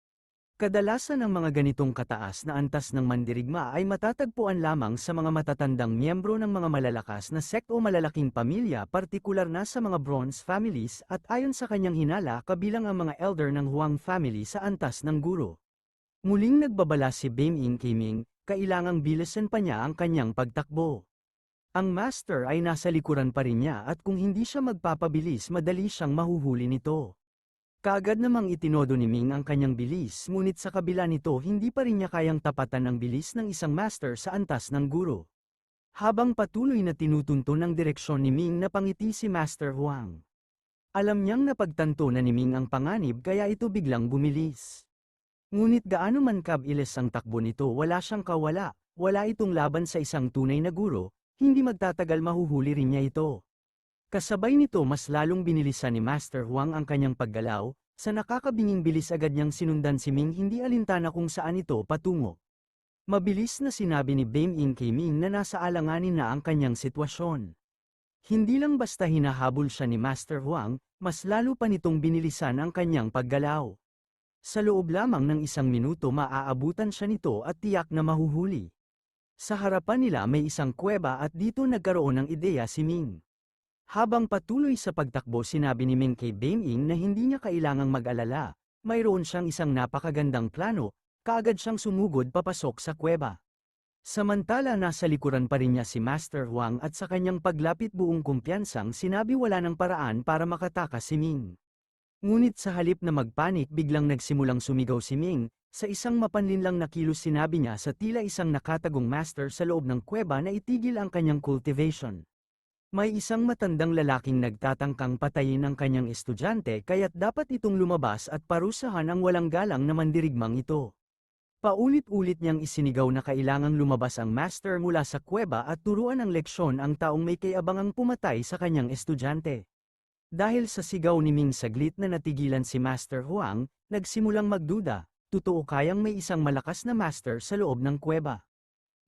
Kadalasan ang mga ganitong kataas na antas ng mandirigma ay matatagpuan lamang sa mga matatandang miyembro ng mga malalakas na sect o malalaking pamilya partikular na sa mga bronze families at ayon sa kanyang hinala kabilang ang mga elder ng Huang family sa antas ng guro. Muling nagbabala si Beiming kay Ming, kailangang bilisan pa niya ang kanyang pagtakbo. Ang master ay nasa likuran pa rin niya at kung hindi siya magpapabilis madali siyang mahuhuli nito. Kaagad namang itinodo ni Ming ang kanyang bilis ngunit sa kabila nito hindi pa rin niya kayang tapatan ang bilis ng isang master sa antas ng guro. Habang patuloy na tinutunton ng direksyon ni Ming napangiti si Master Huang. Alam niyang napagtanto na ni Ming ang panganib kaya ito biglang bumilis. Ngunit gaano man kabilis ang takbo nito wala siyang kawala, wala itong laban sa isang tunay na guro. Hindi magtatagal mahuhuli rin niya ito. Kasabay nito mas lalong binilisan ni Master Huang ang kanyang paggalaw, sa nakakabinging bilis agad niyang sinundan si Ming hindi alintana kung saan ito patungo. Mabilis na sinabi ni Beiming kay Ming na nasa alanganin na ang kanyang sitwasyon. Hindi lang basta hinahabol siya ni Master Huang, mas lalo pa nitong binilisan ang kanyang paggalaw. Sa loob lamang ng 1 minuto maaabutan siya nito at tiyak na mahuhuli. Sa harapan nila may isang kuweba at dito nagkaroon ng ideya si Ming. Habang patuloy sa pagtakbo sinabi ni Ming kay Beiming na hindi niya kailangang mag-alala, mayroon siyang isang napakagandang plano, kaagad siyang sumugod papasok sa kuweba. Samantala nasa likuran pa rin niya si Master Huang at sa kanyang paglapit buong kumpiyansang sinabi wala ng paraan para makatakas si Ming. Ngunit sa halip na magpanik biglang nagsimulang sumigaw si Ming. Sa isang mapanlinlang na kilos sinabi niya sa tila isang nakatagong master sa loob ng kuweba na itigil ang kanyang cultivation. May isang matandang lalaking nagtatangkang patayin ang kanyang estudyante kaya't dapat itong lumabas at parusahan ang walang galang na mandirigmang ito. Paulit-ulit niyang isinigaw na kailangang lumabas ang master mula sa kuweba at turuan ng leksyon ang taong may kayabangang pumatay sa kanyang estudyante. Dahil sa sigaw ni Ming saglit na natigilan si Master Huang, nagsimulang magduda. Totoo kayang may isang malakas na master sa loob ng kuweba.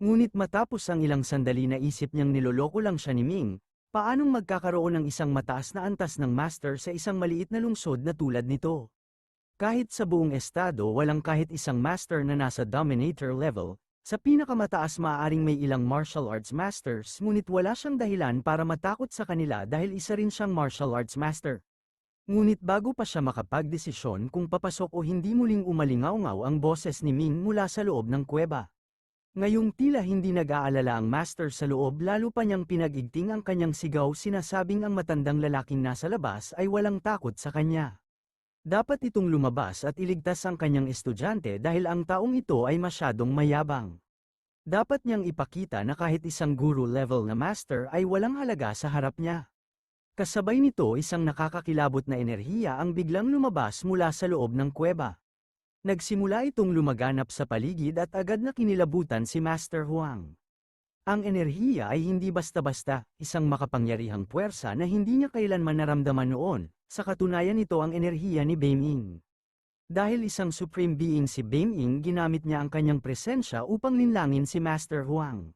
Ngunit matapos ang ilang sandali naisip niyang niloloko lang siya ni Ming, paanong magkakaroon ng isang mataas na antas ng master sa isang maliit na lungsod na tulad nito? Kahit sa buong estado walang kahit isang master na nasa dominator level, sa pinakamataas maaaring may ilang martial arts masters ngunit wala siyang dahilan para matakot sa kanila dahil isa rin siyang martial arts master. Ngunit bago pa siya makapagdesisyon kung papasok o hindi muling umalingaw-ngaw ang boses ni Ming mula sa loob ng kuweba. Ngayong tila hindi nag-aalala ang master sa loob, lalo pa niyang pinag-igting ang kanyang sigaw, sinasabing ang matandang lalaking nasa labas ay walang takot sa kanya. Dapat itong lumabas at iligtas ang kanyang estudyante dahil ang taong ito ay masyadong mayabang. Dapat niyang ipakita na kahit isang guru-level na master ay walang halaga sa harap niya. Kasabay nito, isang nakakakilabot na enerhiya ang biglang lumabas mula sa loob ng kuweba. Nagsimula itong lumaganap sa paligid at agad na kinilabutan si Master Huang. Ang enerhiya ay hindi basta-basta, isang makapangyarihang puwersa na hindi niya kailanman naramdaman noon. Sa katunayan, ito ang enerhiya ni Beiming. Dahil isang supreme being si Beiming, ginamit niya ang kanyang presensya upang linlangin si Master Huang.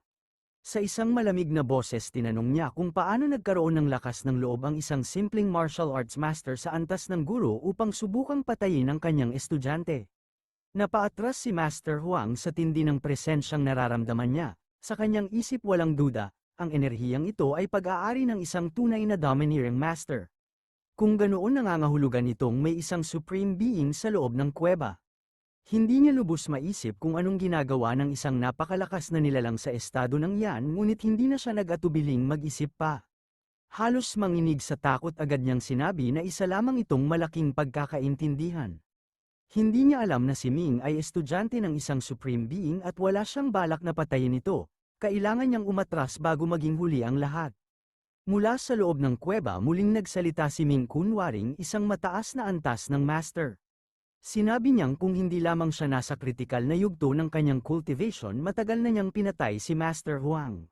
Sa isang malamig na boses, tinanong niya kung paano nagkaroon ng lakas ng loob ang isang simpleng martial arts master sa antas ng guro upang subukang patayin ang kanyang estudyante. Napaatras si Master Huang sa tindi ng presensyang nararamdaman niya. Sa kanyang isip, walang duda, ang enerhiyang ito ay pag-aari ng isang tunay na domineering master. Kung ganoon, nangangahulugan itong may isang supreme being sa loob ng kuweba. Hindi niya lubos maisip kung anong ginagawa ng isang napakalakas na nilalang sa estado ng yan, ngunit hindi na siya nag-atubiling mag-isip pa. Halos manginig sa takot, agad niyang sinabi na isa lamang itong malaking pagkakaintindihan. Hindi niya alam na si Ming ay estudyante ng isang supreme being at wala siyang balak na patayin ito. Kailangan niyang umatras bago maging huli ang lahat. Mula sa loob ng kuweba, muling nagsalita si Ming, kunwaring isang mataas na antas ng master. Sinabi niyang kung hindi lamang siya nasa kritikal na yugto ng kanyang cultivation, matagal na niyang pinatay si Master Huang.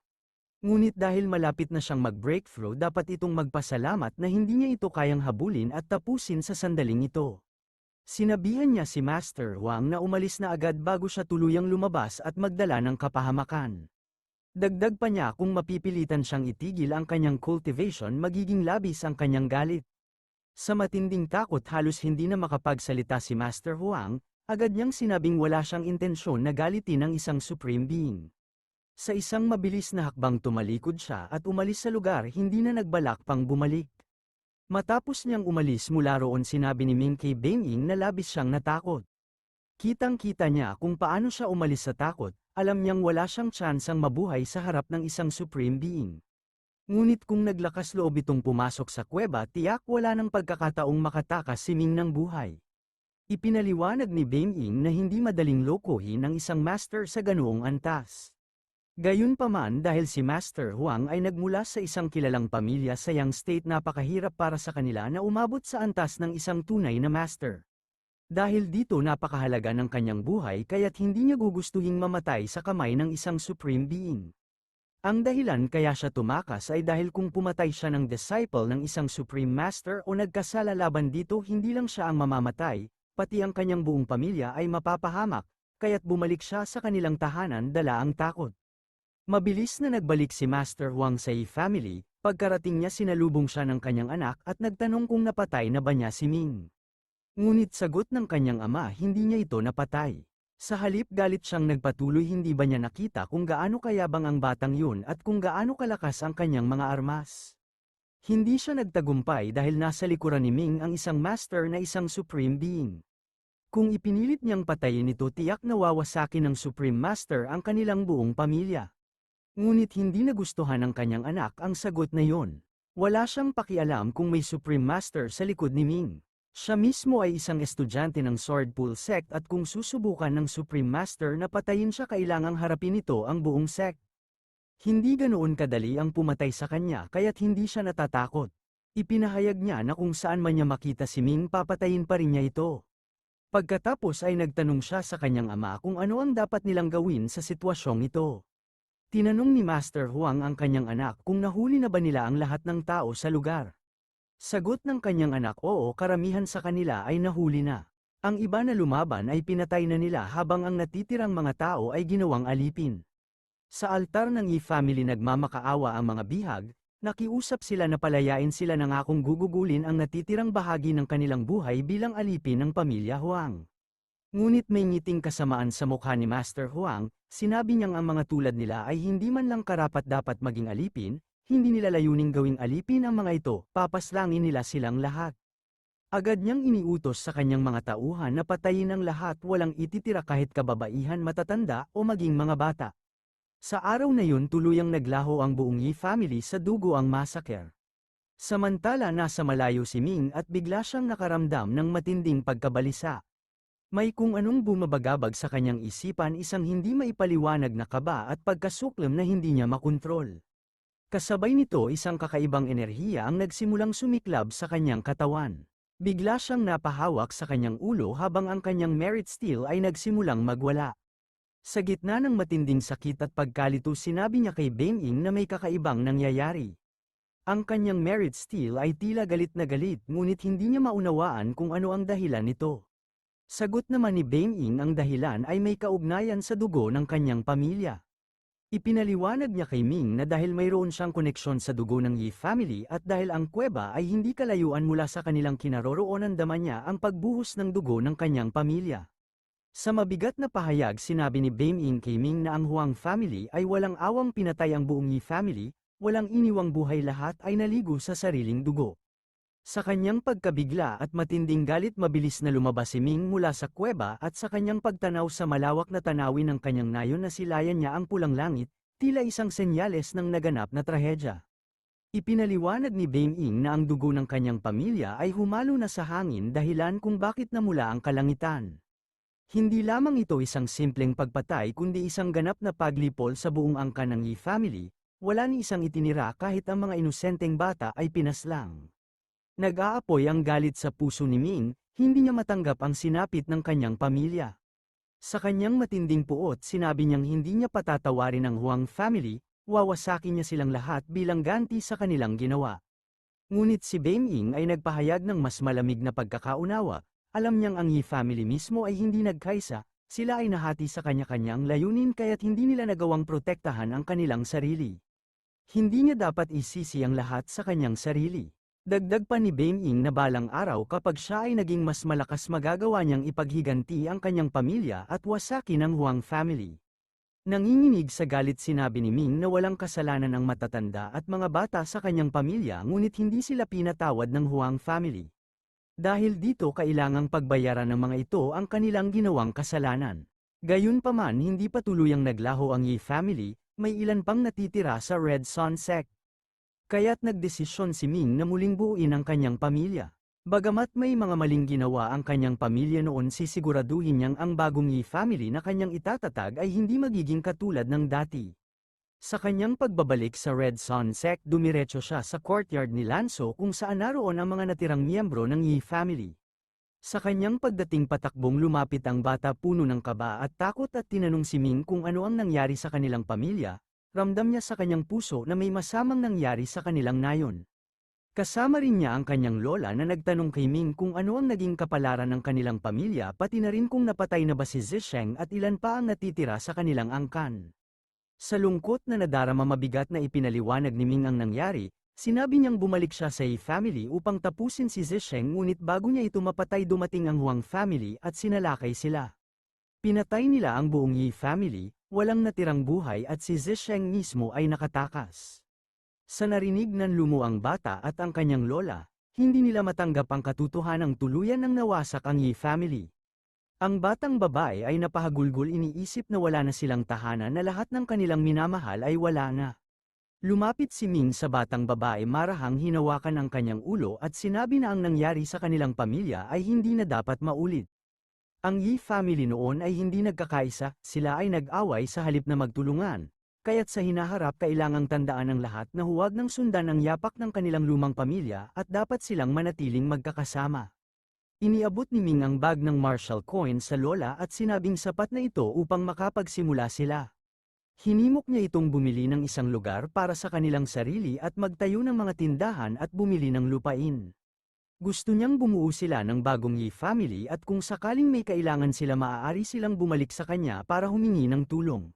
Ngunit dahil malapit na siyang mag-breakthrough, dapat itong magpasalamat na hindi niya ito kayang habulin at tapusin sa sandaling ito. Sinabihan niya si Master Huang na umalis na agad bago siya tuluyang lumabas at magdala ng kapahamakan. Dagdag pa niya, kung mapipilitan siyang itigil ang kanyang cultivation, magiging labis ang kanyang galit. Sa matinding takot, halos hindi na makapagsalita si Master Huang, agad niyang sinabing wala siyang intensyon na galitin ang isang supreme being. Sa isang mabilis na hakbang, tumalikod siya at umalis sa lugar, hindi na nagbalak pang bumalik. Matapos niyang umalis mula roon, sinabi ni Ming kay Beiming na labis siyang natakot. Kitang-kita niya kung paano siya umalis sa takot, alam niyang wala siyang tsansang mabuhay sa harap ng isang supreme being. Ngunit kung naglakas loob itong pumasok sa kuweba, tiyak wala ng pagkakataong makatakas si Ming ng buhay. Ipinaliwanag ni Beiming na hindi madaling lokohin ang isang master sa ganoong antas. Gayunpaman, dahil si Master Huang ay nagmula sa isang kilalang pamilya sa Yang State, napakahirap para sa kanila na umabot sa antas ng isang tunay na master. Dahil dito, napakahalaga ng kanyang buhay, kaya't hindi niya gugustuhing mamatay sa kamay ng isang supreme being. Ang dahilan kaya siya tumakas ay dahil kung pumatay siya ng disciple ng isang supreme master o nagkasala laban dito, hindi lang siya ang mamamatay, pati ang kanyang buong pamilya ay mapapahamak, kaya't bumalik siya sa kanilang tahanan dala ang takot. Mabilis na nagbalik si Master Huang sa family, pagkarating niya sinalubong siya ng kanyang anak at nagtanong kung napatay na ba niya si Ming. Ngunit sagot ng kanyang ama, hindi niya ito napatay. Sa halip, galit siyang nagpatuloy, hindi ba niya nakita kung gaano kayabang ang batang yun at kung gaano kalakas ang kanyang mga armas. Hindi siya nagtagumpay dahil nasa likuran ni Ming ang isang master na isang supreme being. Kung ipinilit niyang patayin ito, tiyak nawawasakin ng supreme master ang kanilang buong pamilya. Ngunit hindi nagustuhan ng kanyang anak ang sagot na yon. Wala siyang pakialam kung may Supreme Master sa likod ni Ming. Siya mismo ay isang estudyante ng Sword Pool Sect at kung susubukan ng Supreme Master na patayin siya, kailangang harapin ito ang buong sect. Hindi ganoon kadali ang pumatay sa kanya, kaya't hindi siya natatakot. Ipinahayag niya na kung saan man niya makita si Ming, papatayin pa rin niya ito. Pagkatapos ay nagtanong siya sa kanyang ama kung ano ang dapat nilang gawin sa sitwasyong ito. Tinanong ni Master Huang ang kanyang anak kung nahuli na ba nila ang lahat ng tao sa lugar. Sagot ng kanyang anak, oo, karamihan sa kanila ay nahuli na. Ang iba na lumaban ay pinatay na nila, habang ang natitirang mga tao ay ginawang alipin. Sa altar ng family, nagmamakaawa ang mga bihag, nakiusap sila na palayain sila, nangakong gugugulin ang natitirang bahagi ng kanilang buhay bilang alipin ng pamilya Huang. Ngunit may ngiting kasamaan sa mukha ni Master Huang, sinabi niyang ang mga tulad nila ay hindi man lang karapat-dapat maging alipin, hindi nila layuning gawing alipin ang mga ito, papaslangin nila silang lahat. Agad niyang iniutos sa kanyang mga tauhan na patayin ang lahat, walang ititira kahit kababaihan, matatanda o maging mga bata. Sa araw na yun tuluyang naglaho ang buong Yi family sa dugo ang massacre. Samantala nasa malayo si Ming at bigla siyang nakaramdam ng matinding pagkabalisa. May kung anong bumabagabag sa kanyang isipan, isang hindi maipaliwanag na kaba at pagkasuklam na hindi niya makontrol. Kasabay nito isang kakaibang enerhiya ang nagsimulang sumiklab sa kanyang katawan. Bigla siyang napahawak sa kanyang ulo habang ang kanyang merit steel ay nagsimulang magwala. Sa gitna ng matinding sakit at pagkalito sinabi niya kay Beng-ing na may kakaibang nangyayari. Ang kanyang merit steel ay tila galit na galit ngunit hindi niya maunawaan kung ano ang dahilan nito. Sagot naman ni Beng-ing ang dahilan ay may kaugnayan sa dugo ng kanyang pamilya. Ipinaliwanag niya kay Ming na dahil mayroon siyang koneksyon sa dugo ng Yi family at dahil ang kuweba ay hindi kalayuan mula sa kanilang kinaroroonan, dama niya ang pagbuhos ng dugo ng kanyang pamilya. Sa mabigat na pahayag sinabi ni Beng-ing kay Ming na ang Huang family ay walang awang pinatay ang buong Yi family, walang iniwang buhay, lahat ay naligo sa sariling dugo. Sa kanyang pagkabigla at matinding galit mabilis na lumabas si Ming mula sa kuweba at sa kanyang pagtanaw sa malawak na tanawin ng kanyang nayon na silayan niya ang pulang langit, tila isang senyales ng naganap na trahedya. Ipinaliwanag ni Beng-ing na ang dugo ng kanyang pamilya ay humalo na sa hangin dahilan kung bakit namula ang kalangitan. Hindi lamang ito isang simpleng pagpatay kundi isang ganap na paglipol sa buong angkan ng Yi family, wala ni isang itinira kahit ang mga inosenteng bata ay pinaslang. Nag-aapoy ang galit sa puso ni Ming, hindi niya matanggap ang sinapit ng kanyang pamilya. Sa kanyang matinding puot sinabi niyang hindi niya patatawarin ang Huang family, wawasakin niya silang lahat bilang ganti sa kanilang ginawa. Ngunit si Beng-ing ay nagpahayag ng mas malamig na pagkakaunawa, alam niyang ang Yi family mismo ay hindi nagkaisa, sila ay nahati sa kanya-kanyang layunin kaya't hindi nila nagawang protektahan ang kanilang sarili. Hindi niya dapat isisi ang lahat sa kanyang sarili. Dagdag pa ni Beng-ing na balang araw kapag siya ay naging mas malakas magagawa niyang ipaghiganti ang kanyang pamilya at wasakin ang Huang family. Nanginginig sa galit sinabi ni Ming na walang kasalanan ang matatanda at mga bata sa kanyang pamilya ngunit hindi sila pinatawad ng Huang family. Dahil dito kailangang pagbayaran ng mga ito ang kanilang ginawang kasalanan. Gayunpaman hindi pa tuluyang naglaho ang Yi family, may ilan pang natitira sa Red Sun sect. Kaya't nagdesisyon si Ming na muling buuin ang kanyang pamilya. Bagamat may mga maling ginawa ang kanyang pamilya noon, sisiguraduhin niyang ang bagong Yi family na kanyang itatatag ay hindi magiging katulad ng dati. Sa kanyang pagbabalik sa Red Sun sect, dumiretso siya sa courtyard ni Lanso kung saan naroon ang mga natirang miyembro ng Yi family. Sa kanyang pagdating patakbong lumapit ang bata puno ng kaba at takot at tinanong si Ming kung ano ang nangyari sa kanilang pamilya. Ramdam niya sa kanyang puso na may masamang nangyari sa kanilang nayon. Kasama rin niya ang kanyang lola na nagtanong kay Ming kung ano ang naging kapalaran ng kanilang pamilya, pati na rin kung napatay na ba si Zisheng at ilan pa ang natitira sa kanilang angkan. Sa lungkot na nadarama, mabigat na ipinaliwanag ni Ming ang nangyari, sinabi niyang bumalik siya sa Yi family upang tapusin si Zisheng ngunit bago niya ito mapatay dumating ang Huang family at sinalakay sila. Pinatay nila ang buong Yi family, walang natirang buhay at si Zisheng mismo ay nakatakas. Sa narinig ng lumuang bata at ang kanyang lola, hindi nila matanggap ang katotohanang tuluyan ng nawasak ang Yi family. Ang batang babae ay napahagulgol, iniisip na wala na silang tahanan, na lahat ng kanilang minamahal ay wala na. Lumapit si Ming sa batang babae, marahang hinawakan ang kanyang ulo at sinabi na ang nangyari sa kanilang pamilya ay hindi na dapat maulit. Ang Yi family noon ay hindi nagkakaisa, sila ay nag-away sa halip na magtulungan, kaya't sa hinaharap kailangang tandaan ng lahat na huwag nang sundan ang yapak ng kanilang lumang pamilya at dapat silang manatiling magkakasama. Iniabot ni Ming ang bag ng Marshall coin sa lola at sinabing sapat na ito upang makapagsimula sila. Hinimok niya itong bumili ng isang lugar para sa kanilang sarili at magtayo ng mga tindahan at bumili ng lupain. Gusto niyang bumuo sila ng bagong Yi family at kung sakaling may kailangan sila, maaari silang bumalik sa kanya para humingi ng tulong.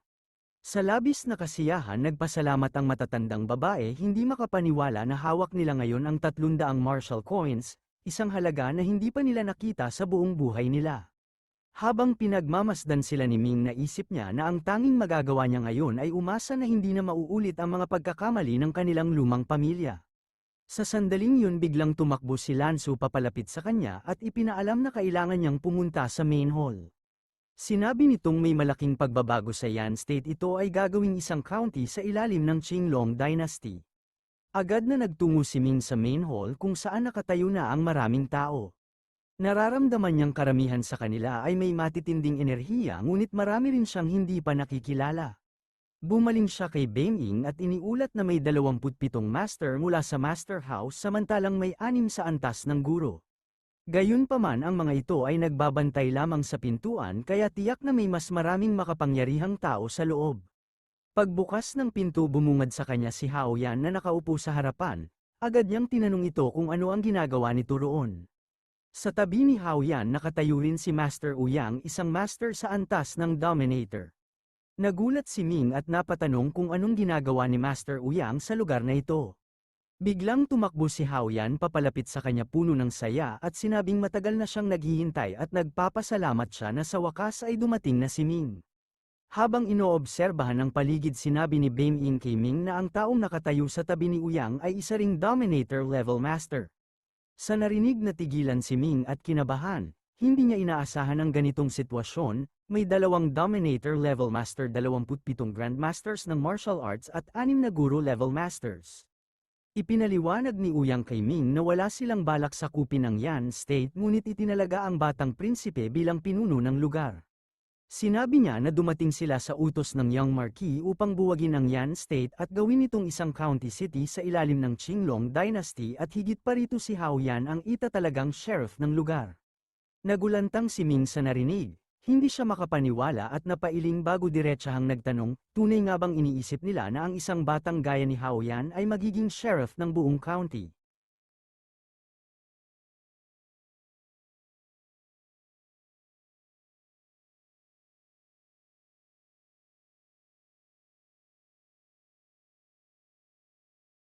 Sa labis na kasiyahan, nagpasalamat ang matatandang babae, hindi makapaniwala na hawak nila ngayon ang 300 Marshall coins, isang halaga na hindi pa nila nakita sa buong buhay nila. Habang pinagmamasdan sila ni Ming, naisip niya na ang tanging magagawa niya ngayon ay umasa na hindi na mauulit ang mga pagkakamali ng kanilang lumang pamilya. Sa sandaling yun biglang tumakbo si Lansu papalapit sa kanya at ipinaalam na kailangan niyang pumunta sa main hall. Sinabi nitong may malaking pagbabago sa Yan State, ito ay gagawing isang county sa ilalim ng Qinglong Dynasty. Agad na nagtungo si Ming sa main hall kung saan nakatayo na ang maraming tao. Nararamdaman niyang karamihan sa kanila ay may matitinding enerhiya, ngunit marami rin siyang hindi pa nakikilala. Bumaling siya kay Beng Ying at iniulat na may 27 master mula sa Master House samantalang may 6 sa antas ng guro. Gayunpaman ang mga ito ay nagbabantay lamang sa pintuan kaya tiyak na may mas maraming makapangyarihang tao sa loob. Pagbukas ng pinto bumungad sa kanya si Hao Yan na nakaupo sa harapan, agad niyang tinanong ito kung ano ang ginagawa nito roon. Sa tabi ni Hao Yan nakatayo rin si Master Uyang, isang master sa antas ng Dominator. Nagulat si Ming at napatanong kung anong ginagawa ni Master Uyang sa lugar na ito. Biglang tumakbo si Hao Yan papalapit sa kanya puno ng saya at sinabing matagal na siyang naghihintay at nagpapasalamat siya na sa wakas ay dumating na si Ming. Habang inoobserbahan ang paligid sinabi ni Beng Ying kay Ming na ang taong nakatayo sa tabi ni Uyang ay isa ring Dominator level master. Sa narinig na tigilan si Ming at kinabahan, hindi niya inaasahan ang ganitong sitwasyon, may 2 Dominator level master, 27 Grandmasters ng martial arts at 6 na Guru level masters. Ipinaliwanag ni Uyang kay Ming na wala silang balak sakupin ang Yan State ngunit itinalaga ang batang prinsipe bilang pinuno ng lugar. Sinabi niya na dumating sila sa utos ng Young Marquis upang buwagin ang Yan State at gawin itong isang county city sa ilalim ng Qinglong Dynasty at higit pa rito si Hao Yan ang talagang sheriff ng lugar. Nagulantang si Ming sa narinig, hindi siya makapaniwala at napailing bago diretsahang nagtanong, tunay nga bang iniisip nila na ang isang batang gaya ni Hao Yan ay magiging sheriff ng buong county?